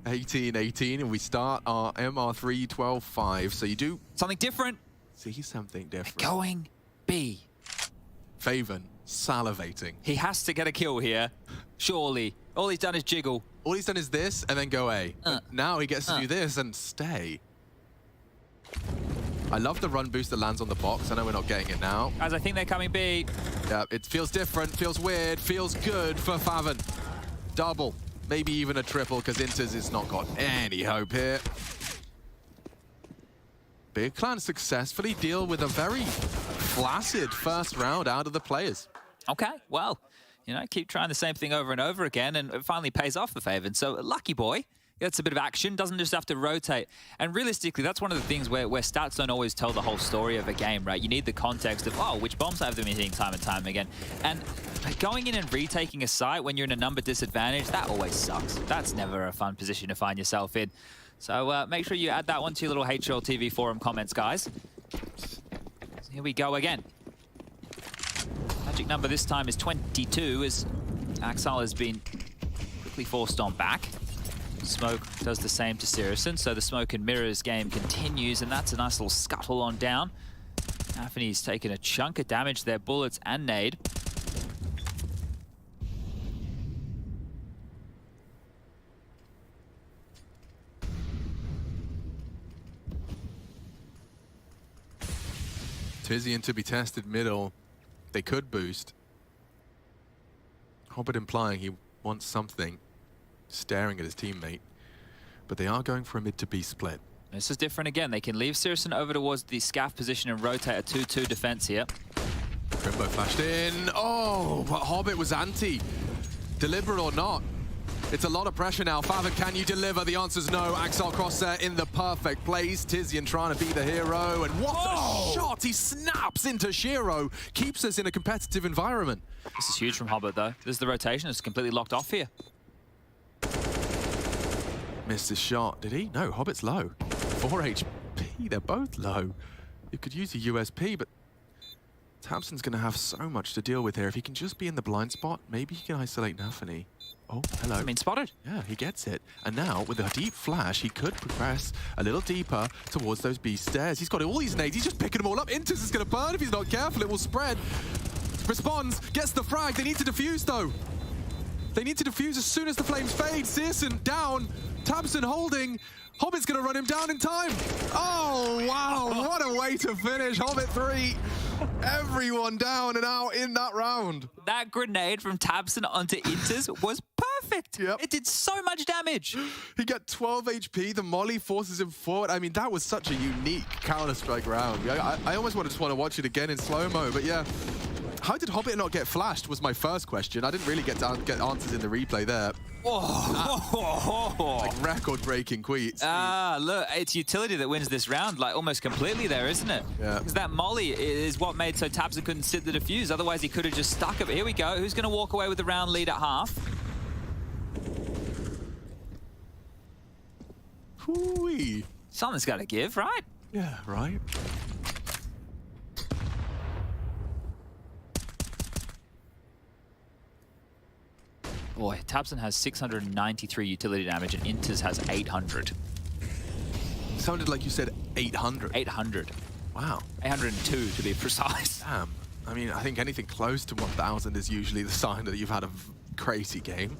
18-18, and we start our MR3 12-5. So you do... Something different. See something different. They're going B. Faven, salivating. He has to get a kill here, surely. All he's done is jiggle. All he's done is this, and then go A. Now he gets to do this and stay. I love the run boost that lands on the box. I know we're not getting it now. As I think they're coming B. Yeah, it feels different, feels weird, feels good for Faven. Double, maybe even a triple, because Inters has not got any hope here. Big Clan successfully deal with a very flaccid first round out of the players. Okay, well, you know, keep trying the same thing over and over again, and it finally pays off for Faven. So, lucky boy. Gets a bit of action, doesn't just have to rotate. And realistically, that's one of the things where stats don't always tell the whole story of a game, right? You need the context of, oh, which bombs have them hitting time and time again. And going in and retaking a site when you're in a number disadvantage, that always sucks. That's never a fun position to find yourself in. So make sure you add that one to your little HL TV forum comments, guys. So here we go again. magic number this time is 22, as Axel has been quickly forced on back. Smoke does the same to Sirison, so the smoke and mirrors game continues, and that's a nice little scuttle on down. Anthony's taken a chunk of damage there, bullets and nade. Tizian to be tested middle. They could boost. Hobbit implying he wants something, staring at his teammate. But they are going for a mid to B split. This is different again. They can leave Sirison over towards the scaff position and rotate a 2-2 defense here. Crimbo flashed in. Oh, but Hobbit was anti. Deliberate or not. It's a lot of pressure now. Favon, can you deliver? The answer's no. Axel Crosshair in the perfect place. Tizian trying to be the hero. And what a shot! He snaps into Shiro. Keeps us in a competitive environment. This is huge from Hobbit, though. This is the rotation. It's completely locked off here. Missed his shot. Did he? No, Hobbit's low. 4 HP. They're both low. You could use a USP, but Tamsin's going to have so much to deal with here. If he can just be in the blind spot, maybe he can isolate Nafany. Oh, hello. I mean, spotted. Yeah, he gets it. And now, with a deep flash, he could progress a little deeper towards those B stairs. He's got all these nades. He's just picking them all up. Intis is going to burn if he's not careful. It will spread. Responds, gets the frag. They need to defuse, though. They need to defuse as soon as the flames fade. Searson down. Tamsin holding. Hobbit's going to run him down in time. Oh, wow. What a way to finish. Hobbit 3. Everyone down and out in that round. That grenade from Tabson onto Inters was perfect. Yep. It did so much damage. He got 12 HP. The molly forces him forward. I mean, that was such a unique Counter-Strike round. I almost just want to watch it again in slow-mo, but yeah. How did Hobbit not get flashed was my first question. I didn't really get answers in the replay there. Like record-breaking tweets. Look, it's utility that wins this round, like almost completely there, isn't it? Yeah. Because that molly is what made so Tabson couldn't sit the defuse. Otherwise, he could have just stuck it. But here we go. Who's going to walk away with the round lead at half? Hoo-wee. Something's got to give, right? Yeah, right. Boy, Tabson has 693 utility damage and Inters has 800. Sounded like you said 800. 800. Wow. 802 to be precise. Damn. I mean, I think anything close to 1,000 is usually the sign that you've had a crazy game.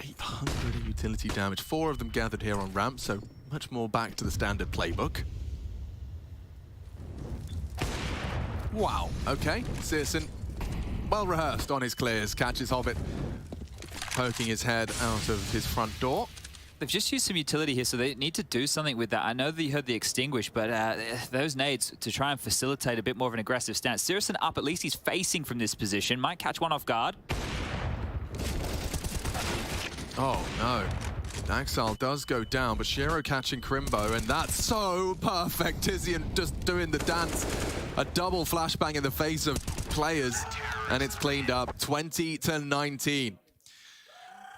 800 in utility damage. 4 of them gathered here on ramp, so much more back to the standard playbook. Wow. Okay, Searson. Well rehearsed on his clears, catches Hobbit poking his head out of his front door. They've just used some utility here, so they need to do something with that. I know that you heard the extinguish, but those nades to try and facilitate a bit more of an aggressive stance. Sirison up, at least he's facing from this position. Might catch one off guard. Oh no. Axel does go down, but Shiro catching Crimbo, and that's so perfect. Tizian just doing the dance. A double flashbang in the face of players, and it's cleaned up. 20-19.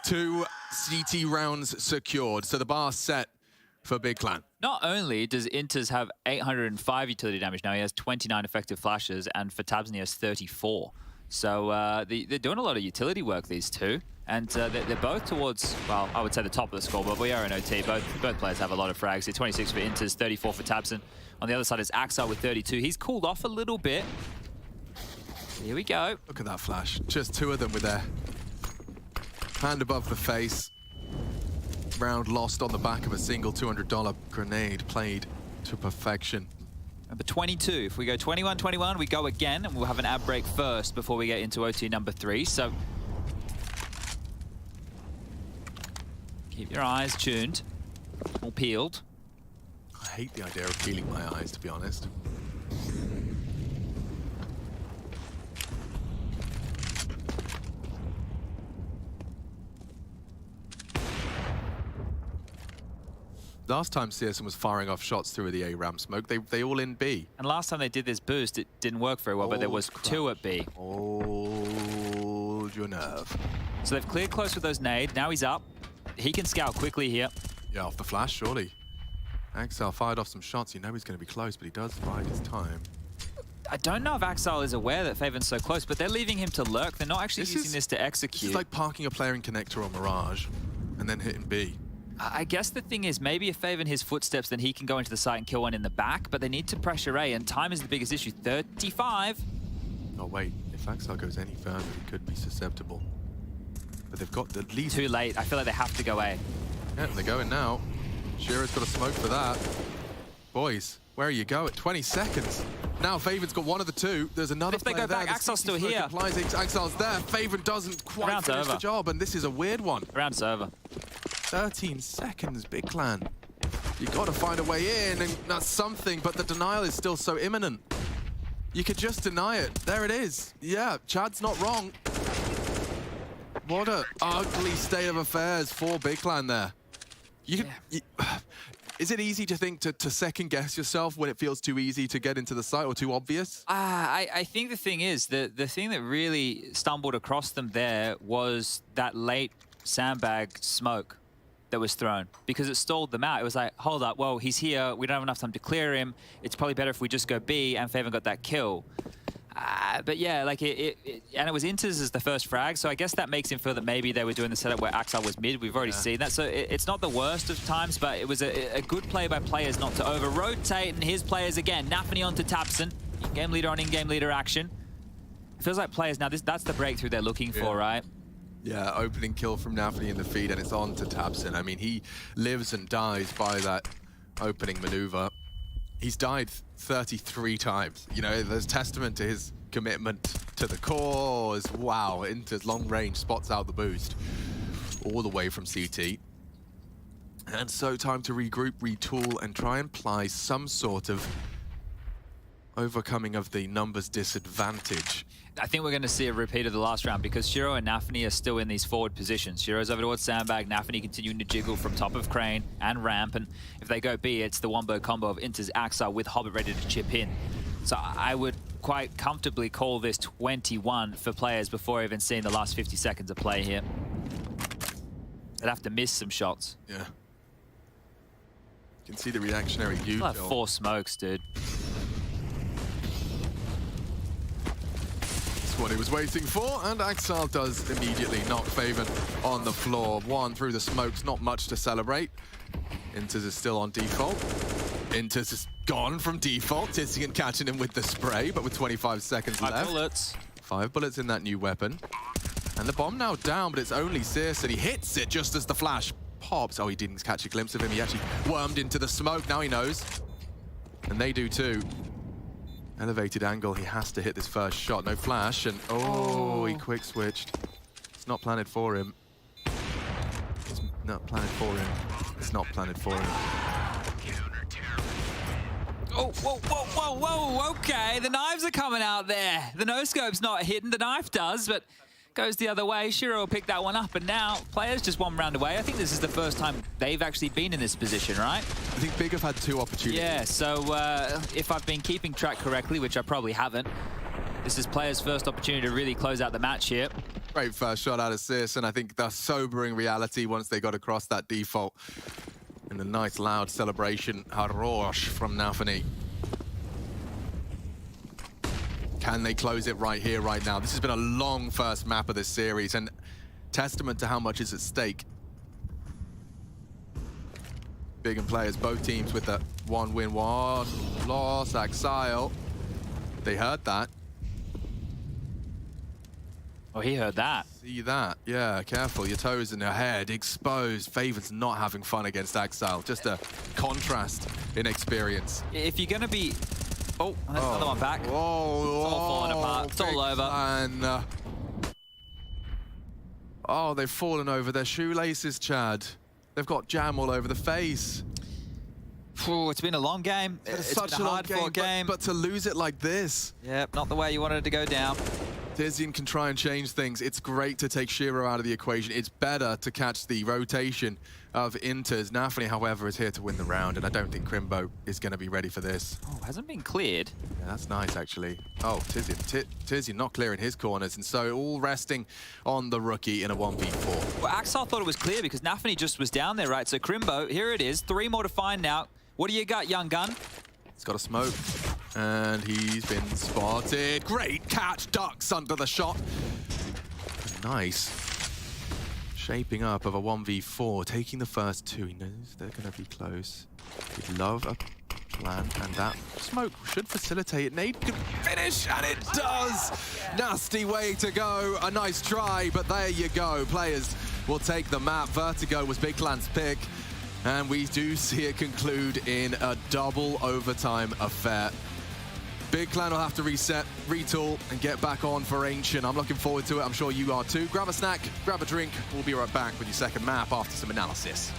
2 CT rounds secured, so the bar's set for Big Clan. Not only does Inters have 805 utility damage now, he has 29 effective flashes, and for Tabson he has 34. So they're doing a lot of utility work, these two. And they're both towards, well, I would say the top of the scoreboard. We are in OT. Both players have a lot of frags here. 26 for Inters, 34 for Tabson. On the other side is Axel with 32. He's cooled off a little bit. Here we go. Look at that flash. Just 2 of them with their hand above the face. Round lost on the back of a single $200 grenade played to perfection. Number 22. If we go 21-21, we go again, and we'll have an ad break first before we get into OT number 3. So keep your eyes tuned, all peeled. I hate the idea of peeling my eyes, to be honest. Last time Searson was firing off shots through the A ramp smoke, they all in B. And last time they did this boost, it didn't work very well, but there was 2 at B. Hold your nerve. So they've cleared close with those nades. Now he's up. He can scout quickly here. Yeah, off the flash, surely. Axel fired off some shots. You know he's going to be close, but he does bide his time. I don't know if Axel is aware that Faven's so close, but they're leaving him to lurk. They're not actually using this to execute. This is like parking a player in connector or Mirage and then hitting B. I guess the thing is, maybe if Faven his footsteps, then he can go into the site and kill one in the back, but they need to pressure A, and time is the biggest issue. 35. Oh, wait. If Axel goes any further, he could be susceptible. But they've got at least... Too late. I feel like they have to go A. Yeah, they're going now. Shearer's got a smoke for that. Boys, where are you going? 20 seconds. Now Faven's got one of the two. There's another player there. If they go back, Axel's still here. Axel's there. Faven doesn't quite finish the job, and this is a weird one. Round's over. 13 seconds, Big Clan. You got to find a way in, and that's something, but the denial is still so imminent. You could just deny it. There it is. Yeah, Chad's not wrong. What a ugly state of affairs for Big Clan there. Is it easy to think to second guess yourself when it feels too easy to get into the site or too obvious? I think the thing is, the thing that really stumbled across them there was that late sandbag smoke that was thrown, because it stalled them out. It was like, hold up, well, he's here, we don't have enough time to clear him, it's probably better if we just go B, and Faven got that kill. But yeah, like and it was Inters as the first frag, so I guess that makes him feel that maybe they were doing the setup where Axel was mid. We've already seen that, so it's not the worst of times, but it was a good play by players not to over-rotate, and his players again, Nafany onto Tabson, game leader on in-game leader action. It feels like players now, that's the breakthrough they're looking for, right? Yeah, opening kill from Nafany in the feed, and it's on to Tabson. I mean, he lives and dies by that opening maneuver. He's died 33 times. You know, there's testament to his commitment to the cause. Wow, into long range, spots out the boost all the way from CT. And so time to regroup, retool, and try and apply some sort of overcoming of the numbers disadvantage. I think we're going to see a repeat of the last round, because Shiro and Nafany are still in these forward positions. Shiro's over towards Sandbag, Nafany continuing to jiggle from top of Crane and ramp, and if they go B, it's the one-bird combo of Inters Axel with Hobbit ready to chip in. So I would quite comfortably call this 21 for players before even seeing the last 50 seconds of play here. They'd have to miss some shots. Yeah. You can see the reactionary view. Like 4 smokes, dude. What he was waiting for, and Axel does immediately knock Faven on the floor. One through the smokes, not much to celebrate. Inters is still on default. Inters is gone from default. Tizian catching him with the spray, but with 25 seconds left. 5 bullets. 5 bullets in that new weapon. And the bomb now down, but it's only Circe, and he hits it just as the flash pops. Oh, he didn't catch a glimpse of him. He actually wormed into the smoke. Now he knows. And they do too. Elevated angle, he has to hit this first shot. No flash, and he quick switched. It's not planted for him. It's not planted for him. It's not planted for him. Oh, whoa, whoa, whoa, whoa, okay. The knives are coming out there. The no-scope's not hitting, the knife does, but goes the other way. Shiro will pick that one up, and now players just one round away. I think this is the first time they've actually been in this position, right? I think Big have had 2 opportunities. Yeah, so if I've been keeping track correctly, which I probably haven't, this is players' first opportunity to really close out the match here. Great first shot out of Circe, and I think the sobering reality once they got across that default. And a nice loud celebration, Harosh from Nafany. Can they close it right here, right now? This has been a long first map of this series, and testament to how much is at stake. Big and players, both teams with the 1 win, 1 loss. Axile, they heard that. Oh, he heard that. See that? Yeah, careful. Your toes in your head, exposed. Faven's not having fun against Axile. Just a contrast in experience. If you're going to be... Oh, there's another one back. Whoa, it's all falling apart. It's all over. And, they've fallen over their shoelaces, Chad. They've got jam all over the face. It's been a long game. It's such been a hard-fought game. But to lose it like this. Yep, not the way you wanted it to go down. Tizian can try and change things. It's great to take Shiro out of the equation. It's better to catch the rotation of Inters. Nafany, however, is here to win the round, and I don't think Crimbo is going to be ready for this. Oh, hasn't been cleared. Yeah, that's nice, actually. Oh, Tizian not clearing his corners, and so all resting on the rookie in a 1v4. Well, Axel thought it was clear because Nafany just was down there, right? So Crimbo, here it is. 3 more to find now. What do you got, young gun? It's got a smoke. And he's been spotted. Great catch, ducks under the shot. Nice. Shaping up of a 1v4, taking the first two. He knows they're going to be close. He'd love a plan, and that smoke should facilitate it. Nade could finish, and it does! Nasty way to go. A nice try, but there you go. Players will take the map. Vertigo was Big Clan's pick, and we do see it conclude in a double overtime affair. Big Clan will have to reset, retool, and get back on for Ancient. I'm looking forward to it. I'm sure you are too. Grab a snack, grab a drink. We'll be right back with your second map after some analysis.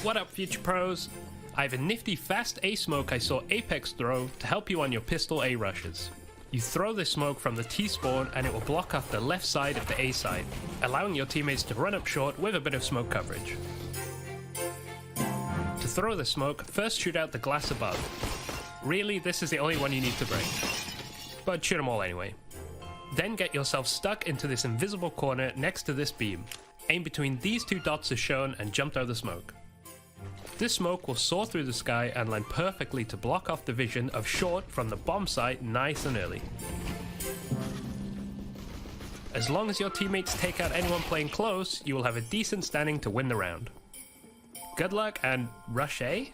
What up, Future Pros? I have a nifty fast A smoke I saw Apex throw to help you on your pistol A rushes. You throw this smoke from the T spawn and it will block off the left side of the A side, allowing your teammates to run up short with a bit of smoke coverage. To throw the smoke, first shoot out the glass above. Really, this is the only one you need to break, but shoot them all anyway. Then get yourself stuck into this invisible corner next to this beam. Aim between these two dots as shown and jump through the smoke. This smoke will soar through the sky and land perfectly to block off the vision of short from the bomb site nice and early. As long as your teammates take out anyone playing close, you will have a decent standing to win the round. Good luck and rush A?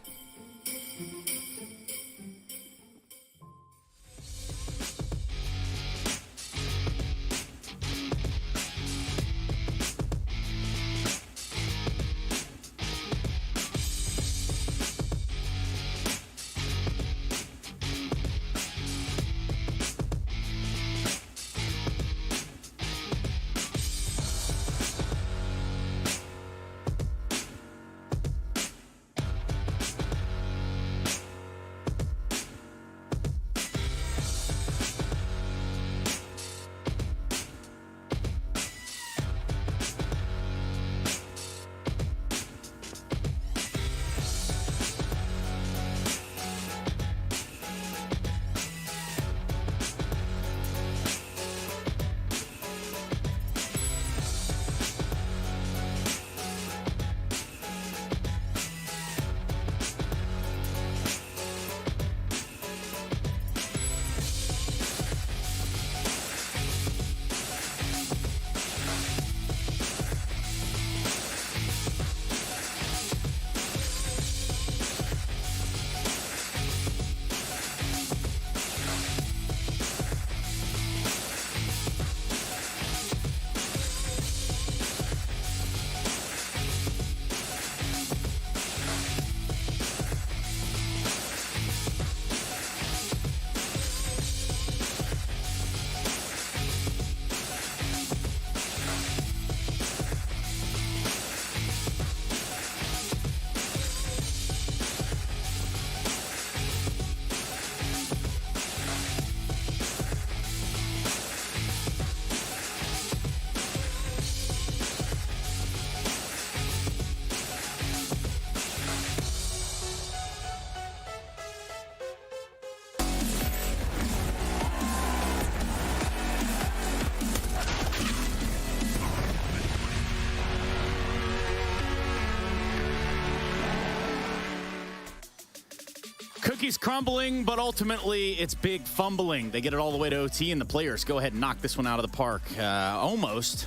Cookies crumbling, but ultimately it's big fumbling. They get it all the way to OT, and the players go ahead and knock this one out of the park. Almost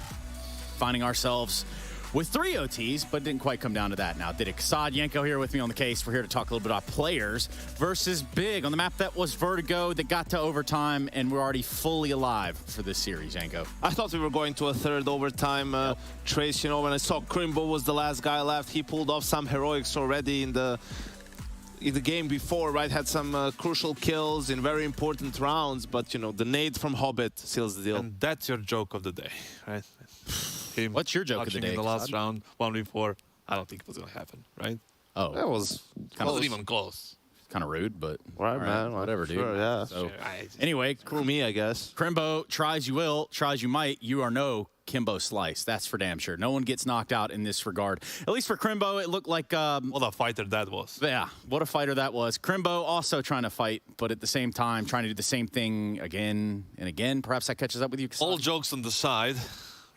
finding ourselves with 3 OTs, but didn't quite come down to that. Now, did it? Kasad Yenko here with me on the case. We're here to talk a little bit about players versus Big on the map that was Vertigo, that got to overtime, and we're already fully alive for this series, Yenko. I thought we were going to a third overtime. Trace, you know, when I saw Crimbo was the last guy left, he pulled off some heroics already in the game before, right? Had some crucial kills in very important rounds, but, you know, the nade from Hobbit seals the deal. And that's your joke of the day, right? Him What's your joke of the day, in the last Kasad? round, 1v4. I don't think it was going to happen, right? Oh. That was kind of even close. Kind of rude, but right, man. Whatever, dude. Sure, yeah. So, Sure, anyway, screw me, I guess. Crimbo, try as you will, try as you might, you are no Kimbo Slice. That's for damn sure. No one gets knocked out in this regard. At least for Crimbo, it looked like... what a fighter that was. Yeah, what a fighter that was. Crimbo also trying to fight, but at the same time, trying to do the same thing again and again. Perhaps that catches up with you. All jokes on the side,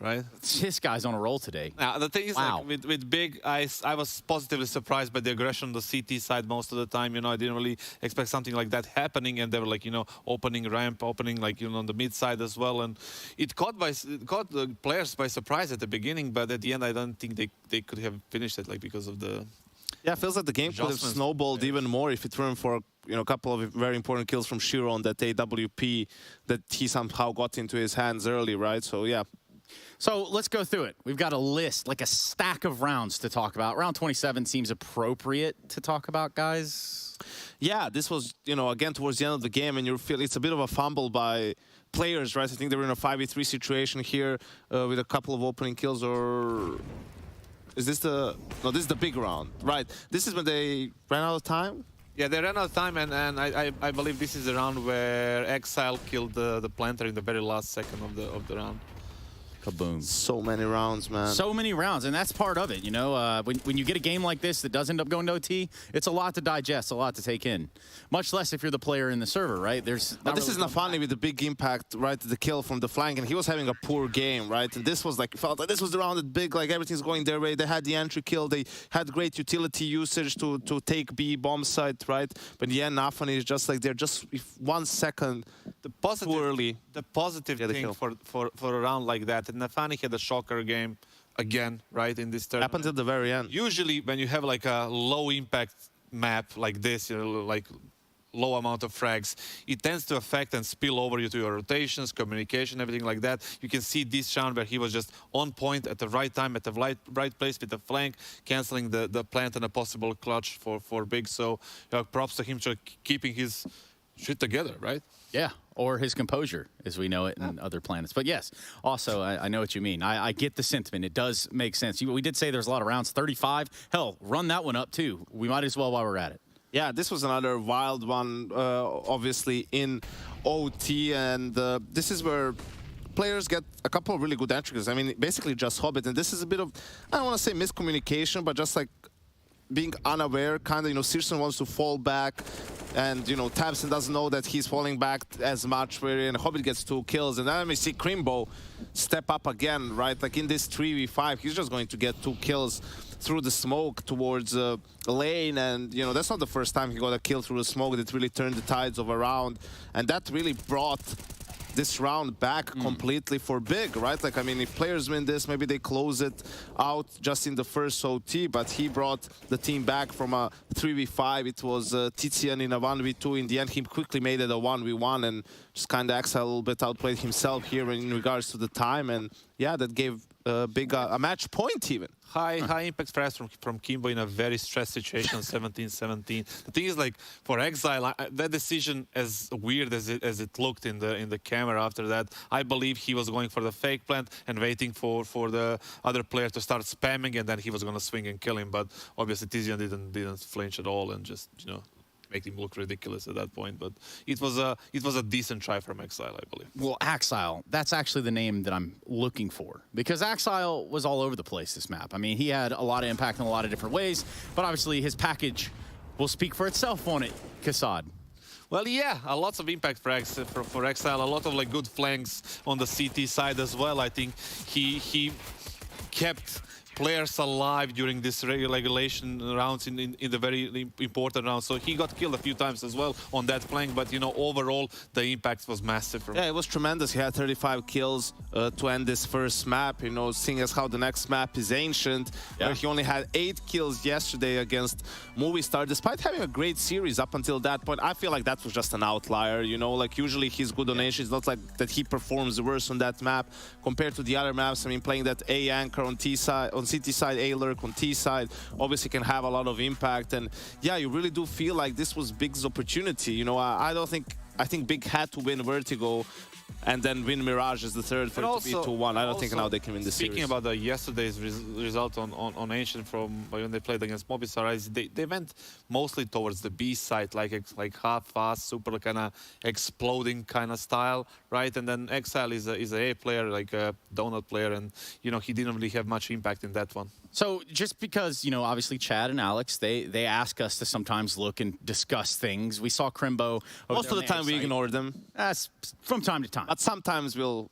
right? This guy's on a roll today. Now, the thing is, like, with Big, I was positively surprised by the aggression on the CT side most of the time. You know, I didn't really expect something like that happening, and they were like, you know, opening ramp, opening like, you know, on the mid side as well, and it caught the players by surprise at the beginning, but at the end, I don't think they could have finished it, like, because of the... Yeah, it feels like the game could have snowballed even more if it weren't for, you know, a couple of very important kills from Shiro on that AWP that he somehow got into his hands early, right? So, yeah. So let's go through it. We've got a list, like a stack of rounds to talk about. Round 27 seems appropriate to talk about, guys. Yeah, this was, you know, again, towards the end of the game, and you feel it's a bit of a fumble by players, right? I think they were in a 5v3 situation here with a couple of opening kills, or... Is this the... No, this is the big round, right? This is when they ran out of time? Yeah, they ran out of time, and I believe this is the round where Exile killed the planter in the very last second of the round. Kaboom. So many rounds, man. So many rounds, and that's part of it, you know? When you get a game like this that does end up going to OT, it's a lot to digest, a lot to take in. Much less if you're the player in the server, right? There's But this is Nafani with the big impact, right? The kill from the flank, and he was having a poor game, right? And this was like, felt like this was the round that Big, like everything's going their way. They had the entry kill, they had great utility usage to take B bomb site, right? But yeah, Nafani is just like, they're just 1 second too early. The positive thing for a round like that, and Nafani had a shocker game again, right, in this tournament. Happened at the very end. Usually when you have like a low impact map like this, you know, like low amount of frags, it tends to affect and spill over you to your rotations, communication, everything like that. You can see this round where he was just on point at the right time, at the right place with the flank, canceling the plant and a possible clutch for Big. So props to him for keeping his shit together, right? Yeah, or his composure, as we know it in other planets. But yes, also, I know what you mean. I get the sentiment. It does make sense. We did say there's a lot of rounds, 35. Hell, run that one up, too. We might as well while we're at it. Yeah, this was another wild one, obviously, in OT. And this is where players get a couple of really good entries. I mean, basically just Hobbit. And this is a bit of, I don't want to say miscommunication, but just like being unaware, kind of, you know, Searson wants to fall back, and, you know, Tabson doesn't know that he's falling back as much, wherein Hobbit gets 2 kills, and then we see Crimbo step up again, right? Like in this 3v5, he's just going to get 2 kills through the smoke towards lane, and, you know, that's not the first time he got a kill through the smoke that really turned the tides of a round, and that really brought this round back completely for Big, right? Like, I mean, if players win this, maybe they close it out just in the first OT, but he brought the team back from a 3v5. It was Tizian in a 1v2. In the end, he quickly made it a 1v1 and just kind of Exile a little bit outplayed himself here in regards to the time. And yeah, that gave Big a match point even. High impact frags from Kimbo in a very stressed situation, 17-17. The thing is, like, for Exile, that decision, as weird as it looked in the camera after that, I believe he was going for the fake plant and waiting for the other player to start spamming, and then he was going to swing and kill him. But obviously Tizian didn't flinch at all and just, you know, make him look ridiculous at that point. But it was a decent try from Exile, I believe. Well, Exile, that's actually the name that I'm looking for, because Exile was all over the place this map. I mean, he had a lot of impact in a lot of different ways, but obviously his package will speak for itself on it, Kasad. Well, yeah, lots of impact frags for Exile, a lot of like good flanks on the CT side as well. I think he kept players alive during this regulation rounds in the very important rounds. So he got killed a few times as well on that flank, but overall the impact was massive. Yeah, it was tremendous. He had 35 kills to end this first map. Seeing as how the next map is Ancient, where he only had 8 kills yesterday against Movistar, despite having a great series up until that point. I feel like that was just an outlier. Like usually he's good on Ancient. It's not like that he performs worse on that map compared to the other maps. I mean, playing that A anchor on T side, on CT side, A lurk on T side, obviously can have a lot of impact. And yeah, you really do feel like this was Big's opportunity. I think Big had to win Vertigo and then win Mirage as the third for it to be 2-1. I don't think now they can win the series. Speaking about yesterday's result on Ancient from when they played against Movistar, they went mostly towards the B side, like half fast, super kind of exploding kind of style, right? And then Exile is an A player, like a donut player, and he didn't really have much impact in that one. So just because, obviously Chad and Alex, they ask us to sometimes look and discuss things. We saw Crimbo. Most of the time we ignore them. From time to time. But sometimes we'll...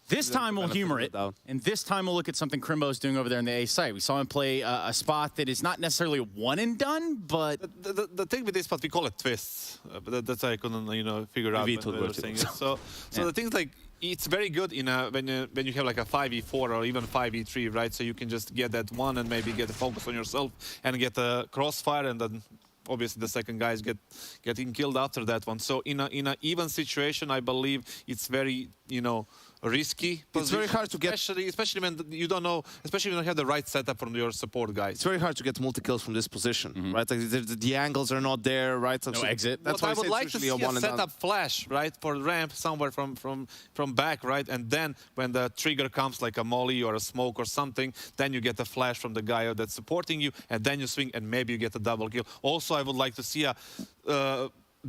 This time we'll humor it, and this time we'll look at something Crimbo's doing over there in the A site. We saw him play a spot that is not necessarily a one and done, but... The thing with this spot, we call it twists. That's why I couldn't, figure out when they were saying it. So the thing's like, it's very good when you have like a 5v4 or even 5v3, right? So you can just get that one and maybe get a focus on yourself and get a crossfire, and then obviously the second guy is getting killed after that one. So in a even situation, I believe it's very risky. It's very hard to get, especially when you don't know, especially when you have the right setup from your support guys. It's very hard to get multi-kills from this position, right? Like the angles are not there, right? No exit. That's why I would like to see a setup flash, right, for ramp somewhere from back, right? And then when the trigger comes, like a molly or a smoke or something, then you get a flash from the guy that's supporting you, and then you swing, and maybe you get a double kill. Also, I would like to see a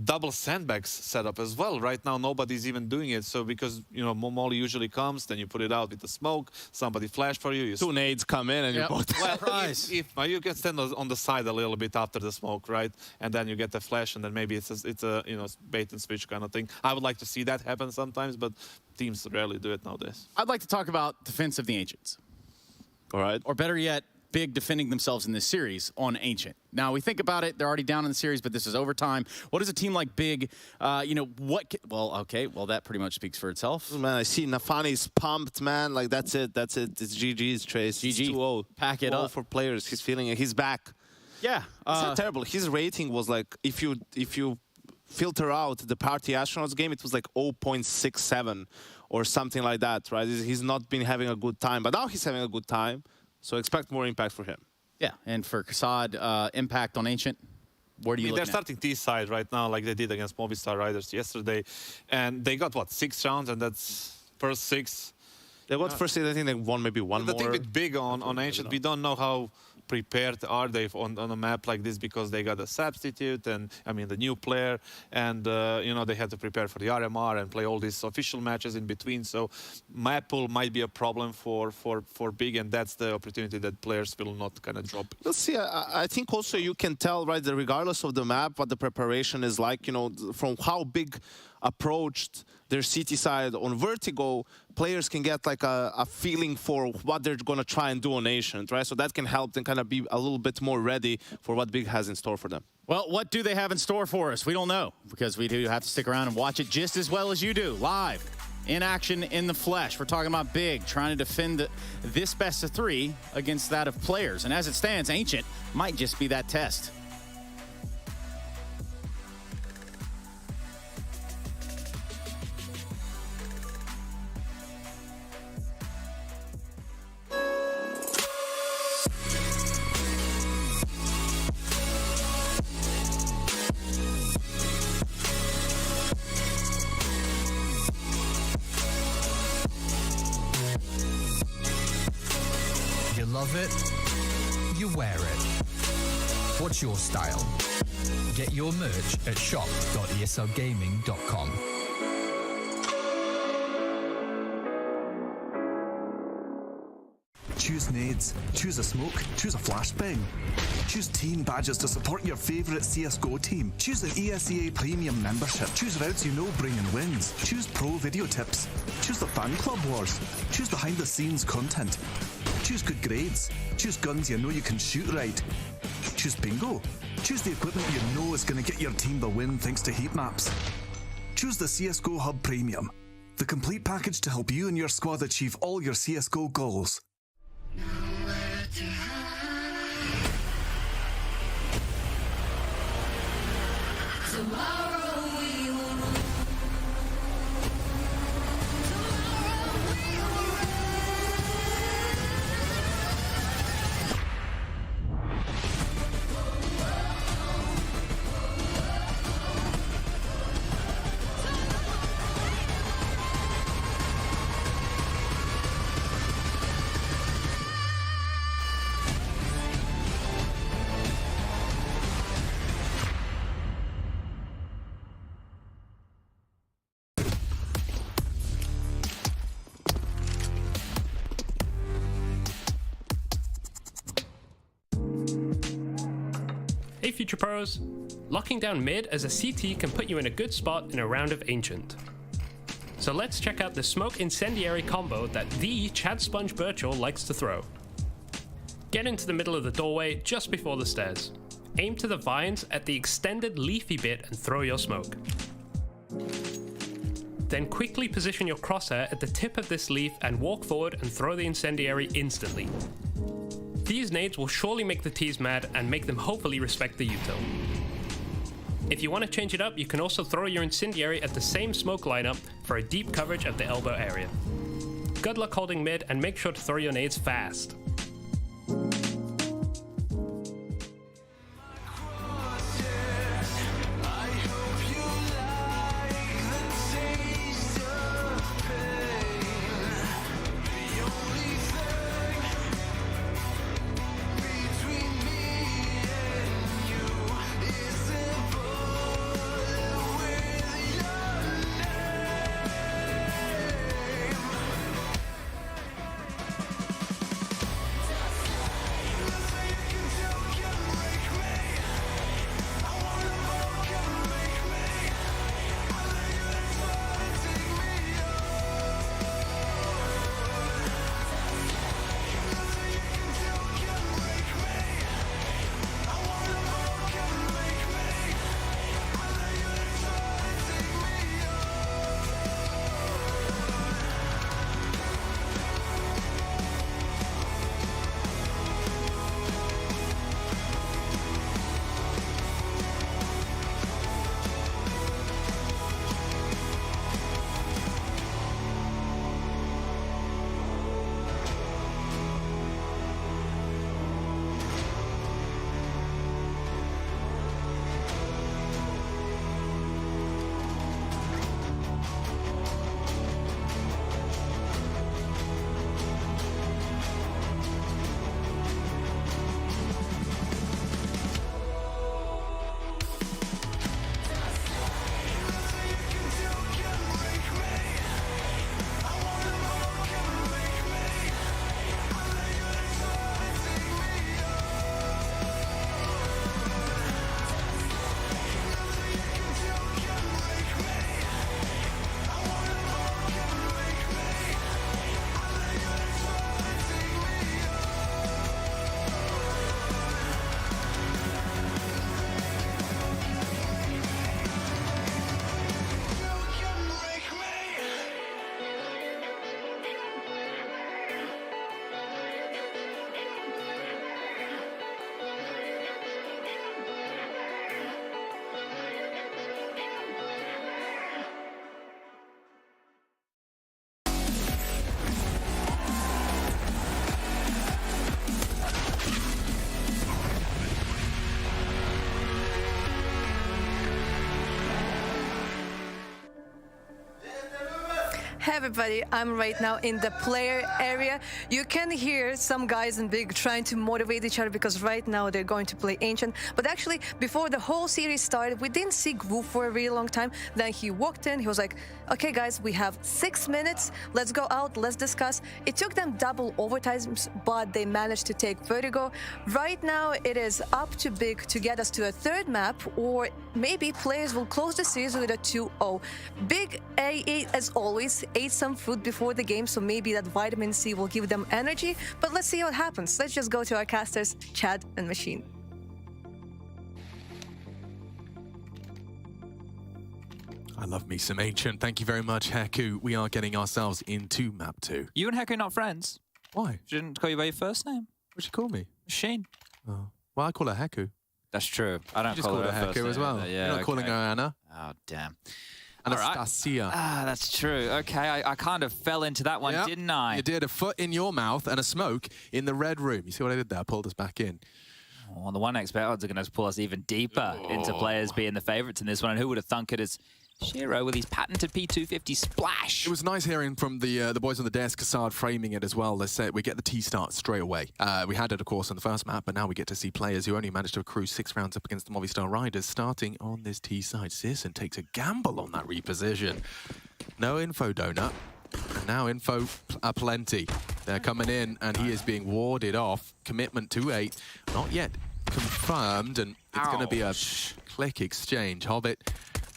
double sandbags setup as well. Right now, nobody's even doing it. So because molly usually comes, then you put it out with the smoke. Somebody flash for you. 2 nades come in, and you both surprise. If you can stand on the side a little bit after the smoke, right, and then you get the flash, and then maybe it's a bait and switch kind of thing. I would like to see that happen sometimes, but teams rarely do it nowadays. I'd like to talk about defense of the Ancients. All right. Or better yet, Big defending themselves in this series on Ancient. Now, we think about it, they're already down in the series, but this is overtime. What does a team like Big, well, that pretty much speaks for itself. Man, I see Nafani's pumped, man. Like, that's it. It's GG's, Trace. GG. 2-0. Pack it up. For players. He's feeling it. He's back. Yeah. It's not terrible. His rating was like, if you filter out the Party Astronauts game, it was like 0.67 or something like that, right? He's not been having a good time, but now he's having a good time. So expect more impact for him. Yeah, and for Kassad, impact on Ancient, where do you look They're starting T side right now, like they did against Movistar Riders yesterday. And they got, 6 rounds, and that's first 6. They got first 6, I think they won maybe one more. The thing with Big on Ancient, we don't know how prepared are they on a map like this, because they got a substitute and the new player, and they had to prepare for the RMR and play all these official matches in between. So map pool might be a problem for Big, and that's the opportunity that players will not kind of drop. Let's see. I think also you can tell, right, that regardless of the map, what the preparation is like, from how Big approached their city side on Vertigo, players can get like a feeling for what they're going to try and do on Ancient, right? So that can help them kind of be a little bit more ready for what Big has in store for them. Well, what do they have in store for us? We don't know, because we do have to stick around and watch it just as well as you do, live, in action, in the flesh. We're talking about Big trying to defend this best of 3 against that of players. And as it stands, Ancient might just be that test. Love it, you wear it. What's your style? Get your merch at shop.eslgaming.com. Choose nades, choose a smoke, choose a flashbang. Choose team badges to support your favourite CSGO team. Choose an ESEA Premium membership. Choose routes you know bring in wins. Choose pro video tips. Choose the fan club wars. Choose behind the scenes content. Choose good grades. Choose guns you know you can shoot right. Choose bingo. Choose the equipment you know is going to get your team the win thanks to heat maps. Choose the CSGO Hub Premium, the complete package to help you and your squad achieve all your CSGO goals. Hey Future Pros, locking down mid as a CT can put you in a good spot in a round of Ancient. So let's check out the smoke incendiary combo that the Chad Sponge Virtual likes to throw. Get into the middle of the doorway just before the stairs. Aim to the vines at the extended leafy bit and throw your smoke. Then quickly position your crosshair at the tip of this leaf and walk forward and throw the incendiary instantly. These nades will surely make the T's mad and make them hopefully respect the util. If you want to change it up, you can also throw your incendiary at the same smoke lineup for a deep coverage of the elbow area. Good luck holding mid and make sure to throw your nades fast. Hey everybody, I'm right now in the player area. You can hear some guys in Big trying to motivate each other because right now they're going to play Ancient. But actually, before the whole series started, we didn't see Gvu for a really long time. Then he walked in, he was like, okay guys, we have 6 minutes, let's go out, let's discuss. It took them double overtimes, but they managed to take Vertigo. Right now, it is up to Big to get us to a third map, or maybe players will close the series with a 2-0. Big A, as always, ate some food before the game, so maybe that vitamin C will give them energy. But let's see what happens. Let's just go to our casters, Chad and Machine. I love me some Ancient. Thank you very much, Heku. We are getting ourselves into map 2. You and Heku not friends? Why? She didn't call you by your first name. What'd she call me? Machine. Oh. Well, I call her Heku. That's true. I don't just call her Heku first as name well. either. Yeah, You're not calling her Anna. Oh, damn. Anastasia. Ah, that's true. Okay, I kind of fell into that one, Yep. didn't I? You did. A foot in your mouth and a smoke in the red room. You see what I did there? I pulled us back in. Well, the 1xBet odds are going to pull us even deeper into players being the favourites in this one. And who would have thunk it as Shiro with his patented P250 splash? It was nice hearing from the boys on the desk, Assad framing it as well. They said we get the T start straight away. We had it, of course, on the first map, but now we get to see players who only managed to accrue 6 rounds up against the Movistar Riders starting on this T side. Sisson takes a gamble on that reposition. No info, Donut. And now info aplenty. They're coming in, and he is being warded off. Commitment to 8, not yet confirmed, and it's going to be a click exchange. Hobbit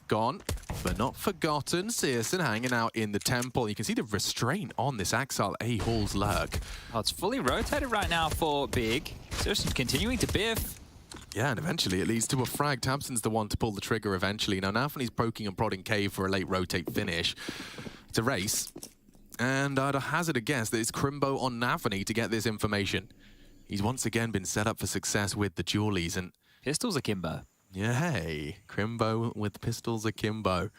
gone, but not forgotten. Searson hanging out in the temple. You can see the restraint on this Axile A Hall's lurk. Oh, it's fully rotated right now for Big. Searson continuing to biff. Yeah, and eventually it leads to a frag. Tabson's the one to pull the trigger eventually. Now, Nafany's poking and prodding Cave for a late rotate finish. It's a race. And I'd hazard a guess that it's Crimbo on Nafany to get this information. He's once again been set up for success with the dualies and... Pistols akimbo. Yeah, hey, Crimbo with pistols akimbo.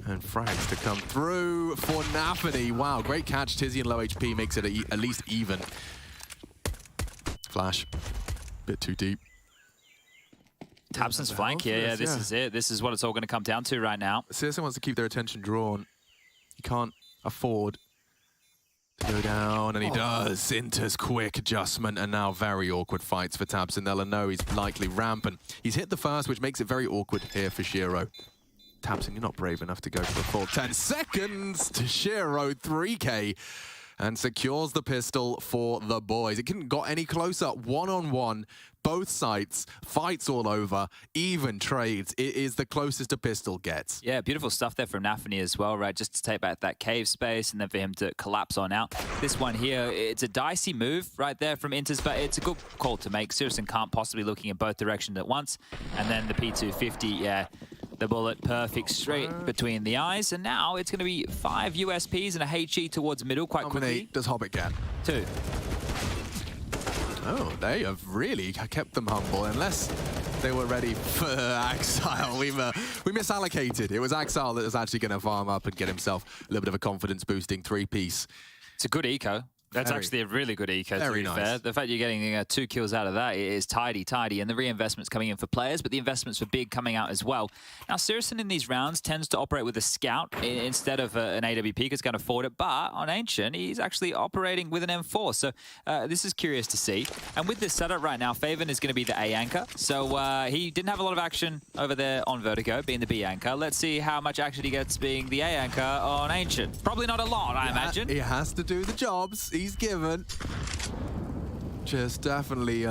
And frags to come through for Nafany. Wow, great catch. Tizzy and low HP makes it at least even. Flash, bit too deep. Tabson's flank here. Yeah, this is it. This is what it's all going to come down to right now. Searson wants to keep their attention drawn. He can't afford to go down, and he does. Inter's quick adjustment, and now very awkward fights for Tabson. They'll know he's likely rampant. He's hit the first, which makes it very awkward here for Shiro. Tabson, you're not brave enough to go for a full 10 seconds to Shiro, 3K, and secures the pistol for the boys. It couldn't got any closer. One-on-one, both sides, fights all over, even trades. It is the closest a pistol gets. Yeah, beautiful stuff there from Nafany as well, right? Just to take back that cave space and then for him to collapse on out. This one here, it's a dicey move right there from Inters, but it's a good call to make. Searson can't possibly looking in both directions at once. And then the P250, yeah, the bullet perfect straight between the eyes. And now it's going to be 5 USPs and a HE towards middle quite quickly. Does Hobbit get? 2. Oh, they have really kept them humble, unless they were ready for Axile. We misallocated. It was Axile that was actually going to farm up and get himself a little bit of a confidence-boosting 3-piece. It's a good eco. That's actually a really good eco, to be fair. The fact you're getting 2 kills out of that is tidy, and the reinvestment's coming in for players, but the investments for Big coming out as well. Now, Searson in these rounds tends to operate with a scout instead of an AWP because can't afford it, but on Ancient, he's actually operating with an M4, so this is curious to see. And with this setup right now, Faven is going to be the A anchor, so he didn't have a lot of action over there on Vertigo, being the B anchor. Let's see how much action he gets being the A anchor on Ancient. Probably not a lot, I imagine. He has to do the jobs he's given. Just definitely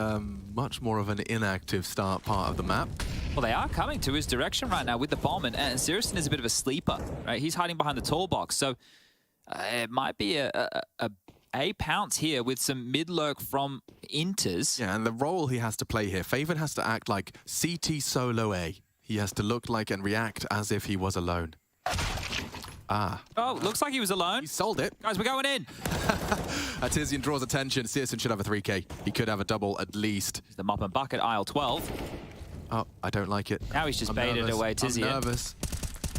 much more of an inactive start part of the map. Well, they are coming to his direction right now with the bomb, and Searson is a bit of a sleeper, right? He's hiding behind the tall box, so it might be a pounce here with some mid-lurk from Inters. Yeah, and the role he has to play here, Faven has to act like CT solo A. He has to look like and react as if he was alone. Oh, looks like he was alone. He sold it. Guys, we're going in. Tizian draws attention. Searson should have a 3K. He could have a double at least. The mop and bucket, aisle 12. Oh, I don't like it. Now he's just baited away Tizian. I'm nervous.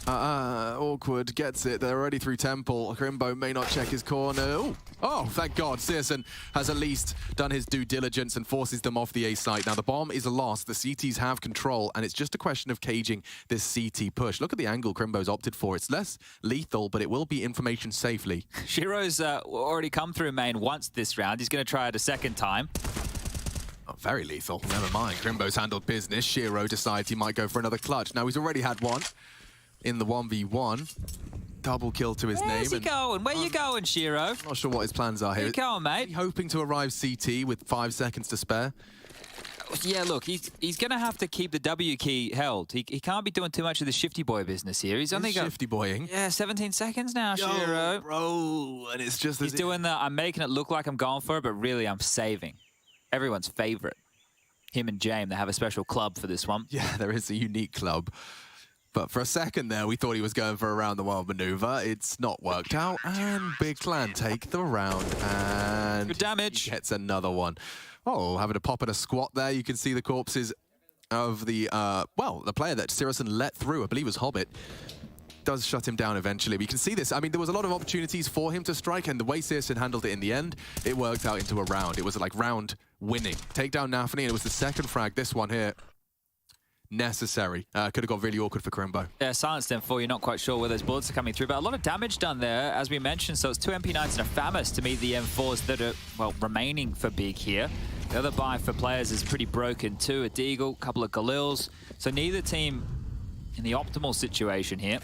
Awkward gets it. They're already through Temple. Crimbo may not check his corner. Oh, thank God. Searson has at least done his due diligence and forces them off the A site. Now, the bomb is lost. The CTs have control, and it's just a question of caging this CT push. Look at the angle Crimbo's opted for. It's less lethal, but it will be information safely. Shiro's already come through main once this round. He's going to try it a second time. Oh, very lethal. Never mind. Crimbo's handled business. Shiro decides he might go for another clutch. Now, he's already had one in the 1v1. Double kill to his name. Where's he going? Where you going, Shiro? Not sure what his plans are here. Where you going, mate? Is he hoping to arrive CT with 5 seconds to spare? Yeah, look, he's going to have to keep the W key held. He can't be doing too much of the shifty boy business here. He's only got shifty boying. Yeah, 17 seconds now, Shiro. Bro, and it's just he's doing the I'm making it look like I'm going for it, but really I'm saving. Everyone's favorite. Him and James, they have a special club for this one. Yeah, there is a unique club. But for a second there, we thought he was going for a round-the-world maneuver. It's not worked out, and Big Clan take the round, and good damage. He gets another one. Oh, having a pop and a squat there. You can see the corpses of the, the player that Sirison let through, I believe it was Hobbit, does shut him down eventually. We can see this. I mean, there was a lot of opportunities for him to strike, and the way Sirison handled it in the end, it worked out into a round. It was like round winning. Take down Nafany, and it was the second frag, this one here. Necessary. Could have got really awkward for Crimbo. Yeah, silenced him for you. Not quite sure where those bullets are coming through, but a lot of damage done there, as we mentioned. So it's 2 MP9s and a Famous to meet the M4s that are, well, remaining for Big here. The other buy for players is pretty broken too. A Deagle, a couple of Galils. So neither team in the optimal situation here.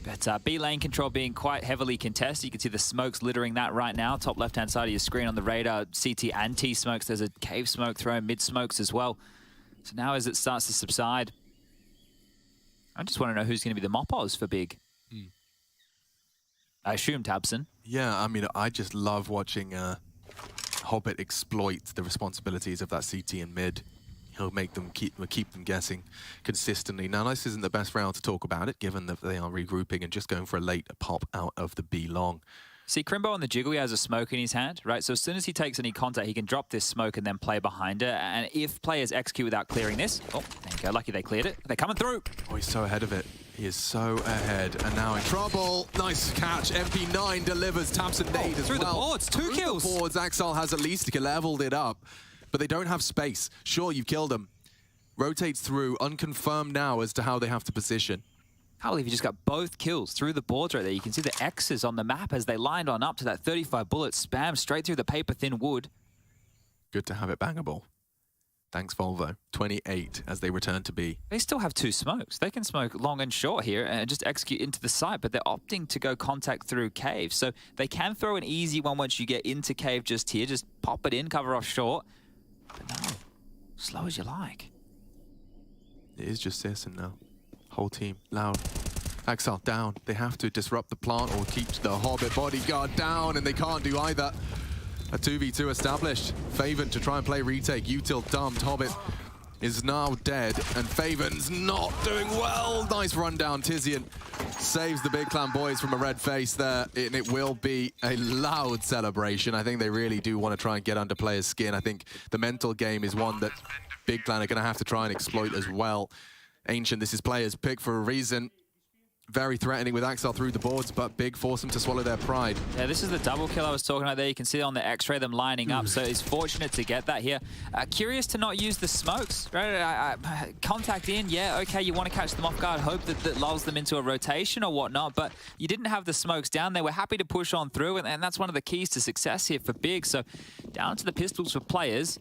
But B lane control being quite heavily contested. You can see the smokes littering that right now. Top left-hand side of your screen on the radar, CT and T smokes. There's a cave smoke thrown, mid smokes as well. So now as it starts to subside, I just want to know who's going to be the Moppos for Big. I assume Tabson. Yeah, I mean, I just love watching Hobbit exploit the responsibilities of that CT and mid. He'll make them keep them guessing consistently. Now, this isn't the best round to talk about it, given that they are regrouping and just going for a late pop out of the B long. See, Crimbo on the jiggle, he has a smoke in his hand, right? So as soon as he takes any contact, he can drop this smoke and then play behind it. And if players execute without clearing this, oh, there you go, lucky they cleared it. They're coming through. Oh, he's so ahead of it. He is so ahead, and now in trouble. Nice catch. MP9 delivers. Tabson nade as well. Through the boards, two kills. The boards. Axel has at least leveled it up, but they don't have space. Sure, you've killed them. Rotates through, unconfirmed now as to how they have to position. I can't believe you just got both kills through the boards right there. You can see the X's on the map as they lined on up to that 35 bullet spam straight through the paper-thin wood. Good to have it bangable. Thanks, Volvo. 28 as they return to B. They still have two smokes. They can smoke long and short here and just execute into the site, but they're opting to go contact through cave. So they can throw an easy one once you get into cave just here. Just pop it in, cover off short. But no, slow as you like. It is just Sirson now. Whole team, loud. Axel down. They have to disrupt the plant or keep the Hobbit bodyguard down, and they can't do either. A 2v2 established. Faven to try and play retake. Util dumped. Hobbit is now dead, and Faven's not doing well. Nice rundown. Tizian saves the Big Clan boys from a red face there, and it will be a loud celebration. I think they really do want to try and get under players' skin. I think the mental game is one that Big Clan are going to have to try and exploit as well. Ancient, this is players' pick for a reason. Very threatening with Axel through the boards, but Big force them to swallow their pride. Yeah, this is the double kill I was talking about there. You can see on the X-ray them lining up, so he's fortunate to get that here. Curious to not use the smokes, right? Contact in, yeah, okay, you want to catch them off guard, hope that lulls them into a rotation or whatnot, but you didn't have the smokes down there. We're happy to push on through, and that's one of the keys to success here for Big. So down to the pistols for players.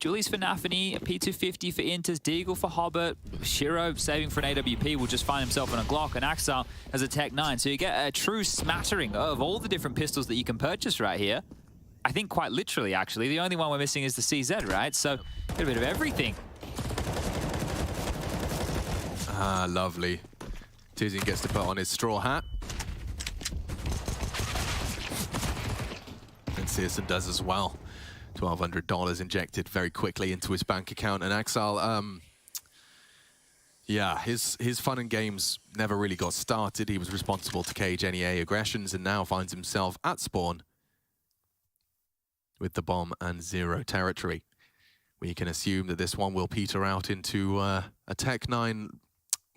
Julie's for Nafany, a P250 for Inters, Deagle for Hobbit, Shiro saving for an AWP will just find himself on a Glock, and Axel has a Tech 9. So you get a true smattering of all the different pistols that you can purchase right here. I think quite literally, actually. The only one we're missing is the CZ, right? So get a bit of everything. Ah, lovely. Tizian gets to put on his straw hat. And Sirson does as well. $1,200 injected very quickly into his bank account. And Axel, yeah, his fun and games never really got started. He was responsible to cage NEA aggressions and now finds himself at spawn with the bomb and 0 territory. We can assume that this one will peter out into a Tech 9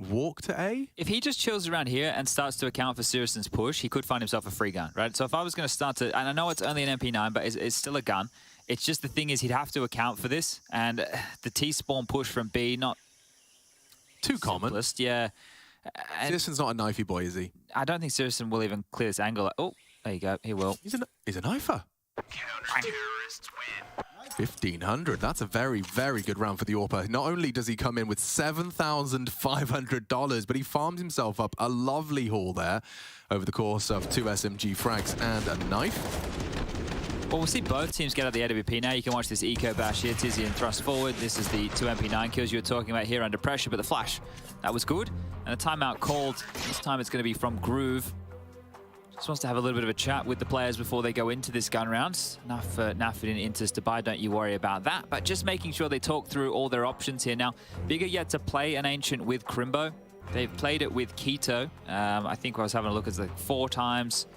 walk to A? If he just chills around here and starts to account for Sirison's push, he could find himself a free gun, right? So if I was going to start to, and I know it's only an MP9, but it's still a gun. It's just the thing is he'd have to account for this, and the T-spawn push from B, not too common. Yeah. Sirison's not a knifey boy, is he? I don't think Sirison will even clear this angle. Oh, there you go. He will. He's a knifer. 1,500. That's a very, very good round for the AWPer. Not only does he come in with $7,500, but he farms himself up a lovely haul there over the course of 2 SMG frags and a knife. Well, we'll see both teams get out the AWP now. You can watch this eco bash here. Tizian thrust forward. This is the 2 MP9 kills you were talking about here under pressure, but the flash, that was good. And a timeout called. This time it's going to be from Groove. Just wants to have a little bit of a chat with the players before they go into this gun round. Enough for Nafid and Inters to buy, don't you worry about that. But just making sure they talk through all their options here. Now, Bigger yet to play an Ancient with Crimbo. They've played it with Keto. I think I was having a look, it's like 4 times.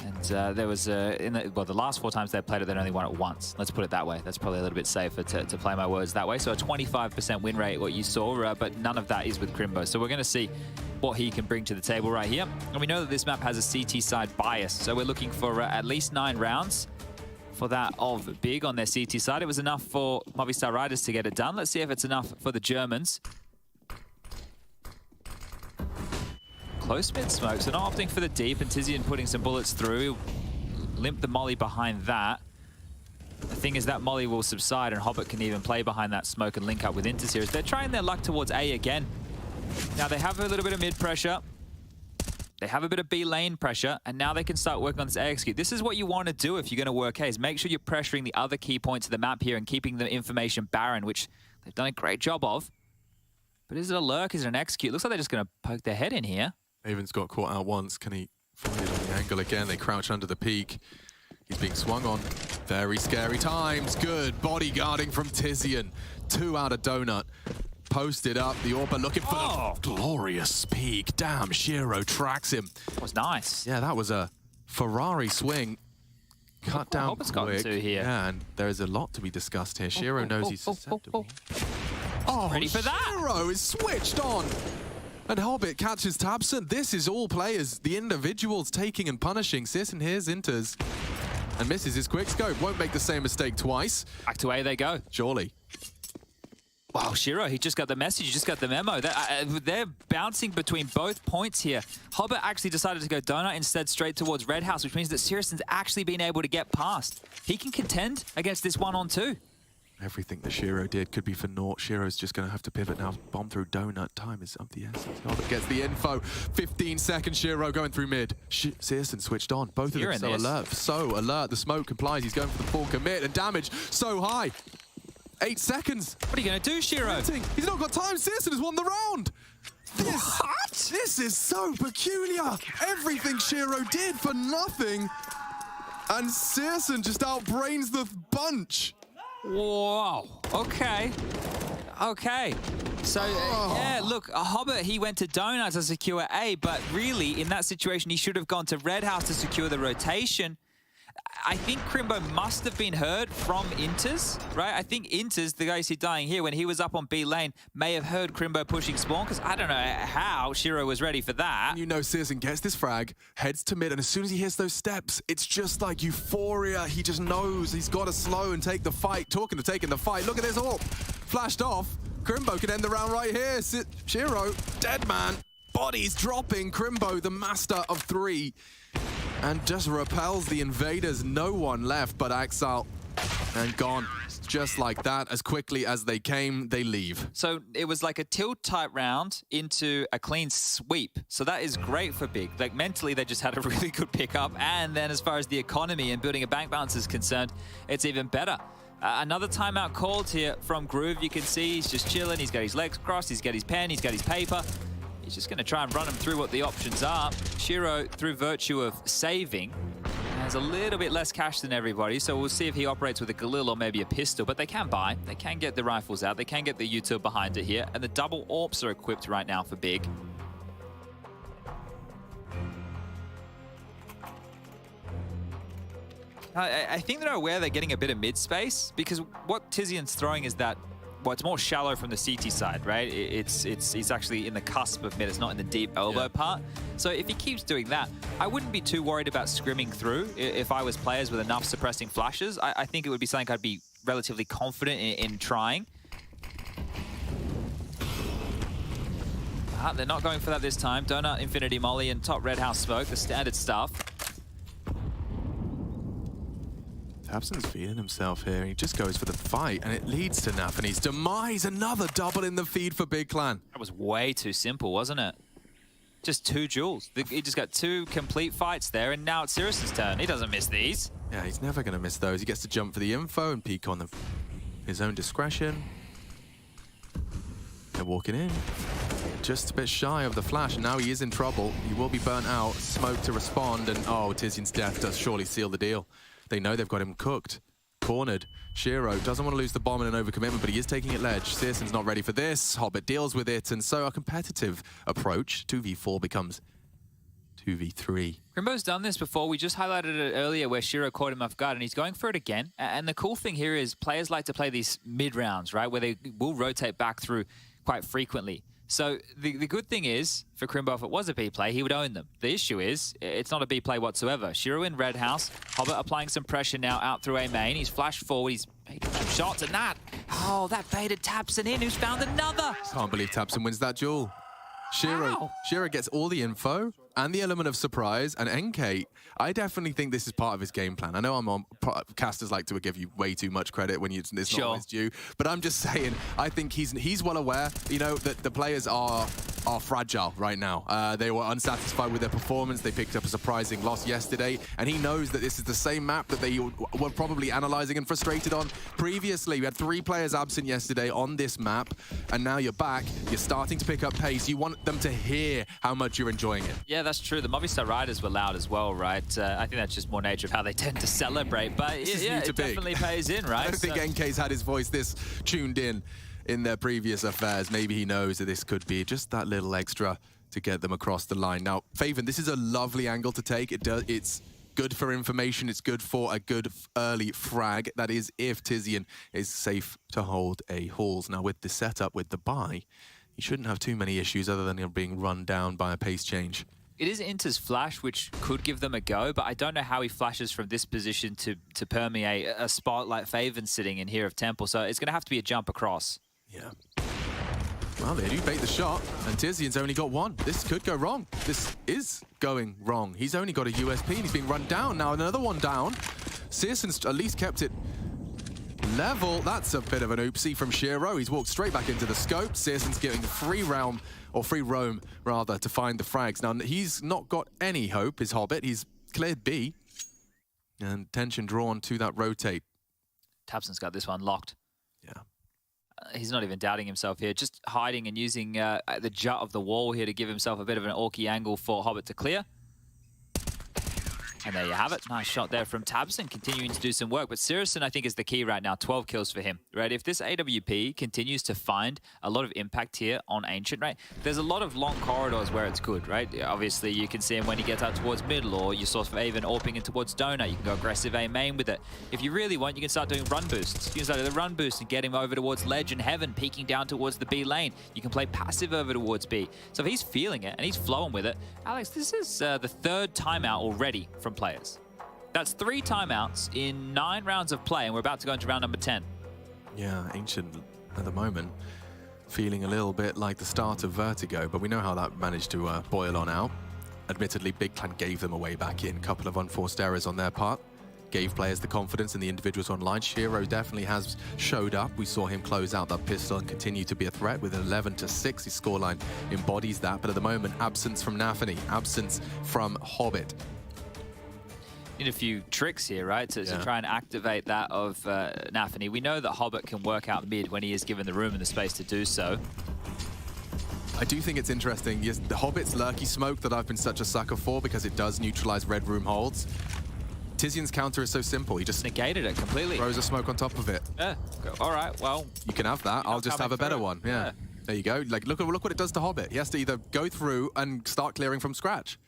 And there was, the last 4 times they played it, they only won it once. Let's put it that way. That's probably a little bit safer to play my words that way. So a 25% win rate, what you saw, but none of that is with Crimbo. So we're going to see what he can bring to the table right here. And we know that this map has a CT side bias. So we're looking for at least 9 rounds for that of Big on their CT side. It was enough for Movistar Riders to get it done. Let's see if it's enough for the Germans. Close mid smoke, so not opting for the deep, and Tizian putting some bullets through. Limp the molly behind that. The thing is that molly will subside, and Hobbit can even play behind that smoke and link up with Inters here. They're trying their luck towards A again. Now they have a little bit of mid pressure. They have a bit of B lane pressure, and now they can start working on this A execute. This is what you want to do if you're going to work A, is make sure you're pressuring the other key points of the map here and keeping the information barren, which they've done a great job of. But is it a lurk? Is it an execute? Looks like they're just going to poke their head in here. Maven's got caught out once. Can he find it on the angle again? They crouch under the peak. He's being swung on. Very scary times. Good bodyguarding from Tizian. 2 out of Donut. Posted up. The Orba looking for the glorious peak. Damn, Shiro tracks him. That was nice. Yeah, that was a Ferrari swing. Cut down Hobbit's gotten quick. to here. Yeah, and there's a lot to be discussed here. Shiro knows he's susceptible. Ready for that. Shiro is switched on. And Hobbit catches Tabson. This is all players, the individuals taking and punishing. Sisson here's Inters and misses his quick scope. Won't make the same mistake twice. Back to A they go. Surely. Wow, Shiro, he just got the message, he just got the memo. They're bouncing between both points here. Hobbit actually decided to go Donut instead straight towards Red House, which means that Sirisson's actually been able to get past. He can contend against this 1-on-2. Everything that Shiro did could be for naught. Shiro's just going to have to pivot now. Bomb through Donut. Time is of the essence. Hobbit gets the info. 15 seconds, Shiro going through mid. Searson switched on. Both of them so alert. So alert. The smoke complies. He's going for the full commit. And damage so high. 8 seconds. What are you going to do, Shiro? He's not got time. Searson has won the round. What? This is so peculiar. Everything Shiro did for nothing. And Searson just outbrains the bunch. Whoa. Okay. Okay. So, yeah, look, Hobbit, he went to Donut to secure A, but really, in that situation, he should have gone to Red House to secure the rotation. I think Crimbo must have been heard from Inters, right? I think Inters, the guy you see dying here, when he was up on B lane, may have heard Crimbo pushing spawn, because I don't know how Shiro was ready for that. You know, Searson gets this frag, heads to mid, and as soon as he hears those steps, it's just like euphoria. He just knows he's got to slow and take the fight. Talking to taking the fight. Look at this AWP. Flashed off. Crimbo can end the round right here. Shiro, dead man. Bodies dropping. Crimbo, the master of 3. And just repels the invaders. No one left but Axel. And gone. Just like that, as quickly as they came, they leave. So it was like a tilt type round into a clean sweep. So that is great for Big. Like mentally, they just had a really good pickup. And then as far as the economy and building a bank balance is concerned, it's even better. Another timeout called here from Groove. You can see he's just chilling. He's got his legs crossed. He's got his pen. He's got his paper. He's just going to try and run him through what the options are. Shiro, through virtue of saving, has a little bit less cash than everybody, so we'll see if he operates with a Galil or maybe a pistol, but they can buy. They can get the rifles out. They can get the util behind it here, and the double AWPs are equipped right now for Big. I think they're aware they're getting a bit of mid-space, because what Tizian's throwing is that, well, it's more shallow from the CT side, right? It's actually in the cusp of mid. It's not in the deep elbow part. So if he keeps doing that, I wouldn't be too worried about scrimming through if I was players with enough suppressing flashes. I think it would be something I'd be relatively confident in trying. They're not going for that this time. Donut, Infinity Molly, and top Red House Smoke, the standard stuff. Tabson's feeling himself here. He just goes for the fight, and it leads to Nafany's demise. Another double in the feed for Big Clan. That was way too simple, wasn't it? Just 2 duels. He just got 2 complete fights there, and now it's Sirisson's turn. He doesn't miss these. Yeah, he's never going to miss those. He gets to jump for the info and peek on his own discretion. They're walking in. Just a bit shy of the flash, and now he is in trouble. He will be burnt out. Smoke to respond, and oh, Tizian's death does surely seal the deal. They know they've got him cooked. Cornered. Shiro doesn't want to lose the bomb in an overcommitment, but he is taking it ledge. Searson's not ready for this. Hobbit deals with it, and so a competitive approach. 2v4 becomes 2v3. Crimbo's done this before. We just highlighted it earlier where Shiro caught him off guard, and he's going for it again. And the cool thing here is players like to play these mid-rounds, right, where they will rotate back through quite frequently. So the good thing is, for Crimbo, if it was a B play, he would own them. The issue is, it's not a B play whatsoever. Shiro in red house. Hobbit applying some pressure now out through A main. He's flashed forward. He's baited some shots, and that, oh, that baited Tapson in, who's found another. Can't believe Tapson wins that duel. Shiro gets all the info and the element of surprise, and NK, I definitely think this is part of his game plan. I know casters like to give you way too much credit when it's not always due, but I'm just saying, I think he's well aware, you know, that the players are fragile right now. They were unsatisfied with their performance. They picked up a surprising loss yesterday, and he knows that this is the same map that they were probably analyzing and frustrated on previously. We had 3 players absent yesterday on this map, and now you're back. You're starting to pick up pace. You want them to hear how much you're enjoying it. Yeah, that's true. The Movistar Riders were loud as well, right? I think that's just more nature of how they tend to celebrate, but yeah, it definitely pays in, right? I don't think NK's had his voice this tuned in their previous affairs. Maybe he knows that this could be just that little extra to get them across the line. Now, Faven, this is a lovely angle to take. It's good for information. It's good for a good early frag. That is if Tizian is safe to hold a halls. Now, with the setup, with the buy, he shouldn't have too many issues other than him being run down by a pace change. It is Inter's flash, which could give them a go, but I don't know how he flashes from this position to permeate a spot like Faven sitting in here of Temple, so it's going to have to be a jump across. Yeah. Well, they do bait the shot, and Tizian's only got one. This could go wrong. This is going wrong. He's only got a USP, and he's being run down. Now another one down. Searson's at least kept it level. That's a bit of an oopsie from Shiro. He's walked straight back into the scope. Searson's giving free roam rather, to find the frags. Now, he's not got any hope, his Hobbit. He's cleared B. And tension drawn to that rotate. Tapson's got this one locked. Yeah. He's not even doubting himself here. Just hiding and using the jut of the wall here to give himself a bit of an orky angle for Hobbit to clear. And there you have it. Nice shot there from Tabson, continuing to do some work. But Searson, I think, is the key right now. 12 kills for him, right? If this AWP continues to find a lot of impact here on Ancient, right? There's a lot of long corridors where it's good, right? Obviously, you can see him when he gets out towards middle, or you saw Faven AWPing in towards Donut. You can go aggressive A main with it. If you really want, you can start doing run boosts. You can start doing the run boost and get him over towards Ledge and Heaven, peeking down towards the B lane. You can play passive over towards B. So if he's feeling it and he's flowing with it, Alex, this is the 3rd timeout already from players. That's 3 timeouts in 9 rounds of play, and we're about to go into round number 10. Yeah, Ancient at the moment feeling a little bit like the start of Vertigo, but we know how that managed to boil on out. Admittedly, Big Clan gave them a way back in. A couple of unforced errors on their part. Gave players the confidence in the individuals online. Shiro definitely has showed up. We saw him close out that pistol and continue to be a threat with 11-6. His scoreline embodies that, but at the moment, absence from Nafany, absence from Hobbit. Need a few tricks here, right, to try and activate that of Nafany. We know that Hobbit can work out mid when he is given the room and the space to do so. I do think it's interesting. Yes, the Hobbit's lurky smoke that I've been such a sucker for because it does neutralize red room holds. Tizian's counter is so simple. He just negated it completely. Throws a smoke on top of it. Yeah. All right. Well, you can have that. I'll just have a better one. Yeah. There you go. Like, look what it does to Hobbit. He has to either go through and start clearing from scratch.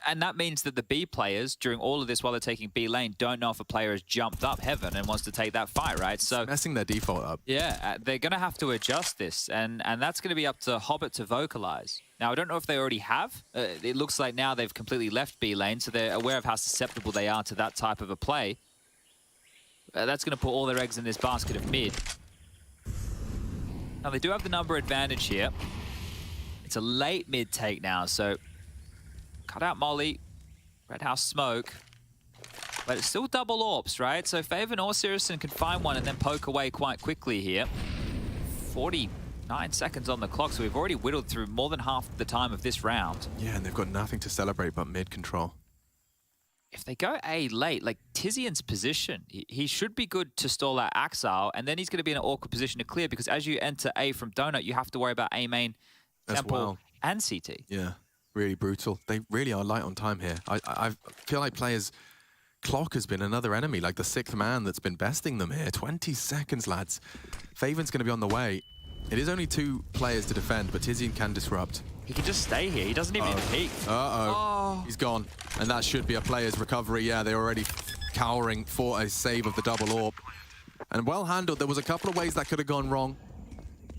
And that means that the B players, during all of this while they're taking B lane, don't know if a player has jumped up Heaven and wants to take that fight, right? So messing their default up. Yeah, they're going to have to adjust this, and that's going to be up to Hobbit to vocalize. Now, I don't know if they already have. It looks like now they've completely left B lane, so they're aware of how susceptible they are to that type of a play. That's going to put all their eggs in this basket of mid. Now, they do have the number advantage here. It's a late mid take now, so cut out Molly, Red House smoke, but it's still double AWPs, right? So Faven or Searson can find one and then poke away quite quickly here. 49 seconds on the clock, so we've already whittled through more than half the time of this round. Yeah, and they've got nothing to celebrate but mid control. if they go A late, like Tizian's position, he should be good to stall out Axile, and then he's going to be in an awkward position to clear because as you enter A from Donut, you have to worry about A main, Temple, and CT. Yeah, really brutal. They really are light on time here. I feel like players... Clock has been another enemy, like the 6th man that's been besting them here. 20 seconds, lads. Faven's going to be on the way. It is only 2 players to defend, but Tizian can disrupt. He can just stay here. He doesn't even need to peek. Uh-oh. He's gone. And that should be a player's recovery. Yeah, they're already cowering for a save of the double orb. And well handled. There was a couple of ways that could have gone wrong.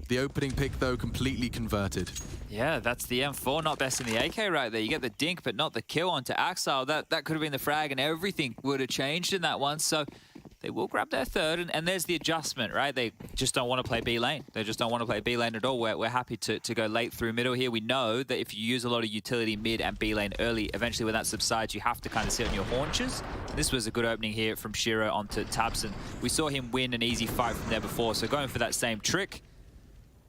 The opening pick, though, completely converted. Yeah, that's the M4 not besting the AK right there. You get the dink, but not the kill onto Axile. That could have been the frag, and everything would have changed in that one. So they will grab their third, and there's the adjustment, right? They just don't want to play B lane. They just don't want to play B lane at all. We're happy to go late through middle here. We know that if you use a lot of utility mid and B lane early, eventually when that subsides, you have to kind of sit on your haunches. This was a good opening here from Shiro onto tabseN. We saw him win an easy fight from there before, so going for that same trick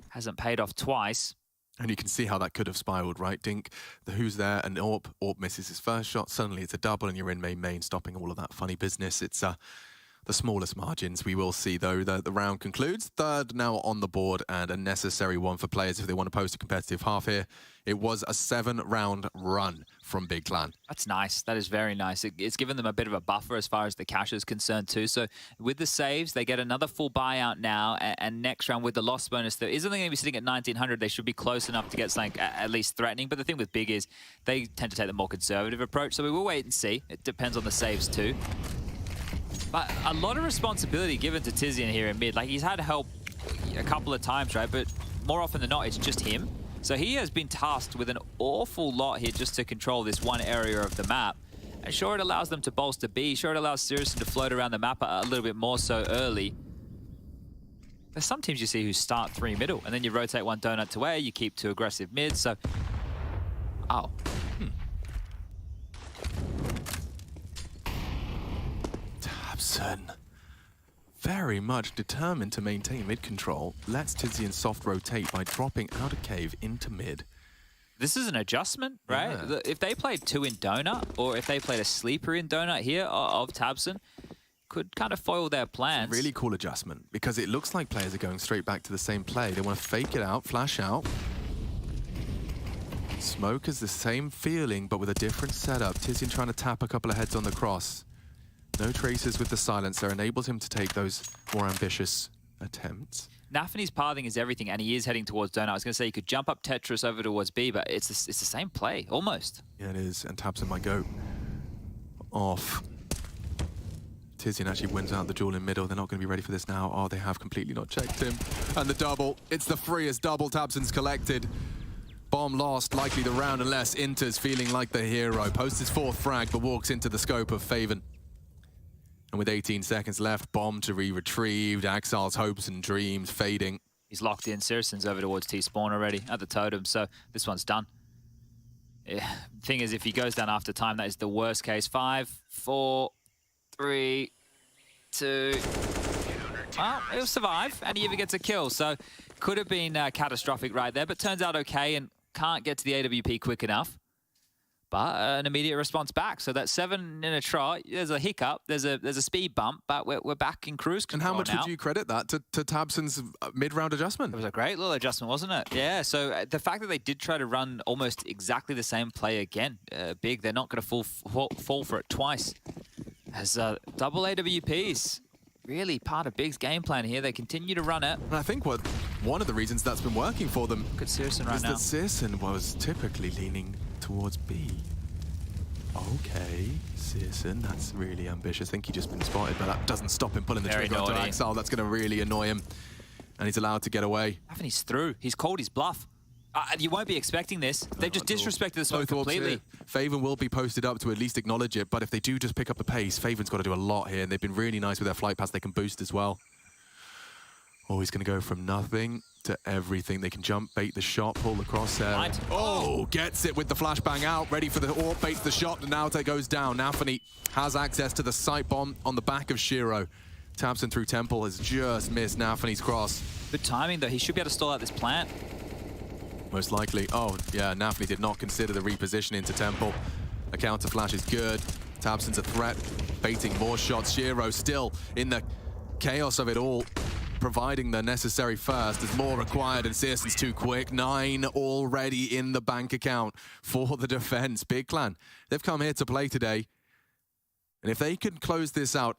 hasn't paid off twice. And you can see how that could have spiraled, right? Dink, the who's there, and Orp misses his first shot. Suddenly it's a double and you're in main, stopping all of that funny business. It's the smallest margins. We will see, though, the round concludes. Third now on the board, and a necessary one for players if they want to post a competitive half here. It was a 7-round run from Big Clan. That's nice. That is very nice. It's given them a bit of a buffer as far as the cash is concerned too. So with the saves, they get another full buyout now. And next round with the loss bonus, there is only going to be sitting at 1900. They should be close enough to get something at least threatening. But the thing with Big is they tend to take the more conservative approach. So we will wait and see. It depends on the saves too. But a lot of responsibility given to Tizian here in mid. Like, he's had help a couple of times, right? But more often than not, it's just him. So he has been tasked with an awful lot here just to control this one area of the map. And sure, it allows them to bolster B. Sure, it allows Syrison to float around the map a little bit more so early. There's some teams you see who start 3 middle, and then you rotate 1 donut to A, you keep 2 aggressive mid, so... Oh. tabseN, very much determined to maintain mid control, lets Tizian soft rotate by dropping out of cave into mid. This is an adjustment, right? Yeah. If they played 2 in donut, or if they played a sleeper in donut here of tabseN, could kind of foil their plans. It's a really cool adjustment, because it looks like players are going straight back to the same play. They want to fake it out, flash out. Smoke is the same feeling, but with a different setup. Tizian trying to tap a couple of heads on the cross. No traces with the silencer enables him to take those more ambitious attempts. Nafany's pathing is everything, and he is heading towards donut. I was going to say you could jump up Tetris over towards B, but it's the same play, almost. Yeah, it is, and tabseN might go off. Tizian actually wins out the duel in middle. They're not going to be ready for this now. Oh, they have completely not checked him. And the double. It's the freest double tabseN's collected. Bomb lost, likely the round, unless Inter's feeling like the hero. Posts his 4th frag, but walks into the scope of Faven. And with 18 seconds left, Bomb to be retrieved. Axile's hopes and dreams fading. He's locked in. Syrison's over towards T-spawn already at the totem, so this one's done. Yeah. Thing is, if he goes down after time, that is the worst case. 5, 4, 3, 2... Well, he'll survive, and he even gets a kill, so could have been catastrophic right there, but turns out okay, and can't get to the AWP quick enough. But an immediate response back. So that's 7 in a trot. There's a hiccup. There's a speed bump, but we're back in cruise control. And how much would you credit that to tabseN's mid-round adjustment? It was a great little adjustment, wasn't it? Yeah. So the fact that they did try to run almost exactly the same play again, Big, they're not going to fall for it twice. As double AWPs. Really part of Big's game plan here. They continue to run it. And I think one of the reasons that's been working for them Look at Syrison right now. is that Syrison was typically leaning towards B. Okay, Syrison, that's really ambitious. I think he's just been spotted, but that doesn't stop him pulling the trigger onto Axile. That's going to really annoy him. And he's allowed to get away. He's through. He's called his bluff. You won't be expecting this. They've just disrespected the smoke completely. Faven will be posted up to at least acknowledge it, but if they do just pick up the pace, Faven's got to do a lot here, and they've been really nice with their flight paths. They can boost as well. Oh, he's going to go from nothing to everything. They can jump, bait the shot, pull the crosshair. Oh, gets it with the flashbang out, ready for the AWP, baits the shot, and now it goes down. Nafany has access to the sight bomb on the back of Shiro. tabseN through Temple has just missed Nafany's cross. Good timing, though. He should be able to stall out this plant. Most likely. Oh, yeah, Nafany did not consider the repositioning to Temple. A counter flash is good. Tabson's a threat, baiting more shots. Shiro still in the chaos of it all, providing the necessary first. There's more required, and Searson's too quick. 9 already in the bank account for the defense. Big Clan, they've come here to play today. And if they can close this out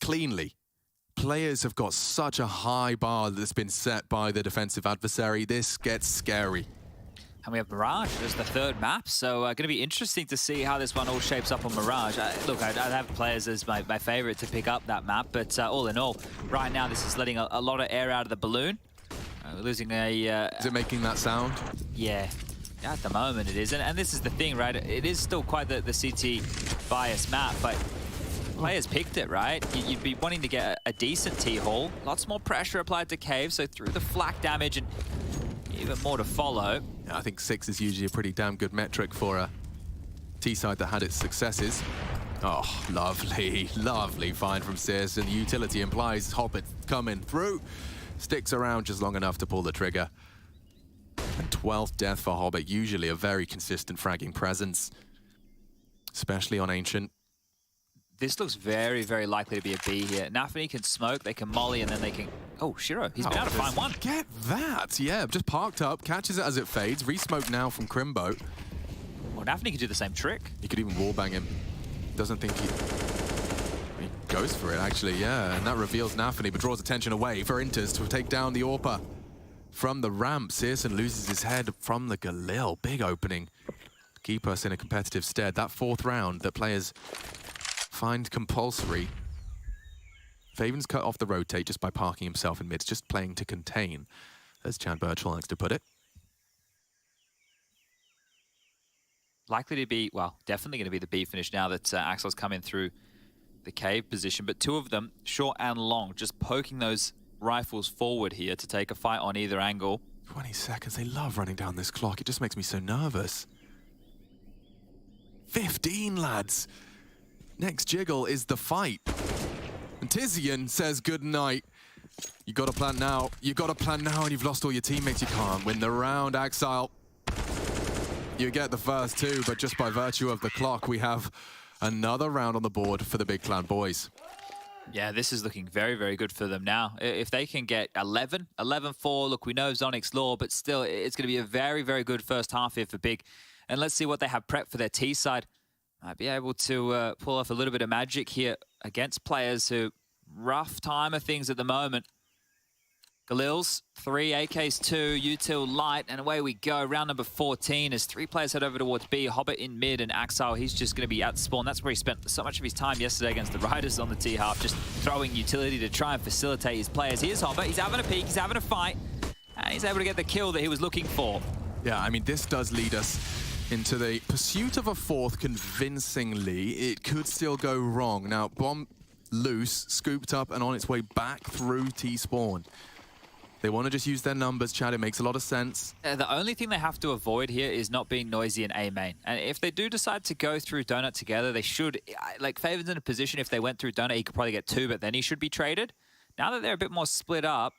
cleanly, players have got such a high bar that's been set by the defensive adversary. This gets scary. And we have Mirage as the third map, so going to be interesting to see how this one all shapes up on Mirage. Look, I'd have players as my favorite to pick up that map, but all in all, right now this is letting a lot of air out of the balloon. Losing a... Is it making that sound? Yeah. At the moment it is, and this is the thing, right? It is still quite the CT bias map, but players picked it, right? You'd be wanting to get a decent T-haul. Lots more pressure applied to Cave, so through the flak damage and even more to follow. Yeah, I think 6 is usually a pretty damn good metric for a T-side that had its successes. Oh, lovely, lovely find from Searson. The utility implies Hobbit coming through. Sticks around just long enough to pull the trigger. And 12th death for Hobbit, usually a very consistent fragging presence, especially on Ancient. This looks very, very likely to be a B here. Nafany can smoke, they can molly, and then they can... Oh, Shiro, he's been able to find one. Get that! Yeah, just parked up, catches it as it fades. Re-smoke now from Crimbo. Well, Nafany can do the same trick. He could even wallbang him. Doesn't think he goes for it, actually, yeah. And that reveals Nafany, but draws attention away for Inters to take down the AWPer. From the ramp, Searson loses his head from the Galil. Big opening. Keep us in a competitive stead. That 4th round that players find compulsory. Faven's cut off the rotate just by parking himself in mids, just playing to contain, as Chad Birchall likes to put it. Likely to be, well, definitely going to be the B finish now that Axel's come in through the cave position, but 2 of them, short and long, just poking those rifles forward here to take a fight on either angle. 20 seconds, they love running down this clock. It just makes me so nervous. 15, lads. Next jiggle is the fight. And Tizian says good night. You gotta plan now. You gotta plan now, and you've lost all your teammates. You can't win the round, Axile. You get the first 2, but just by virtue of the clock, we have another round on the board for the Big Clan boys. Yeah, this is looking very, very good for them now. If they can get 11-4, look, we know Zonic's law, but still, it's going to be a very, very good first half here for Big. And let's see what they have prepped for their T side. Might be able to pull off a little bit of magic here against players who rough time of things at the moment. Galil's 3, AK's 2, Util light, and away we go. Round number 14 as 3 players head over towards B. Hobbit in mid, and Axile, he's just going to be at spawn. That's where he spent so much of his time yesterday against the Riders on the T-half, just throwing utility to try and facilitate his players. Here's Hobbit, he's having a peek, he's having a fight, and he's able to get the kill that he was looking for. Yeah, I mean, this does lead us into the pursuit of a 4th convincingly. It could still go wrong. Now, bomb loose, scooped up, and on its way back through T-spawn. They want to just use their numbers, Chad. It makes a lot of sense. The only thing they have to avoid here is not being noisy in A main. And if they do decide to go through Donut together, they should, like Faven's in a position, if they went through Donut, he could probably get 2, but then he should be traded. Now that they're a bit more split up,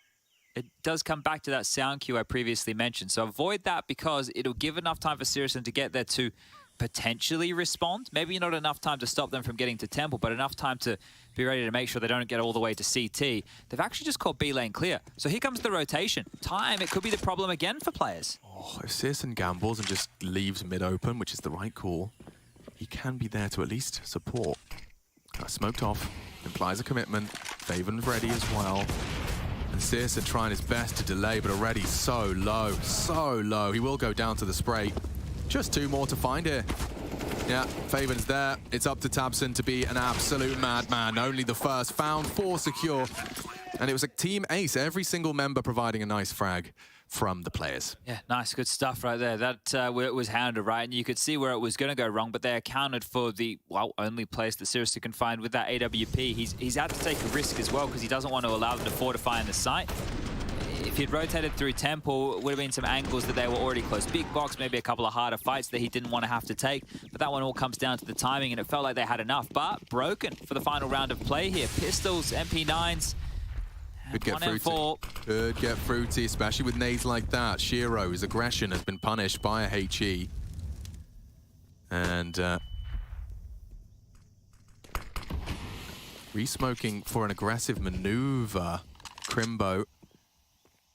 it does come back to that sound cue I previously mentioned. So avoid that because it'll give enough time for Searson to get there to potentially respond. Maybe not enough time to stop them from getting to Temple, but enough time to be ready to make sure they don't get all the way to CT. They've actually just called B lane clear. So here comes the rotation. Time, it could be the problem again for players. Oh, if Searson gambles and just leaves mid open, which is the right call, he can be there to at least support. Smoked off, implies a commitment. Faven's ready as well. And Searson trying his best to delay, but already so low, so low. He will go down to the spray. Just 2 more to find here. Yeah, Faven's there. It's up to Tabson to be an absolute madman. Only the first found, 4 secure. And it was a team ace, every single member providing a nice frag from the players. Yeah, nice, good stuff right there. That was handled right, and you could see where it was going to go wrong, but they accounted for the, well, only place that Seriously can find with that AWP. He's had to take a risk as well because he doesn't want to allow them to fortify in the site. If he'd rotated through Temple, it would have been some angles that they were already close. Big box, maybe a couple of harder fights that he didn't want to have to take. But that one all comes down to the timing, and it felt like they had enough. But broken for the final round of play here. Pistols, MP9s, Could get fruity. Could get fruity, especially with nades like that. Shiro's aggression has been punished by a HE. And Re-smoking for an aggressive maneuver. Crimbo.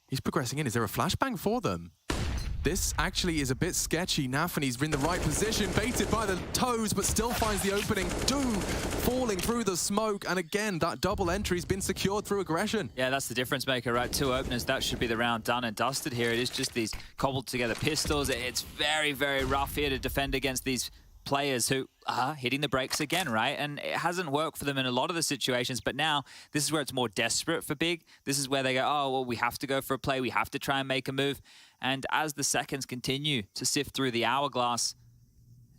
He's progressing in. Is there a flashbang for them? This actually is a bit sketchy. Nafany's in the right position, baited by the toes, but still finds the opening. Doom falling through the smoke, and again, that double entry's been secured through aggression. Yeah, that's the difference maker, right? 2 openers, that should be the round done and dusted here. It is just these cobbled together pistols. It's very, very rough here to defend against these players who are hitting the brakes again, right? And it hasn't worked for them in a lot of the situations, but now this is where it's more desperate for Big. This is where they go, oh, well, we have to go for a play. We have to try and make a move. And as the seconds continue to sift through the hourglass,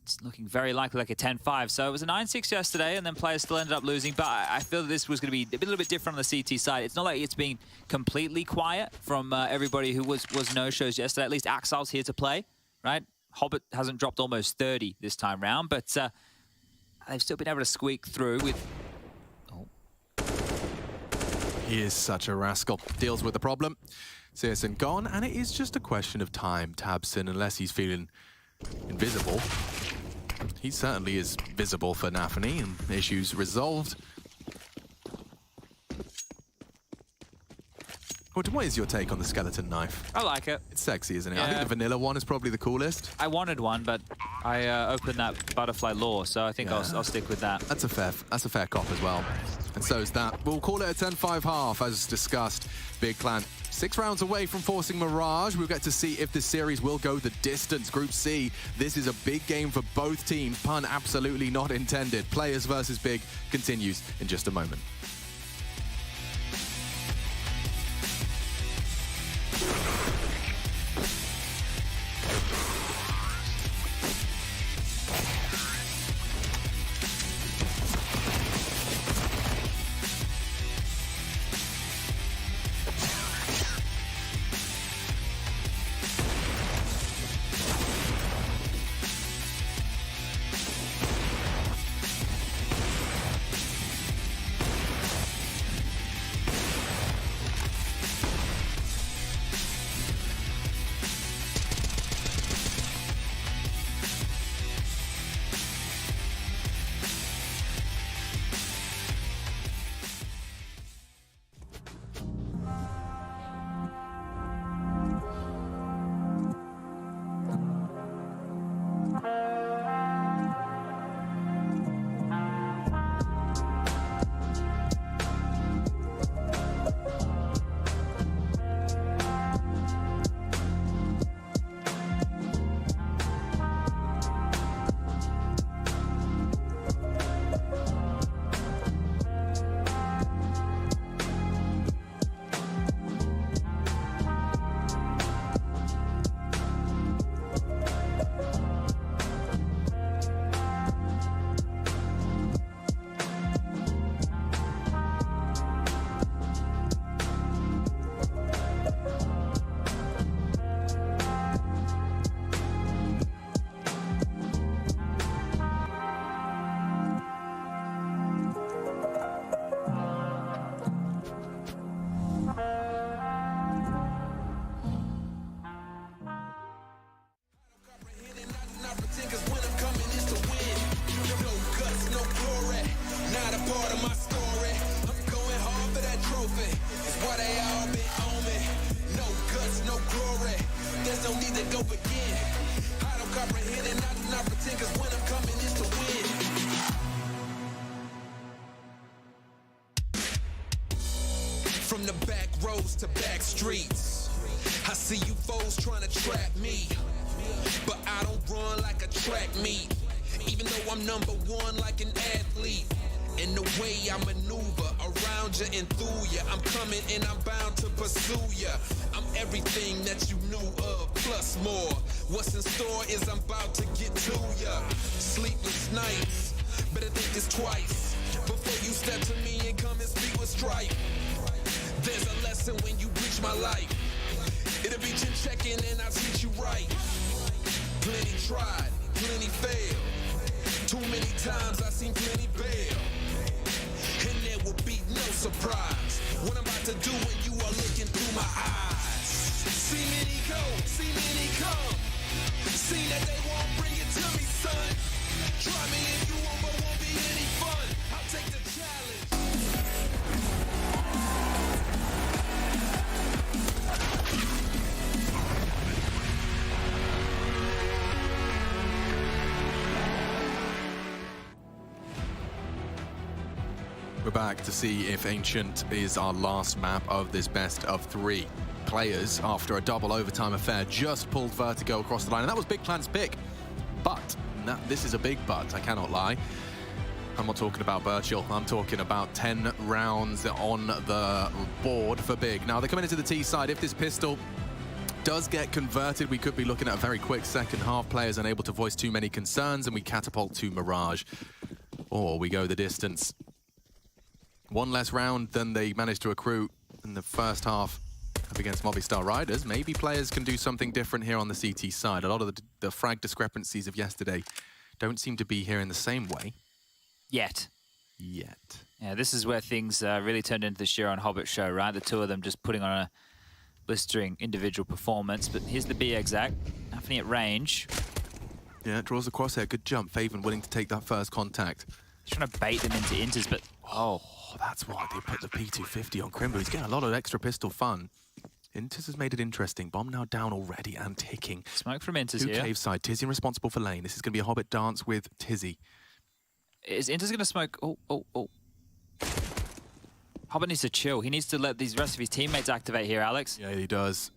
it's looking very likely like a 10-5. So it was a 9-6 yesterday, and then players still ended up losing. But I feel that this was going to be a little bit different on the CT side. It's not like it's been completely quiet from everybody who was no-shows yesterday. At least Axel's here to play, right? Hobbit hasn't dropped almost 30 this time round, but they've still been able to squeak through with... Oh. He is such a rascal. Deals with the problem. Searson gone, and it is just a question of time. Tabson, unless he's feeling invisible. He certainly is visible for Nafany, and issues resolved. What is your take on the skeleton knife? I like it. It's sexy, isn't it? Yeah. I think the vanilla one is probably the coolest. I wanted one, but I opened that butterfly lore, so I think I'll stick with that. That's a fair cop as well. And so is that. We'll call it a 10-5 half, as discussed. Big Clan 6 rounds away from forcing Mirage. We'll get to see if this series will go the distance. Group C, this is a big game for both teams. Pun absolutely not intended. Players versus Big continues in just a moment. From the back roads to back streets, I see you foes trying to trap me, but I don't run like a track meet, even though I'm #1 like an athlete. And the way I maneuver around you and through you, I'm coming and I'm bound to pursue you. I'm everything that you knew of, plus more. What's in store is I'm about to get to you. Sleepless nights, better think this twice before you step to me and come and speak with strife. There's a lesson when you reach my life. It'll be chin-checking and I'll teach you right. Plenty tried, plenty failed. Too many times I've seen plenty bail. And there will be no surprise what I'm about to do when you are looking through my eyes. See many go, see many come. See that they won't bring it to me, son. Try me if you want, but won't be any fun. I'll take the challenge. We're back to see if Ancient is our last map of this best of 3. Players, after a double overtime affair, just pulled Vertigo across the line, and that was Big Plan's pick. But, this is a big but, I cannot lie. I'm not talking about Birchall, I'm talking about 10 rounds on the board for Big. Now, they're coming into the T side. If this pistol does get converted, we could be looking at a very quick second half. Players unable to voice too many concerns, and we catapult to Mirage. Or we go the distance. One less round than they managed to accrue in the first half up against Movistar Riders. Maybe players can do something different here on the CT side. A lot of the frag discrepancies of yesterday don't seem to be here in the same way. Yet. Yet. Yeah, this is where things really turned into the Shiro and Hobbit show, right? The two of them just putting on a blistering individual performance. But here's the B exact. Anthony at range. Yeah, draws the crosshair. Good jump. Faven willing to take that first contact. He's trying to bait them into inters, but oh, that's why they put the P250 on Crimbo. He's getting a lot of extra pistol fun. Inters has made it interesting. Bomb now down already and ticking. Smoke from Inters here. Cave side. Tizian responsible for lane. This is going to be a Hobbit dance with Tizzy. Is Inters going to smoke? Oh. Hobbit needs to chill. He needs to let these rest of his teammates activate here, Alex. Yeah, he does.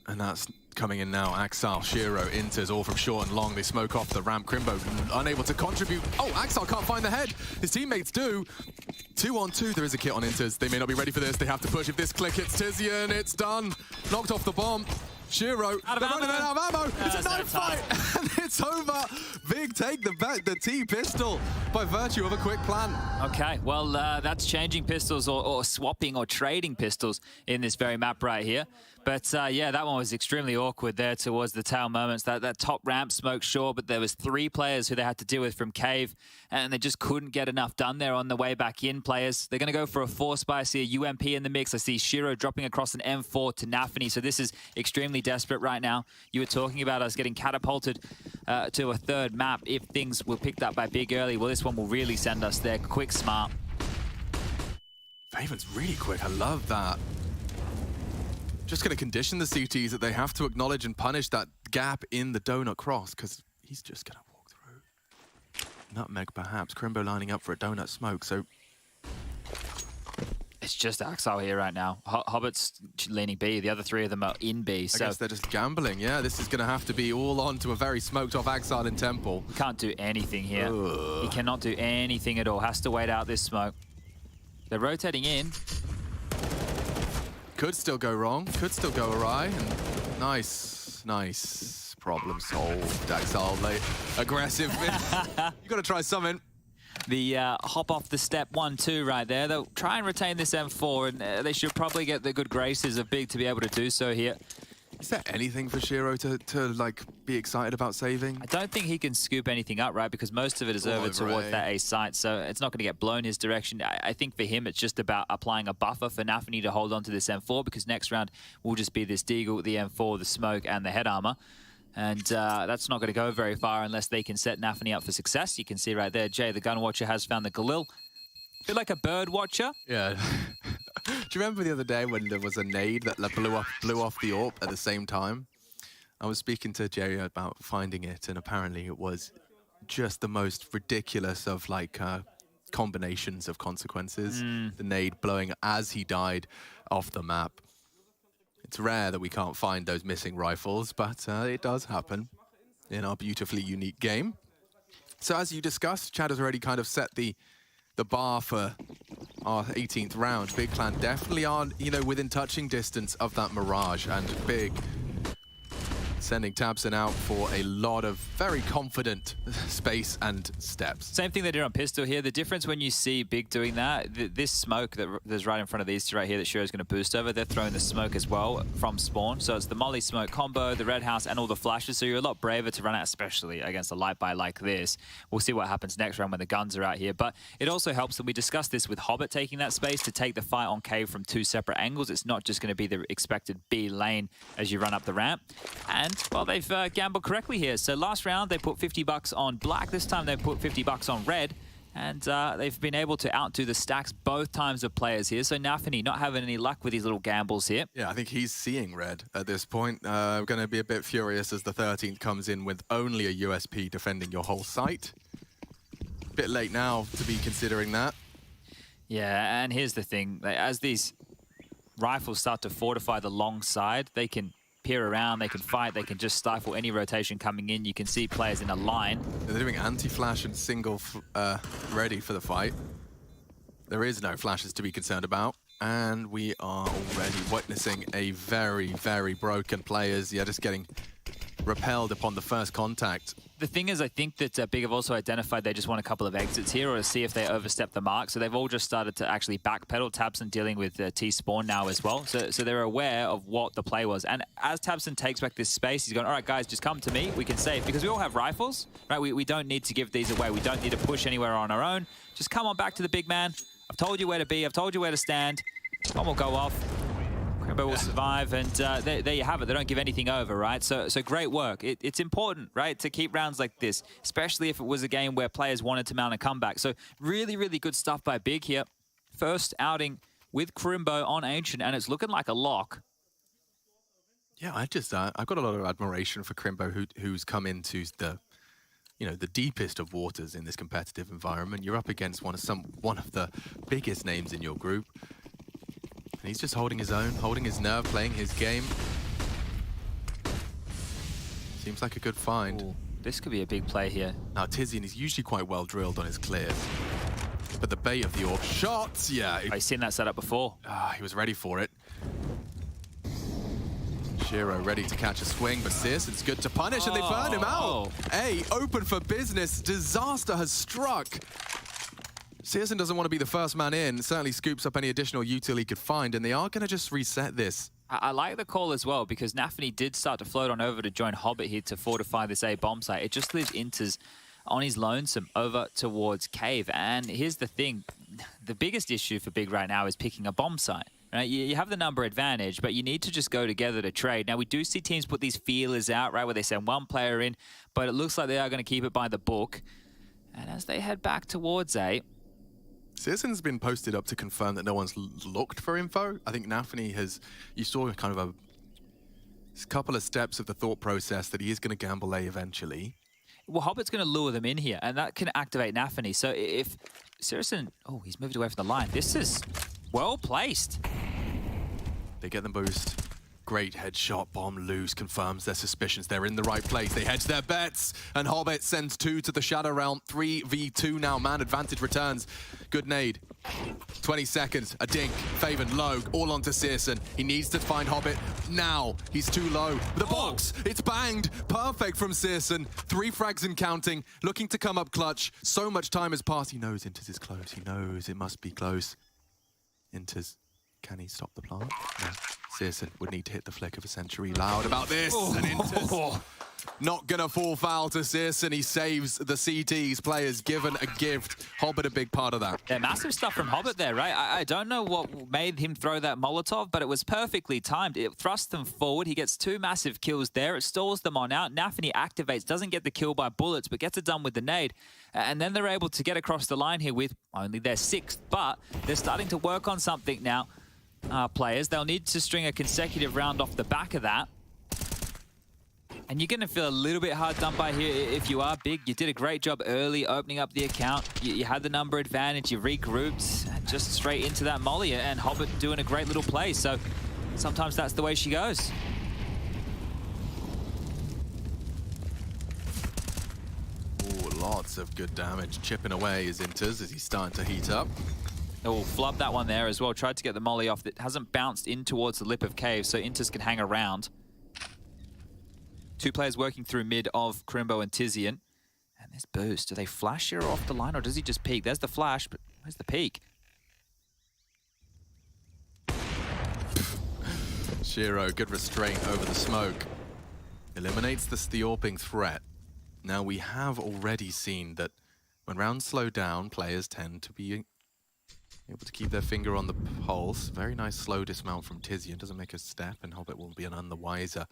And that's coming in now. Axal, Shiro, Inters, all from short and long. They smoke off the ramp. Crimbo unable to contribute. Oh, Axal can't find the head. His teammates do. 2-on-2. There is a kit on Inters. They may not be ready for this. They have to push. If this click hits Tizian, it's done. Knocked off the bomb. Shiro, they're running out of ammo. It's a knife fight, and it's over. Big take the T pistol by virtue of a quick plan. Okay, well, that's changing pistols or swapping or trading pistols in this very map right here. But yeah, that one was extremely awkward there towards the tail moments. That top ramp smoke, sure, but there was 3 players who they had to deal with from Cave, and they just couldn't get enough done there on the way back in. Players, they're going to go for a force buy. I see a UMP in the mix. I see Shiro dropping across an M4 to Nafany. So this is extremely desperate right now. You were talking about us getting catapulted to a 3rd map if things were picked up by Big early. Well, this one will really send us there. Quick, smart. Faven's really quick. I love that. Just going to condition the CTs that they have to acknowledge and punish that gap in the donut cross, because he's just going to walk through. Nutmeg, perhaps. Crimbo lining up for a donut smoke, so... It's just Axel here right now. Hobbit's leaning B. The other 3 of them are in B. So I guess they're just gambling. Yeah, this is going to have to be all on to a very smoked off Axel in Temple. He can't do anything here. Ugh. He cannot do anything at all. Has to wait out this smoke. They're rotating in. Could still go wrong. Could still go awry. And nice. Problem solved. Axel late. Aggressive. You got to try something. The hop off the step 1-2 right there. They'll try and retain this M4, and they should probably get the good graces of Big to be able to do so here. Is there anything for Shiro to like be excited about saving? I don't think he can scoop anything up, right? Because most of it is over towards that A site, so it's not going to get blown his direction. I think for him, it's just about applying a buffer for Nafany to hold on to this M4, because next round will just be this Deagle, the M4, the smoke, and the head armor. And that's not going to go very far unless they can set Nafany up for success. You can see right there, Jay, the gun watcher, has found the Galil. Bit like a bird watcher. Yeah. Do you remember the other day when there was a nade that blew off the AWP at the same time? I was speaking to Jerry about finding it, and apparently it was just the most ridiculous of like combinations of consequences. The nade blowing as he died off the map. It's rare that we can't find those missing rifles, but it does happen in our beautifully unique game. So as you discussed, Chad has already kind of set the bar for our 18th round. Big Clan definitely aren't, within touching distance of that Mirage, and Big sending Tabson out for a lot of very confident space and steps. Same thing they did on pistol here. The difference when you see Big doing that, this smoke there's right in front of these 2 right here that Shiro's going to boost over, they're throwing the smoke as well from spawn. So it's the molly smoke combo, the red house, and all the flashes. So you're a lot braver to run out, especially against a light buy like this. We'll see what happens next round when the guns are out here. But it also helps, and we discussed this with Hobbit taking that space to take the fight on Cave from 2 separate angles. It's not just going to be the expected B lane as you run up the ramp. And, well, they've gambled correctly here. So last round, they put 50 bucks on black. This time, they put 50 bucks on red. And they've been able to outdo the stacks both times of players here. So Nafany not having any luck with these little gambles here. Yeah, I think he's seeing red at this point. Going to be a bit furious as the 13th comes in with only a USP defending your whole site. Bit late now to be considering that. Yeah, and here's the thing. As these rifles start to fortify the long side, they can peer around, they can fight, they can just stifle any rotation coming in. You can see players in a line. They're doing anti-flash and single ready for the fight. There is no flashes to be concerned about. And we are already witnessing a very, very broken players. Yeah, just getting repelled upon the first contact. The thing is, I think that Big have also identified they just want a couple of exits here or to see if they overstep the mark. So they've all just started to actually backpedal. Tabson dealing with T-Spawn now as well. So they're aware of what the play was. And as Tabson takes back this space, he's going, all right, guys, just come to me. We can save. Because we all have rifles, right? We don't need to give these away. We don't need to push anywhere on our own. Just come on back to the big man. I've told you where to be. I've told you where to stand. One will go off. Crimbo will survive, and there you have it. They don't give anything over, right? So great work. It's important, right, to keep rounds like this, especially if it was a game where players wanted to mount a comeback. So really, really good stuff by Big here. First outing with Crimbo on Ancient, and it's looking like a lock. Yeah, I've got a lot of admiration for Crimbo, who's come into the deepest of waters in this competitive environment. You're up against one of the biggest names in your group. And he's just holding his own, holding his nerve, playing his game. Seems like a good find. Ooh, this could be a big play here. Now, Tizian is usually quite well drilled on his clears. But the bait of the orb shots, yeah. I've seen that setup before. He was ready for it. Shiro ready to catch a swing, but Searson's good to punish, and they burn him out. Open for business. Disaster has struck. Searson doesn't want to be the first man in, certainly scoops up any additional util he could find, and they are going to just reset this. I like the call as well, because Nafany did start to float on over to join Hobbit here to fortify this A bomb site. It just leaves Inters on his lonesome over towards Cave. And here's the thing, the biggest issue for Big right now is picking a bomb site. Right? You have the number advantage, but you need to just go together to trade. Now, we do see teams put these feelers out, right, where they send one player in, but it looks like they are going to keep it by the book. And as they head back towards A, Searson's been posted up to confirm that no one's looked for info. I think Nafany has, you saw kind of a couple of steps of the thought process that he is going to gamble A eventually. Well, Hobbit's going to lure them in here, and that can activate Nafany. So if Searson, oh, he's moved away from the line. This is well placed. They get the boost. Great headshot, bomb loose, confirms their suspicions. They're in the right place. They hedge their bets, and Hobbit sends 2 to the Shadow Realm. 3v2 now, man advantage returns. Good nade. 20 seconds, a dink, Faven low, all onto Searson. He needs to find Hobbit now. He's too low. The box, it's banged. Perfect from Searson. 3 frags and counting, looking to come up clutch. So much time has passed. He knows Inters is close. He knows it must be close. Inters, can he stop the plant? No. Searson would need to hit the flick of a century. Loud about this, and Inters not gonna fall foul to Searson. He saves the CT's players, given a gift. Hobbit a big part of that. Yeah, massive stuff from Hobbit there, right? I don't know what made him throw that Molotov, but it was perfectly timed. It thrust them forward. He gets 2 massive kills there. It stalls them on out. Nafany activates, doesn't get the kill by bullets, but gets it done with the nade. And then they're able to get across the line here with only their 6th, but they're starting to work on something now. Players, they'll need to string a consecutive round off the back of that. And you're going to feel a little bit hard done by here if you are Big. You did a great job early opening up the account. You had the number advantage, you regrouped, and just straight into that molly, and Hobbit doing a great little play. So sometimes that's the way she goes. Ooh, lots of good damage chipping away as Inters as he's starting to heat up. Oh, flubbed that one there as well. Tried to get the molly off. That hasn't bounced in towards the lip of Cave, so Inters can hang around. 2 players working through mid of Crimbo and Tizian. And this boost. Do they flash Shiro off the line, or does he just peek? There's the flash, but where's the peek? Shiro, good restraint over the smoke. Eliminates the Steorping threat. Now, we have already seen that when rounds slow down, players tend to be able to keep their finger on the pulse. Very nice slow dismount from Tizian. Doesn't make a step, and Hobbit will be none the wiser.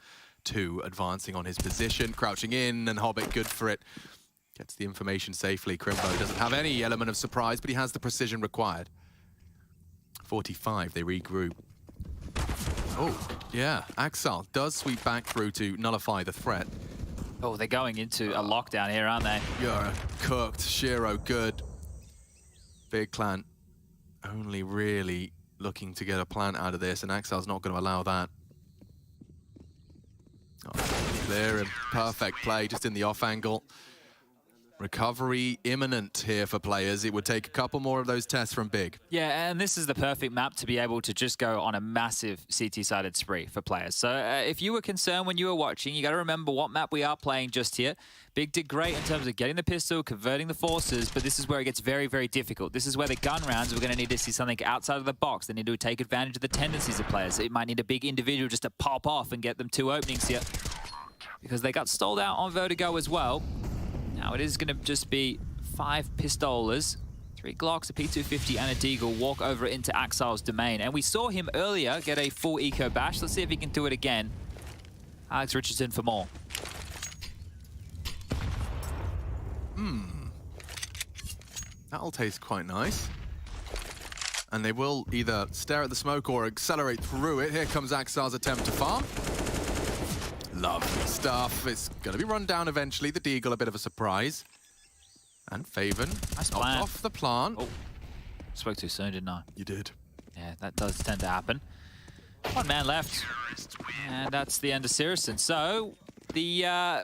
2 advancing on his position, crouching in, and Hobbit good for it. Gets the information safely. Crimbo doesn't have any element of surprise, but he has the precision required. 45, they regroup. Oh, yeah. Axel does sweep back through to nullify the threat. Oh, they're going into a lockdown here, aren't they? You're cooked. Shiro good. Big clan only really looking to get a plant out of this, and Axel's not going to allow that. Oh, clear and perfect play, just in the off angle. Recovery imminent here for players. It would take a couple more of those tests from Big. Yeah, and this is the perfect map to be able to just go on a massive CT-sided spree for players. So if you were concerned when you were watching, you got to remember what map we are playing just here. Big did great in terms of getting the pistol, converting the forces, but this is where it gets very, very difficult. This is where the gun rounds, we're going to need to see something outside of the box. They need to take advantage of the tendencies of players. It might need a big individual just to pop off and get them 2 openings here, because they got stalled out on Vertigo as well. Now it is going to just be 5 pistolas, 3 Glocks, a P250 and a Deagle walk over into Axel's domain. And we saw him earlier get a full eco bash. Let's see if he can do it again. Alex Richardson for more. That'll taste quite nice. And they will either stare at the smoke or accelerate through it. Here comes Axel's attempt to farm. Lovely stuff. It's going to be run down eventually. The Deagle, a bit of a surprise. And Faven Nice knocked plan. off the plant. Oh, spoke too soon, didn't I? You did. Yeah, that does tend to happen. 1 man left. And that's the end of Sirison. So the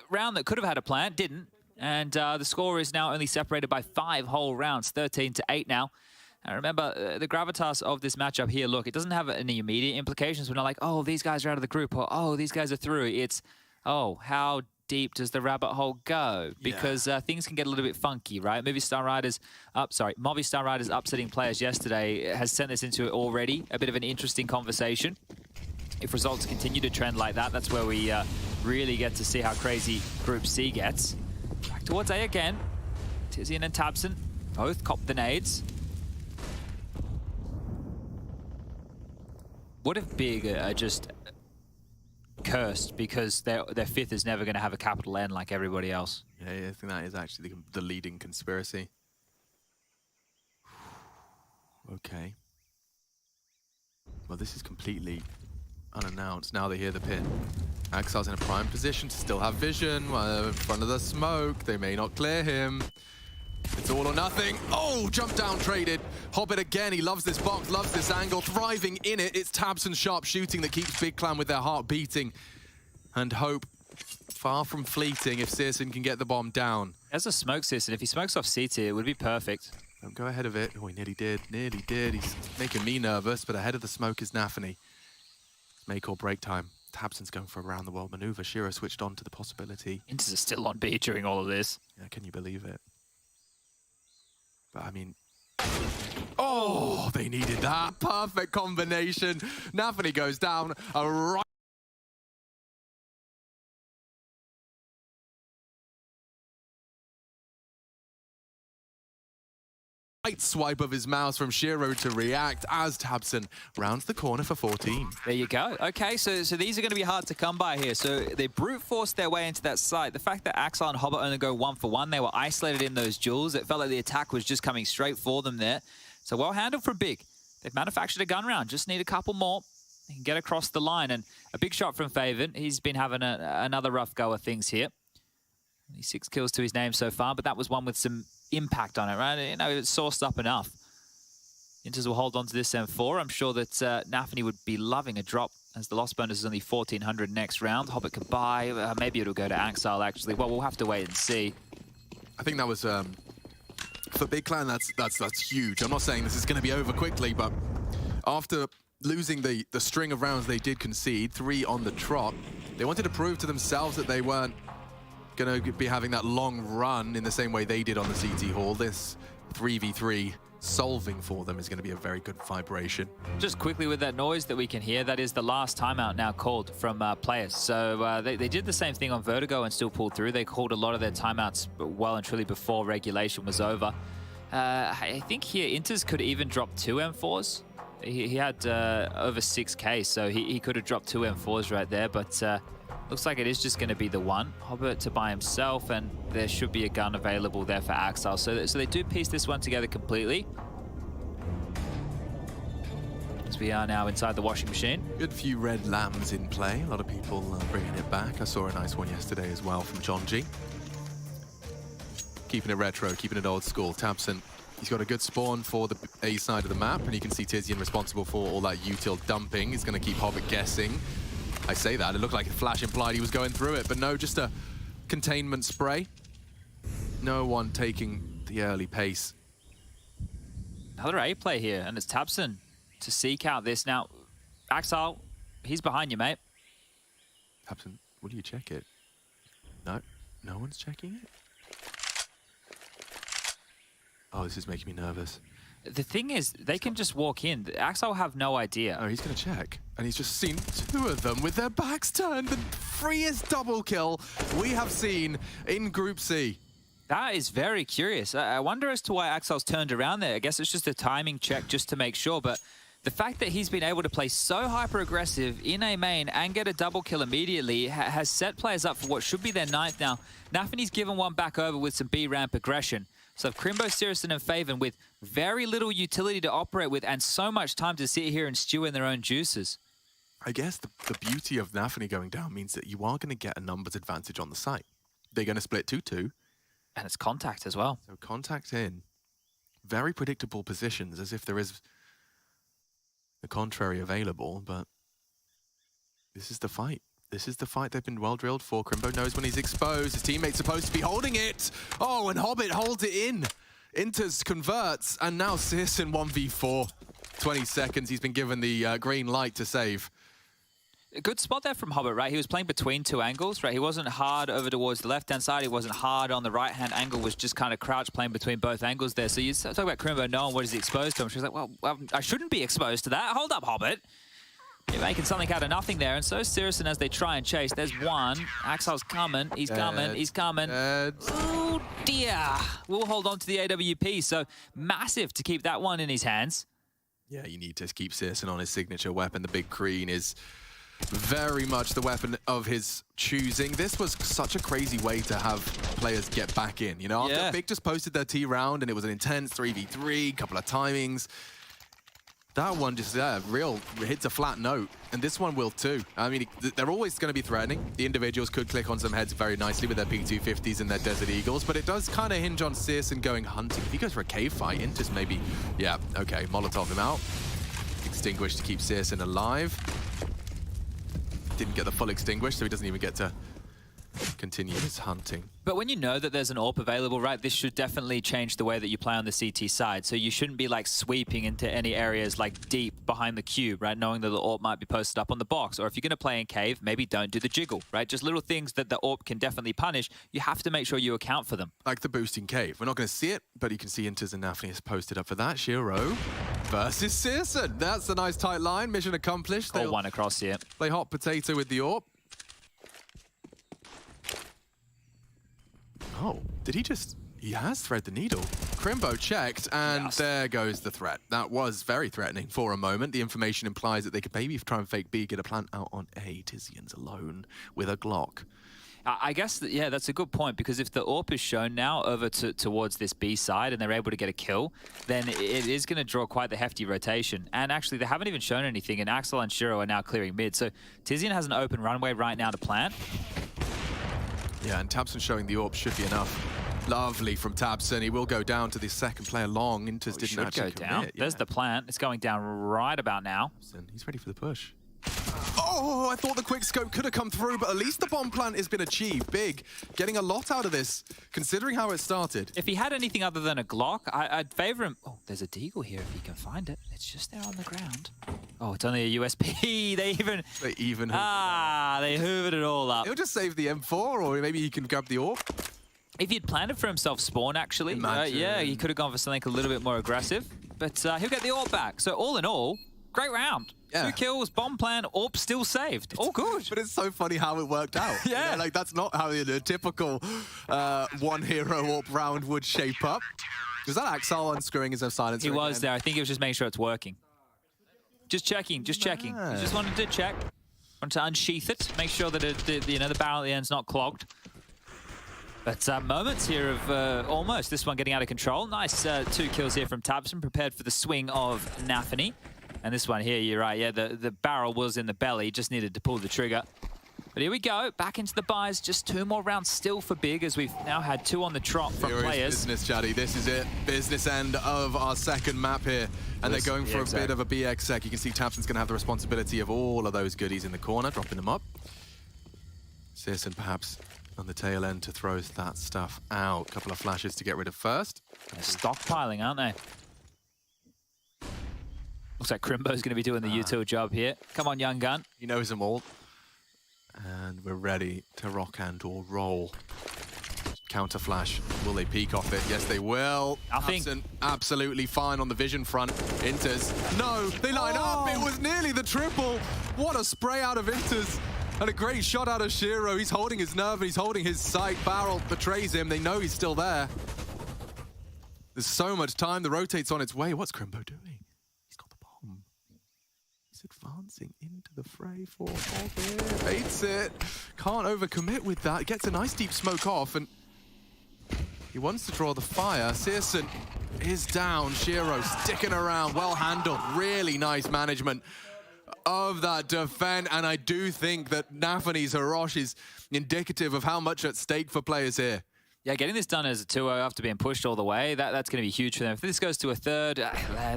round that could have had a plant didn't. And the score is now only separated by 5 whole rounds, 13-8 now. And remember, the gravitas of this matchup here, look, it doesn't have any immediate implications. We're not like, oh, these guys are out of the group, or oh, these guys are through. It's, oh, how deep does the rabbit hole go? Because things can get a little bit funky, right? Movistar Riders upsetting players yesterday has sent this into already a bit of an interesting conversation. If results continue to trend like that, that's where we really get to see how crazy Group C gets. Back towards A again. Tizian and Tabson both cop the nades. What if Big are just cursed because their 5th is never going to have a capital N like everybody else? Yeah, I think that is actually the leading conspiracy. Okay. Well, this is completely unannounced. Now they hear the pin. Axel's in a prime position to still have vision. In front of the smoke. They may not clear him. It's all or nothing. Oh, jump down traded. Hobbit again. He loves this box, loves this angle, thriving in it. It's Tabson's sharp shooting that keeps Big Clan with their heart beating. And hope far from fleeting if Searson can get the bomb down. As a smoke Searson, if he smokes off CT, it would be perfect. Don't go ahead of it. Oh, he nearly did. Nearly did. He's making me nervous, but ahead of the smoke is Nafany. It's make or break time. Tabson's going for a round-the-world maneuver. Shiro switched on to the possibility. Inters are still on B during all of this. Yeah, can you believe it? But I mean, oh, they needed that. Perfect combination. Nafany goes down. A right swipe of his mouse from Shiro to react as Tabson rounds the corner for 14. There you go. Okay, so these are going to be hard to come by here. So they brute forced their way into that site. The fact that Axel and Hobbit only go 1 for 1, they were isolated in those duels. It felt like the attack was just coming straight for them there. So well handled for Big. They've manufactured a gun round. Just need a couple more. They can get across the line. And a big shot from Faven. He's been having another rough go of things here. Only 6 kills to his name so far, but that was one with some impact on it, right? You know, it's sourced up enough. Inters will hold on to this M4. I'm sure that Nafany would be loving a drop as the loss bonus is only 1,400 next round. Hobbit could buy. Maybe it'll go to Axel, actually. Well, we'll have to wait and see. I think that was, for Big Clan, that's huge. I'm not saying this is going to be over quickly, but after losing the string of rounds they did concede, 3 on the trot, they wanted to prove to themselves that they weren't going to be having that long run in the same way they did on the CT Hall. This 3v3 solving for them is going to be a very good vibration. Just quickly with that noise that we can hear, that is the last timeout now called from players. So they did the same thing on Vertigo and still pulled through. They called a lot of their timeouts well and truly before regulation was over. I think here Inters could even drop 2 M4s. He had over 6k, so he could have dropped 2 M4s right there, but looks like it is just going to be the one. Hobbit to buy himself, and there should be a gun available there for Axel. So they do piece this one together completely. As we are now inside the washing machine. Good few red lambs in play. A lot of people bringing it back. I saw a nice one yesterday as well from John G. Keeping it retro, keeping it old school. Tabson He's got a good spawn for the A side of the map, and you can see Tizian responsible for all that util dumping. He's going to keep Hobbit guessing. I say that, it looked like a flash implied he was going through it, but no, just a containment spray. No one taking the early pace. Another A play here, and it's Tabson to seek out this. Now, Axel, he's behind you, mate. Tabson, will you check it? No, no one's checking it? Oh, this is making me nervous. The thing is, they can just walk in. Axel will have no idea. Oh, he's going to check. And he's just seen 2 of them with their backs turned. The freest double kill we have seen in Group C. That is very curious. I wonder as to why Axel's turned around there. I guess it's just a timing check just to make sure. But the fact that he's been able to play so hyper-aggressive in a main and get a double kill immediately has set players up for what should be their 9th now. Nafany's given one back over with some B-ramp aggression. So Crimbo, Sirison, and Faven with very little utility to operate with and so much time to sit here and stew in their own juices. I guess the beauty of Nafany going down means that you are going to get a numbers advantage on the site. They're going to split 2-2. And it's contact as well. So contact in. Very predictable positions, as if there is the contrary available, but this is the fight. This is the fight they've been well drilled for. Crimbo knows when he's exposed. His teammate's supposed to be holding it. Oh, and Hobbit holds it in. Inters converts, and now Sirson 1v4. 20 seconds, he's been given the green light to save. A good spot there from Hobbit, right? He was playing between 2 angles, right? He wasn't hard over towards the left-hand side. He wasn't hard on the right-hand angle, was just kind of crouched playing between both angles there. So you talk about Crimbo knowing what is he exposed to him. She's like, well, I shouldn't be exposed to that. Hold up, Hobbit. You're making something out of nothing there, and so Sirison as they try and chase. There's one. Axel's coming. He's coming. He's coming. Oh, dear. We'll hold on to the AWP, so massive to keep that one in his hands. Yeah, you need to keep Sirson on his signature weapon. The big Kreen is very much the weapon of his choosing. This was such a crazy way to have players get back in. You know, after Big just posted their T round, and it was an intense 3v3, couple of timings. That one just, real hits a flat note, and this one will too. I mean, they're always going to be threatening. The individuals could click on some heads very nicely with their P250s and their Desert Eagles, but it does kind of hinge on Sirson going hunting. If he goes for a cave fight, Inters maybe, yeah, okay, Molotov him out. Extinguish to keep Sirson alive. Didn't get the full extinguish, so he doesn't even get to continue his hunting. But when you know that there's an AWP available, right, this should definitely change the way that you play on the CT side. So you shouldn't be like sweeping into any areas like deep behind the cube, right, knowing that the AWP might be posted up on the box. Or if you're going to play in cave, maybe don't do the jiggle, right? Just little things that the AWP can definitely punish. You have to make sure you account for them. Like the boosting cave. We're not going to see it, but you can see Inters and Nafany is posted up for that. Shiro versus Sirson. That's a nice tight line. Mission accomplished. Or one across here. Play hot potato with the AWP. Oh, did he just... He has thread the needle. Crimbo checked, and there goes the threat. That was very threatening for a moment. The information implies that they could maybe try and fake B, get a plant out on A. Tizian's alone with a Glock. I guess, yeah, that's a good point, because if the AWP is shown now over towards this B side and they're able to get a kill, then it is going to draw quite the hefty rotation. And actually, they haven't even shown anything, and Axel and Shiro are now clearing mid. So Tizian has an open runway right now to plant. Yeah, and Tabson showing the AWP should be enough. Lovely from Tabson. He will go down to the second player long. Inters didn't actually go down. There's the plant. It's going down right about now. He's ready for the push. Oh, I thought the quick scope could have come through, but at least the bomb plant has been achieved. Big, getting a lot out of this, considering how it started. If he had anything other than a Glock, I'd favor him. Oh, there's a Deagle here if he can find it. It's just there on the ground. Oh, it's only a USP. They even they hoovered it all up. He'll just save the M4, or maybe he can grab the AWP. If he'd planted for himself spawn, actually, yeah, he could have gone for something a little bit more aggressive. But he'll get the AWP back. So all in all, great round. Yeah. 2 kills, bomb plan, AWP still saved. All good. But it's so funny how it worked out. Yeah. You know, like that's not how the typical one hero AWP round would shape up. Was that Axel unscrewing his silencer? He was there. I think he was just making sure it's working. Just checking, just checking. He just wanted to check. Wanted to unsheath it, make sure that the barrel at the end's not clogged. But moments here of almost this one getting out of control. Nice 2 kills here from Tabson, prepared for the swing of Nafany. And this one here, you're right, yeah, the barrel was in the belly, just needed to pull the trigger. But here we go, back into the buys. Just 2 more rounds still for Big, as we've now had 2 on the trot from players. Business, Jaddy. This is it. Business end of our second map here. And they're going for a bit of a BX sec. You can see tabseN's going to have the responsibility of all of those goodies in the corner, dropping them up. Searson perhaps on the tail end to throw that stuff out. Couple of flashes to get rid of first. They're stockpiling, aren't they? Looks like Crimbo's going to be doing the util job here. Come on, young gun. He knows them all. And we're ready to rock and or roll. Counter flash. Will they peek off it? Yes, they will. tabseN absolutely fine on the vision front. Inters. No, they line up. It was nearly the triple. What a spray out of Inters. And a great shot out of Shiro. He's holding his nerve and he's holding his sight. Barrel betrays him. They know he's still there. There's so much time. The rotate's on its way. What's Crimbo doing? He's got the bomb. He's advancing into the fray for Hobbit. Baits it. Can't overcommit with that. Gets a nice deep smoke off and he wants to draw the fire. searson is down. Shiro sticking around. Well handled. Really nice management of that defense, and I do think that Nafany's Hirosh is indicative of how much at stake for players here. Yeah, getting this done as a 2-0 after being pushed all the way, that's going to be huge for them. If this goes to a third,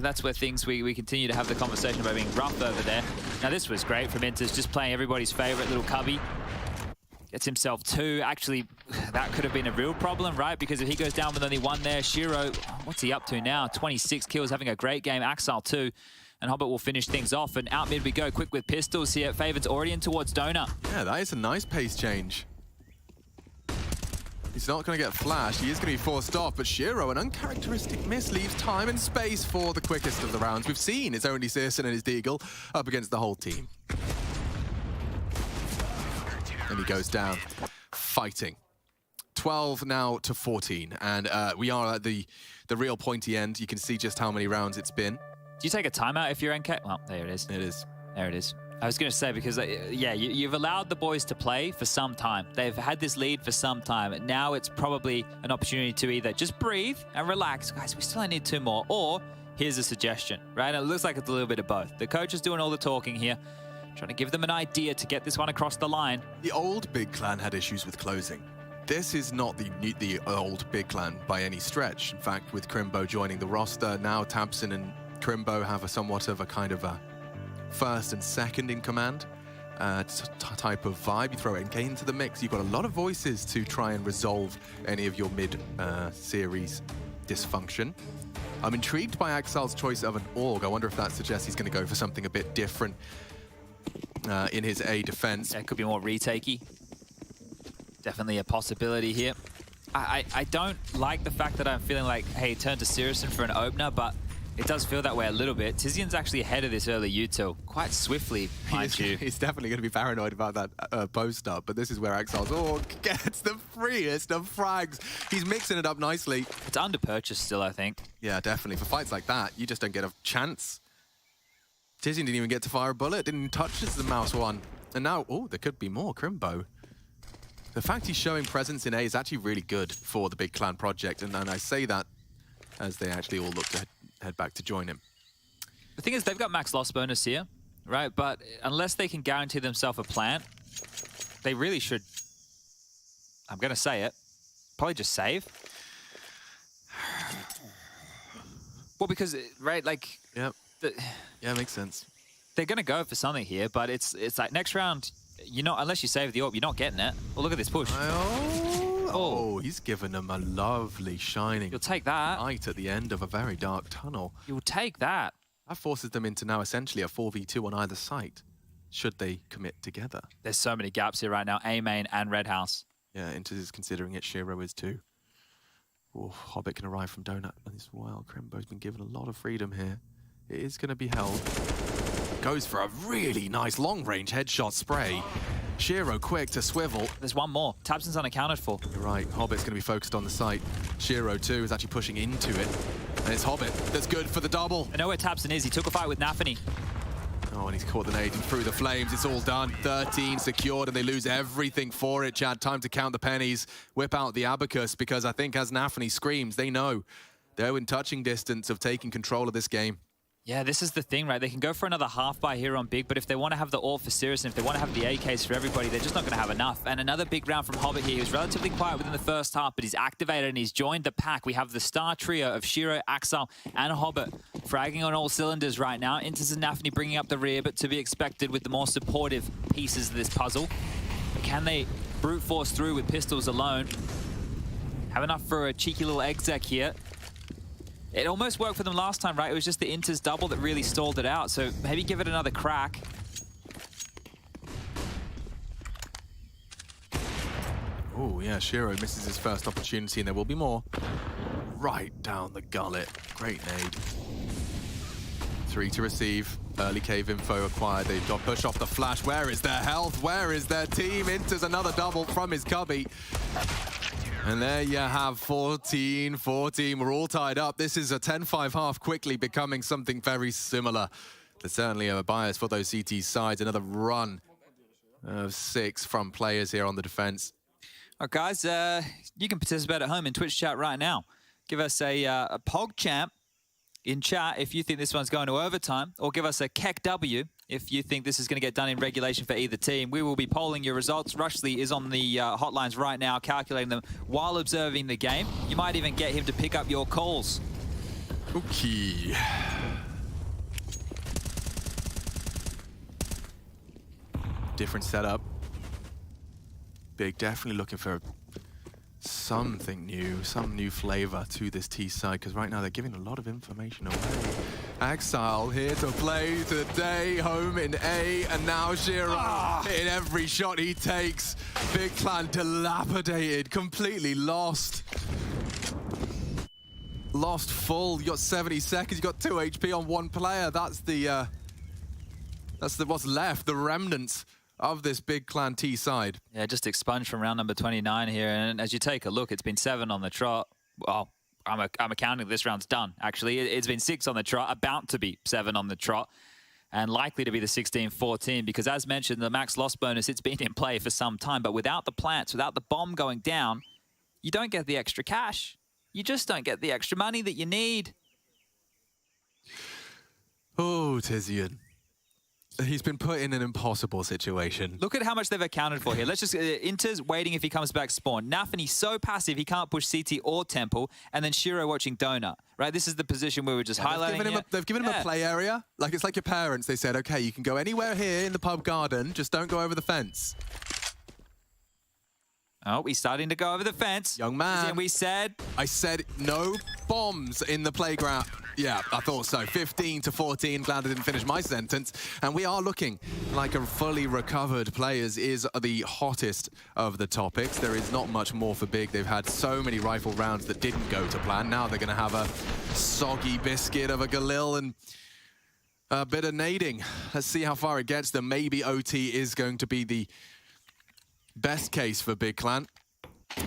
that's where things we continue to have the conversation about being rough over there. Now, this was great from Inters, just playing everybody's favorite little cubby. Gets himself 2. Actually, that could have been a real problem, right? Because if he goes down with only 1 there, Shiro, what's he up to now? 26 kills, having a great game. Axel 2. And Hobbit will finish things off. And out mid we go, quick with pistols here. Favor's already in towards Donut. Yeah, that is a nice pace change. He's not going to get flashed. He is going to be forced off. But Shiro, an uncharacteristic miss, leaves time and space for the quickest of the rounds. We've seen it's only searson and his Deagle up against the whole team. And he goes down, fighting. 12 now to 14. And we are at the real pointy end. You can see just how many rounds it's been. Do you take a timeout if you're NK? Well, there it is. It is. There it is. I was going to say, because, yeah, you've allowed the boys to play for some time. They've had this lead for some time. Now it's probably an opportunity to either just breathe and relax. Guys, we still only need 2 more. Or here's a suggestion, right? And it looks like it's a little bit of both. The coach is doing all the talking here, trying to give them an idea to get this one across the line. The old Big Clan had issues with closing. This is not the old Big Clan by any stretch. In fact, with Crimbo joining the roster, now tabseN and Crimbo have a somewhat of a kind of a first and second in command type of vibe. You throw NK into the mix, you've got a lot of voices to try and resolve any of your mid-series dysfunction. I'm intrigued by Axel's choice of an AUG. I wonder if that suggests he's going to go for something a bit different in his A defense. Yeah, it could be more retakey. Definitely a possibility here. I don't like the fact that I'm feeling like, hey, turn to searson for an opener, but it does feel that way a little bit. Tizian's actually ahead of this early util quite swiftly, mind you. He's definitely going to be paranoid about that post-up, but this is where Axel's gets the freest of frags. He's mixing it up nicely. It's under purchase still, I think. Yeah, definitely. For fights like that, you just don't get a chance. Tizian didn't even get to fire a bullet, didn't even touch the mouse one. And now, there could be more. Crimbo. The fact he's showing presence in A is actually really good for the Big Clan project, and I say that as they actually all look to head back to join him. The thing is, they've got max loss bonus here, right? But unless they can guarantee themselves a plant, they really should, I'm going to say it, probably just save. Well, because, right, like... Yep. Yeah, makes sense. They're going to go for something here, but it's like next round, unless you save the AWP, you're not getting it. Well, look at this push. Oh, he's given them a lovely shining. You'll take that. Light at the end of a very dark tunnel. You'll take that. That forces them into now essentially a 4v2 on either site, should they commit together. There's so many gaps here right now, A main and Red House. Yeah, Inters is considering it, Shiro is too. Hobbit can arrive from Donut as well. Crimbo's been given a lot of freedom here. It is going to be held. Goes for a really nice long-range headshot spray. Shiro quick to swivel. There's one more. tabseN's unaccounted for. You're right. Hobbit's going to be focused on the site. Shiro, too, is actually pushing into it. And it's Hobbit that's good for the double. I know where tabseN is. He took a fight with Nafany. Oh, and he's caught the nade and through the flames. It's all done. 13 secured, and they lose everything for it, Chad. Time to count the pennies. Whip out the abacus, because I think as Nafany screams, they know they're in touching distance of taking control of this game. Yeah, this is the thing, right? They can go for another half buy here on Big, but if they want to have the ult for Sirius and if they want to have the AKs for everybody, they're just not going to have enough. And another big round from Hobbit here. He was relatively quiet within the first half, but he's activated and he's joined the pack. We have the star trio of Shiro, Axel, and Hobbit fragging on all cylinders right now. Intis and Nafni bringing up the rear, but to be expected with the more supportive pieces of this puzzle. But can they brute force through with pistols alone? Have enough for a cheeky little exec here. It almost worked for them last time, right? It was just the Inters double that really stalled it out. So maybe give it another crack. Oh, yeah, Shiro misses his first opportunity, and there will be more. Right down the gullet. Great nade. 3 to receive. Early cave info acquired. They've got push off the flash. Where is their health? Where is their team? Inters another double from his cubby. And there you have 14-14. We're all tied up. This is a 10-5 half, quickly becoming something very similar. There's certainly a bias for those CT sides. Another run of 6 from players here on the defense. All right, guys, you can participate at home in Twitch chat right now. Give us a PogChamp in chat if you think this one's going to overtime, or give us a KEKW if you think this is going to get done in regulation for either team. We will be polling your results. Rushley is on the hotlines right now, calculating them while observing the game. You might even get him to pick up your calls. Okay. Different setup. Big definitely looking for something new, some new flavor to this T side, because right now they're giving a lot of information away. Exile here to play today, home in A, and now Shiro in every shot he takes. Big Clan dilapidated, completely lost. Lost full. You got 70 seconds, you got 2 HP on one player. That's the what's left, the remnants of this Big Clan T side. Yeah, just expunged from round number 29 here. And as you take a look, it's been 7 on the trot. Well, I'm accounting this round's done, actually. It's been 6 on the trot, about to be 7 on the trot, and likely to be the 16-14, because as mentioned, the max loss bonus, it's been in play for some time. But without the plants, without the bomb going down, you don't get the extra cash. You just don't get the extra money that you need. Oh, Tizian. He's been put in an impossible situation. Look at how much they've accounted for here. Let's just... Inter's waiting if he comes back spawn. Nafani's so passive, he can't push CT or Temple. And then Shiro watching Donut, right? This is the position where we're just highlighting they've given him a play area. Like, it's like your parents. They said, okay, you can go anywhere here in the pub garden. Just don't go over the fence. Oh, he's starting to go over the fence. Young man. And we said... I said no bombs in the playground. Yeah, I thought so. 15-14. Glad I didn't finish my sentence. And we are looking like a fully recovered players is the hottest of the topics. There is not much more for Big. They've had so many rifle rounds that didn't go to plan. Now they're going to have a soggy biscuit of a Galil and a bit of nading. Let's see how far it gets them. Maybe OT is going to be the best case for Big Clan.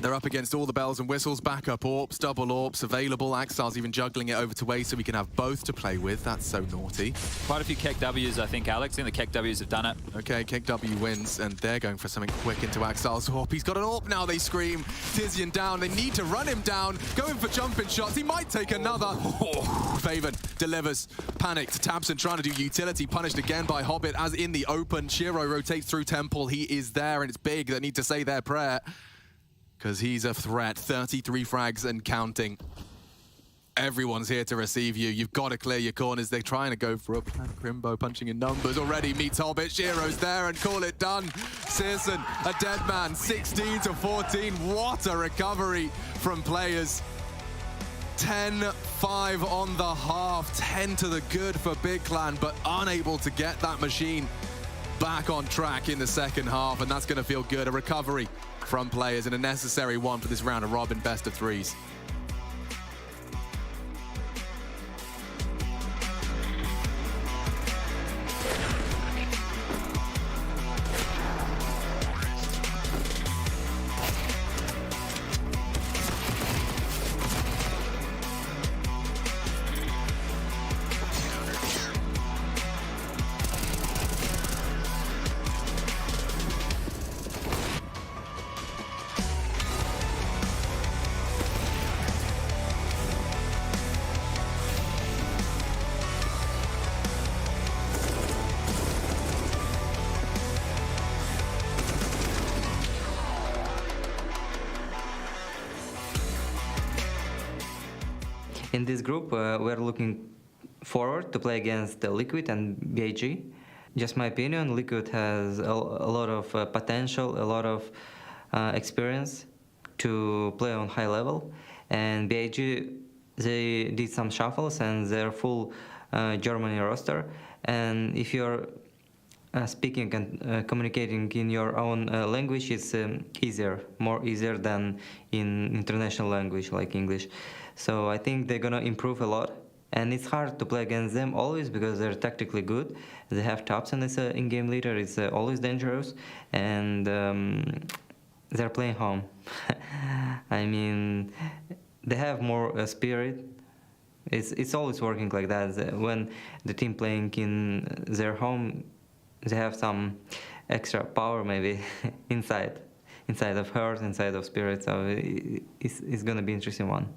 They're up against all the bells and whistles, backup AWPs, double AWPs available. Axel's even juggling it over to A so we can have both to play with. That's so naughty. Quite a few KEKWs, I think, Alex. I think the KEKWs have done it. Okay, KEKW wins, and they're going for something quick into Axel's AWP. He's got an AWP now, they scream. Tizian down, they need to run him down. Going for jumping shots, he might take another. Faven delivers, panicked. Tabson trying to do utility, punished again by Hobbit as in the open. Shiro rotates through Temple, he is there, and it's Big that need to say their prayer, because he's a threat. 33 frags and counting. Everyone's here to receive you. You've got to clear your corners. They're trying to go for a plan. Crimbo punching in numbers already. Meets Hobbit. Shiro's there and call it done. Searson, a dead man. 16-14. What a recovery from players. 10-5 on the half. 10 to the good for Big Clan, but unable to get that machine back on track in the second half, and that's going to feel good. A recovery from players and a necessary one for this round of robin best of threes. In this group, we're looking forward to play against Liquid and BIG. Just my opinion, Liquid has a lot of potential, a lot of experience to play on high level, and BIG, they did some shuffles and they're full Germany roster, and if you're speaking and communicating in your own language, it's more easier than in international language like English. So I think they're gonna improve a lot. And it's hard to play against them always because they're tactically good. They have Thompson as an in-game leader. It's always dangerous. And they're playing home. I mean, they have more spirit. It's always working like that. When the team playing in their home, they have some extra power maybe inside of heart, inside of spirit. So it's going to be an interesting one.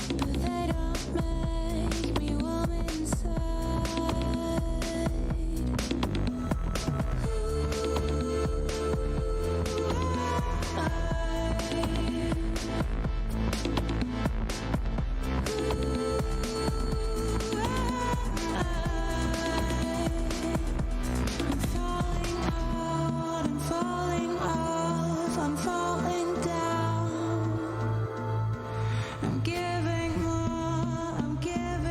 But they don't matter.